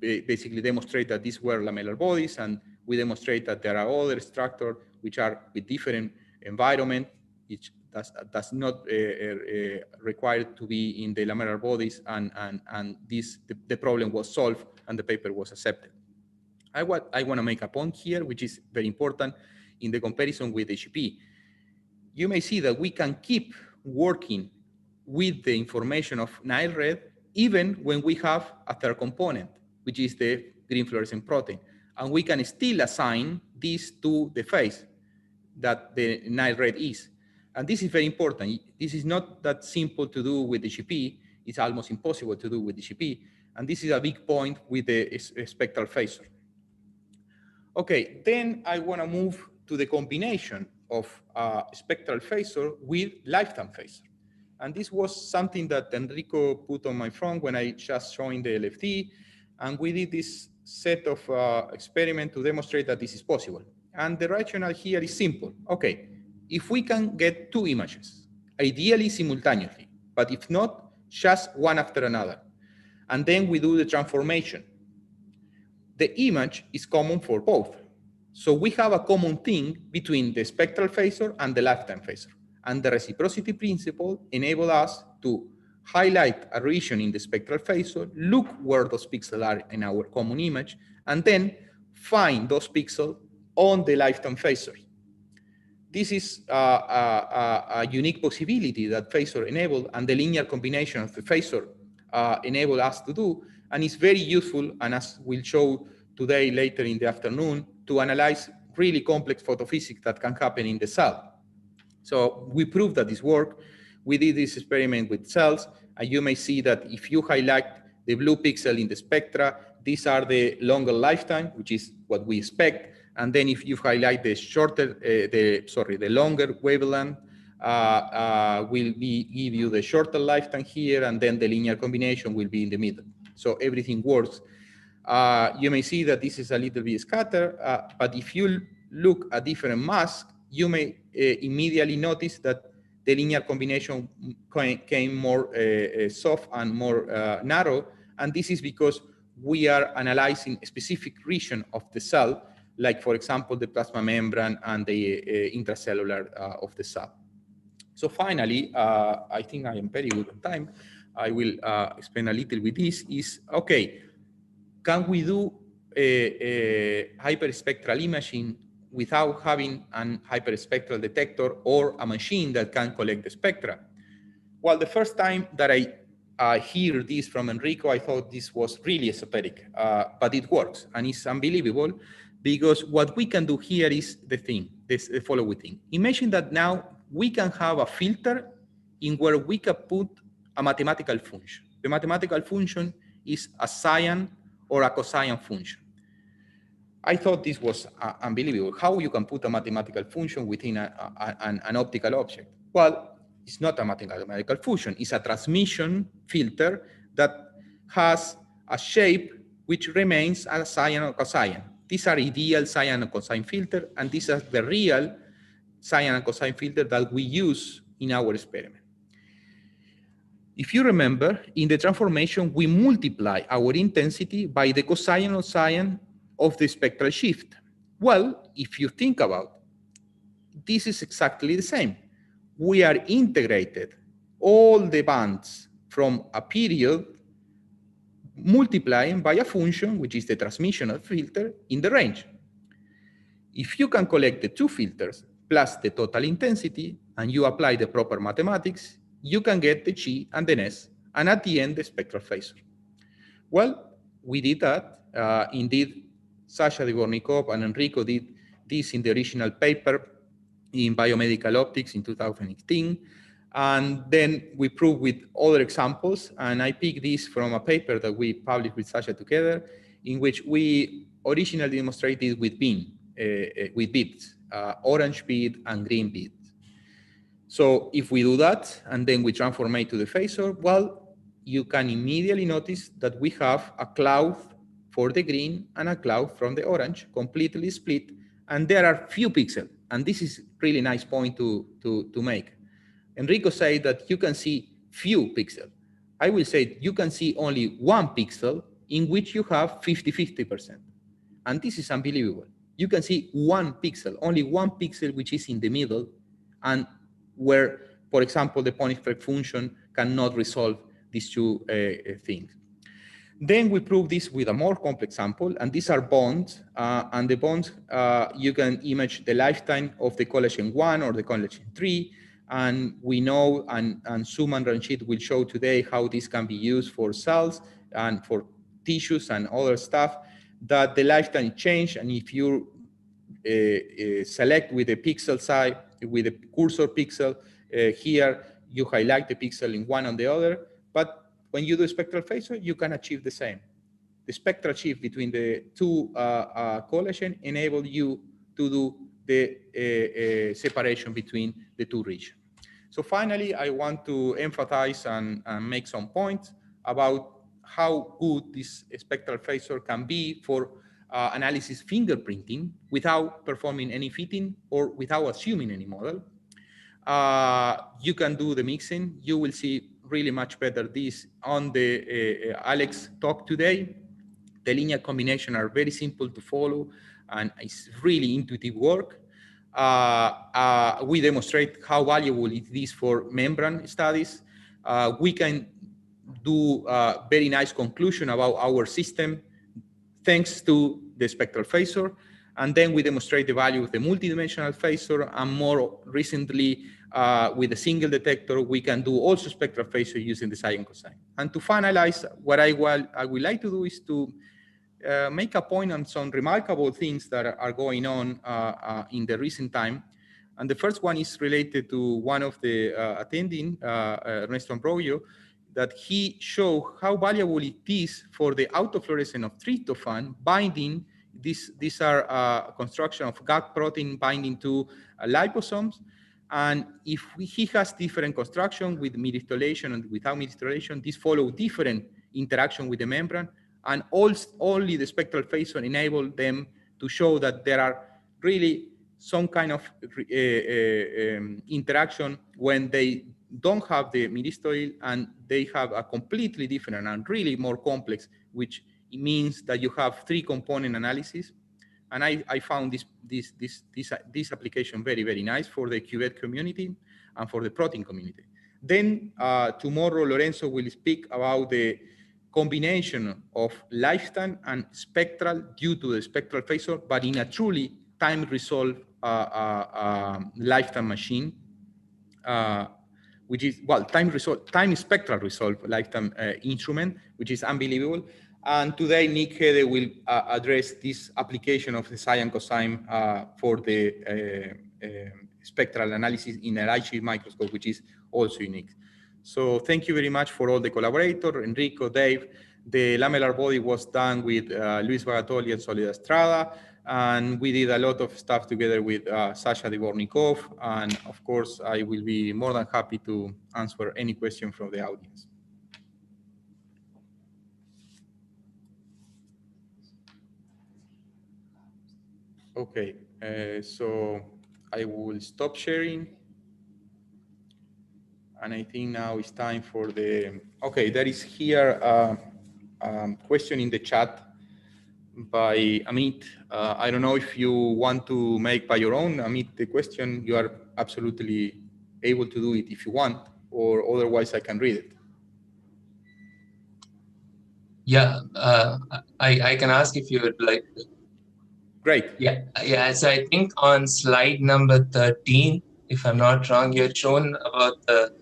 Speaker 1: basically demonstrate that these were lamellar bodies, and we demonstrate that there are other structures which are with different environment, which does not require to be in the lamellar bodies, and the problem was solved and the paper was accepted. I want to make a point here, which is very important in the comparison with HEP. You may see that we can keep working with the information of Nile red even when we have a third component, which is the green fluorescent protein. And we can still assign this to the phase that the Nile red is. And this is very important. This is not that simple to do with the HEP. It's almost impossible to do with the HEP. And this is a big point with the spectral phasor. Okay, then I want to move to the combination of spectral phasor with lifetime phasor. And this was something that Enrico put on my front when I just joined the LFD. And we did this set of experiments to demonstrate that this is possible. And the rationale here is simple. Okay, if we can get two images, ideally simultaneously, but if not, just one after another, and then we do the transformation, the image is common for both. So we have a common thing between the spectral phasor and the lifetime phasor. And the reciprocity principle enables us to highlight a region in the spectral phasor, look where those pixels are in our common image, and then find those pixels on the lifetime phasor. This is a unique possibility that phasor enabled, and the linear combination of the phasor enable us to do, and it's very useful, and as we'll show today later in the afternoon, to analyze really complex photophysics that can happen in the cell. So we proved that this worked. We did this experiment with cells, and you may see that if you highlight the blue pixel in the spectra, these are the longer lifetime, which is what we expect. And then if you highlight the shorter, the longer wavelength, will give you the shorter lifetime here, and then the linear combination will be in the middle. So everything works. You may see that this is a little bit scattered, but if you look at different masks, you may immediately notice that the linear combination came more soft and more narrow. And this is because we are analyzing a specific region of the cell, like, for example, the plasma membrane and the intracellular of the cell. So finally, I think I am very good on time. I will explain a little with this is, okay, can we do hyperspectral imaging without having an hyperspectral detector or a machine that can collect the spectra? Well, the first time that I hear this from Enrico, I thought this was really esoteric, but it works, and it's unbelievable, because what we can do here is the following thing. Imagine that now we can have a filter in where we can put a mathematical function. The mathematical function is a sine or a cosine function. I thought this was unbelievable. How you can put a mathematical function within an optical object? Well, it's not a mathematical function. It's a transmission filter that has a shape which remains a sine or cosine. These are ideal sine and cosine filter, and these are the real sine and cosine filter that we use in our experiment. If you remember, in the transformation, we multiply our intensity by the cosine or sine of the spectral shift. Well, if you think about it, this is exactly the same. We are integrated all the bands from a period multiplying by a function, which is the transmission of filter in the range. If you can collect the two filters plus the total intensity, and you apply the proper mathematics, you can get the Chi and the Nes, and at the end, the spectral phasor. Well, we did that. Indeed, Sasha Dvornikov and Enrico did this in the original paper in Biomedical Optics in 2018. And then we proved with other examples, and I picked this from a paper that we published with Sasha together, in which we originally demonstrated with beads, orange bead and green bead. So if we do that, and then we transform it to the phasor, well, you can immediately notice that we have a cloud for the green and a cloud from the orange, completely split, and there are few pixels. And this is really nice point to make. Enrico said that you can see few pixels. I will say you can see only one pixel
Speaker 5: in which you have 50-50%. And this is unbelievable. You can see one pixel, only one pixel, which is in the middle, and where, for example, the point effect function cannot resolve these two things. Then we prove this with a more complex sample, and these are bonds. And the bonds, you can image the lifetime of the collagen 1 or the collagen 3. And we know, and Sum and Ranjit will show today how this can be used for cells and for tissues and other stuff, that the lifetime change. And if you select with the pixel side, with the cursor pixel here, you highlight the pixel in one and the other. But when you do spectral phasor, you can achieve the same. The spectral shift between the two collagen enable you to do the separation between the two regions. So finally, I want to emphasize and make some points about how good this spectral phasor can be for analysis fingerprinting without performing any fitting or without assuming any model. You can do the mixing. You will see really much better this on the Alex talk today. The linear combinations are very simple to follow, and it's really intuitive work. We demonstrate how valuable it is for membrane studies. We can do a very nice conclusion about our system thanks to the spectral phasor. And then we demonstrate the value of the multidimensional phasor, and more recently, with a single detector, we can do also spectral phasor using the sine cosine. And to finalize, what I would like to do is to make a point on some remarkable things that are going on in the recent time. And the first one is related to one of the attending, Ernesto Ambrogio, that he showed how valuable it is for the autofluorescence of tryptophan binding. These are construction of GAG protein binding to liposomes. And if he has different construction with methylation and without methylation, these follow different interaction with the membrane. And only the spectral phasor enable them to show that there are really some kind of interaction when they don't have the myristoyl and they have a completely different and really more complex, which means that you have three-component analysis. And I found this application very, very nice for the cuvette community and for the protein community. Then tomorrow, Lorenzo will speak about the combination of lifetime and spectral due to the spectral phasor, but in a truly time-resolved lifetime machine, which is, well, time spectral resolved lifetime instrument, which is unbelievable. And today, Nick Hede will address this application of the sine cosine for the spectral analysis in a light shield microscope, which is also unique. So thank you very much for all the collaborators, Enrico, Dave. The lamellar body was done with Luis Bagatoli and Soledad Estrada, and we did a lot of stuff together with Sasha Dvornikov. And of course, I will be more than happy to answer any question from the audience. Okay, so I will stop sharing. And I think now it's time for the, okay, there is here a question in the chat by Amit. I don't know if you want to make by your own, Amit, the question. You are absolutely able to do it if you want, or otherwise I can read it.
Speaker 6: Yeah, I can ask if you would like to.
Speaker 5: Great.
Speaker 6: Yeah. So I think on slide number 13, if I'm not wrong, you had shown about the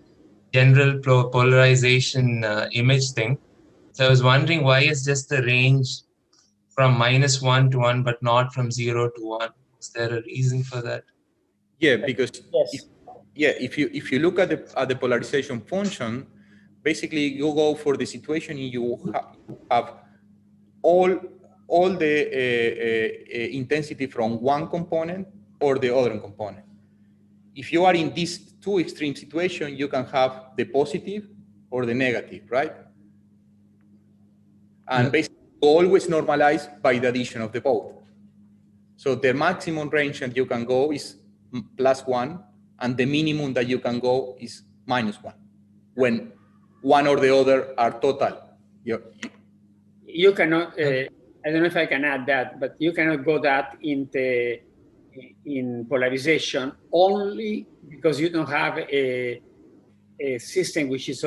Speaker 6: general polarization image thing. So I was wondering, why is just the range from -1 to 1, but not from 0 to 1? Is there a reason for that?
Speaker 5: Yeah, because
Speaker 3: Yes.
Speaker 5: if you look at the polarization function, basically you go for the situation you have all the intensity from one component or the other component. If you are in these two extreme situations, you can have the positive or the negative, right? And basically always normalize by the addition of the both. So the maximum range that you can go is +1, and the minimum that you can go is -1, when one or the other are total.
Speaker 3: you cannot, I don't know if I can add that, but you cannot go that in polarization only because you don't have a system which is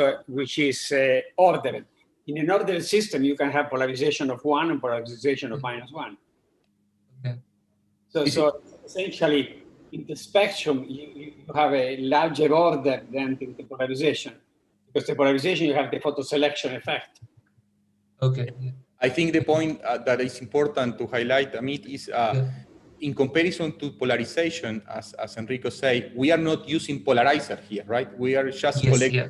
Speaker 3: ordered. In an ordered system, you can have polarization of 1 and polarization of -1.
Speaker 6: Okay.
Speaker 3: So essentially, in the spectrum, you have a larger order than the polarization. Because the polarization, you have the photo selection effect.
Speaker 6: Okay.
Speaker 5: I think the point that is important to highlight, Amit, is in comparison to polarization, as Enrico said, we are not using polarizer here, right? We are just collecting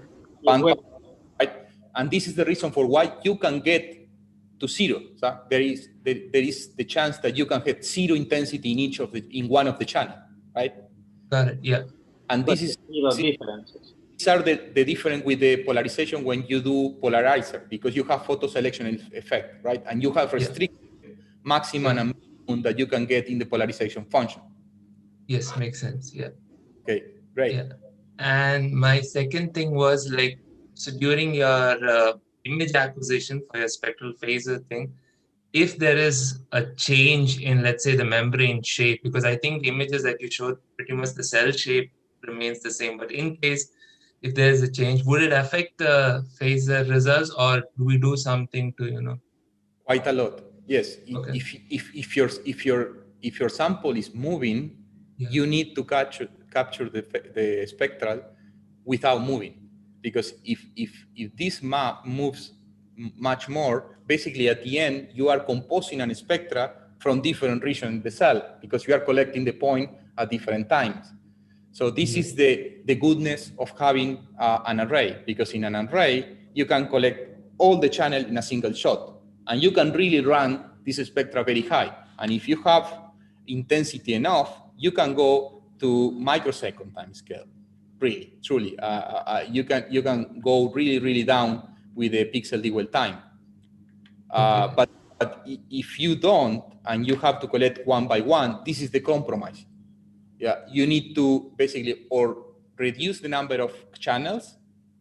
Speaker 5: right? And this is the reason for why you can get to 0. So there is the chance that you can get 0 intensity in one of the channel, right?
Speaker 6: Got it. Yeah.
Speaker 5: And this is
Speaker 3: differences.
Speaker 5: These are the difference with the polarization when you do polarizer, because you have photo selection effect, right? And you have restricted maximum and minimum that you can get in the polarization function.
Speaker 6: Yes, makes sense. Yeah.
Speaker 5: Okay, great.
Speaker 6: Yeah. And my second thing was like, so during your image acquisition for your spectral phasor thing, if there is a change in, let's say, the membrane shape, because I think the images that you showed, pretty much the cell shape remains the same, but in case if there is a change, would it affect the phasor results, or do we do something to, you know?
Speaker 5: Quite a lot, yes.
Speaker 6: Okay.
Speaker 5: If your sample is moving, you need to capture the spectral without moving, because if this map moves much more, basically at the end you are composing a spectra from different regions in the cell, because you are collecting the point at different times. So this is the goodness of having an array, because in an array you can collect all the channel in a single shot, and you can really run this spectra very high. And if you have intensity enough, you can go to microsecond time scale. Really, truly, you can go really down with the pixel dwell time. But if you don't, and you have to collect one by one, this is the compromise. Yeah, you need to basically or reduce the number of channels,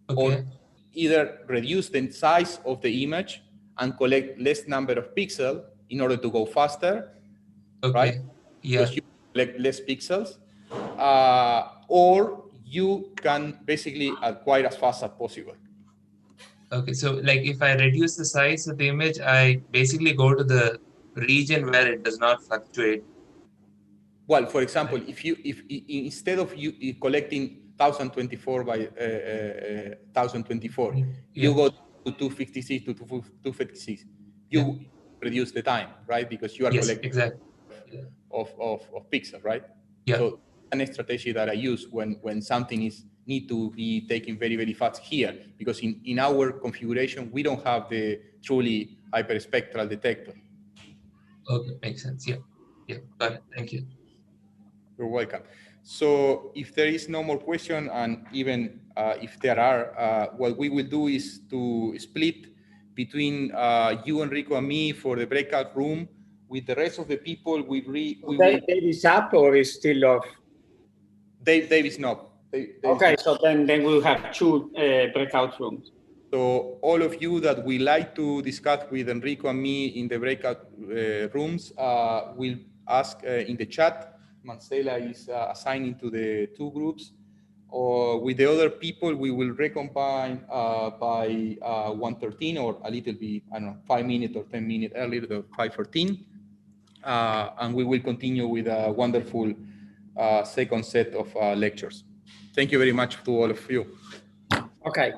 Speaker 5: or either reduce the size of the image and collect less number of pixels in order to go faster, right?
Speaker 6: Yeah.
Speaker 5: Because you collect less pixels, or you can basically acquire as fast as possible.
Speaker 6: Okay, so like if I reduce the size of the image, I basically go to the region where it does not fluctuate.
Speaker 5: Well, for example, if instead of you collecting 1024 by 1024, you go to 256 to 256, you reduce the time, right? Because you are collecting of pixels, right? So an strategy that I use when something need to be taken very fast here, because in our configuration we don't have the truly hyperspectral detector.
Speaker 6: Okay, makes sense. Yeah, got it. Thank you.
Speaker 5: You're welcome. So if there is no more question, and even if there are, what we will do is to split between you, Enrico, and me for the breakout room. With the rest of the people,
Speaker 3: Dave is up or is still off?
Speaker 5: Dave is not.
Speaker 3: Okay, so then we'll have 2 breakout rooms.
Speaker 5: So all of you that we like to discuss with Enrico and me in the breakout rooms, will ask in the chat. Marcela is assigning to the 2 groups. Or with the other people, we will recombine by 1:13 or a little bit, I don't know, 5 minutes or 10 minutes earlier, the 5:14. And we will continue with a wonderful second set of lectures. Thank you very much to all of you.
Speaker 3: Okay.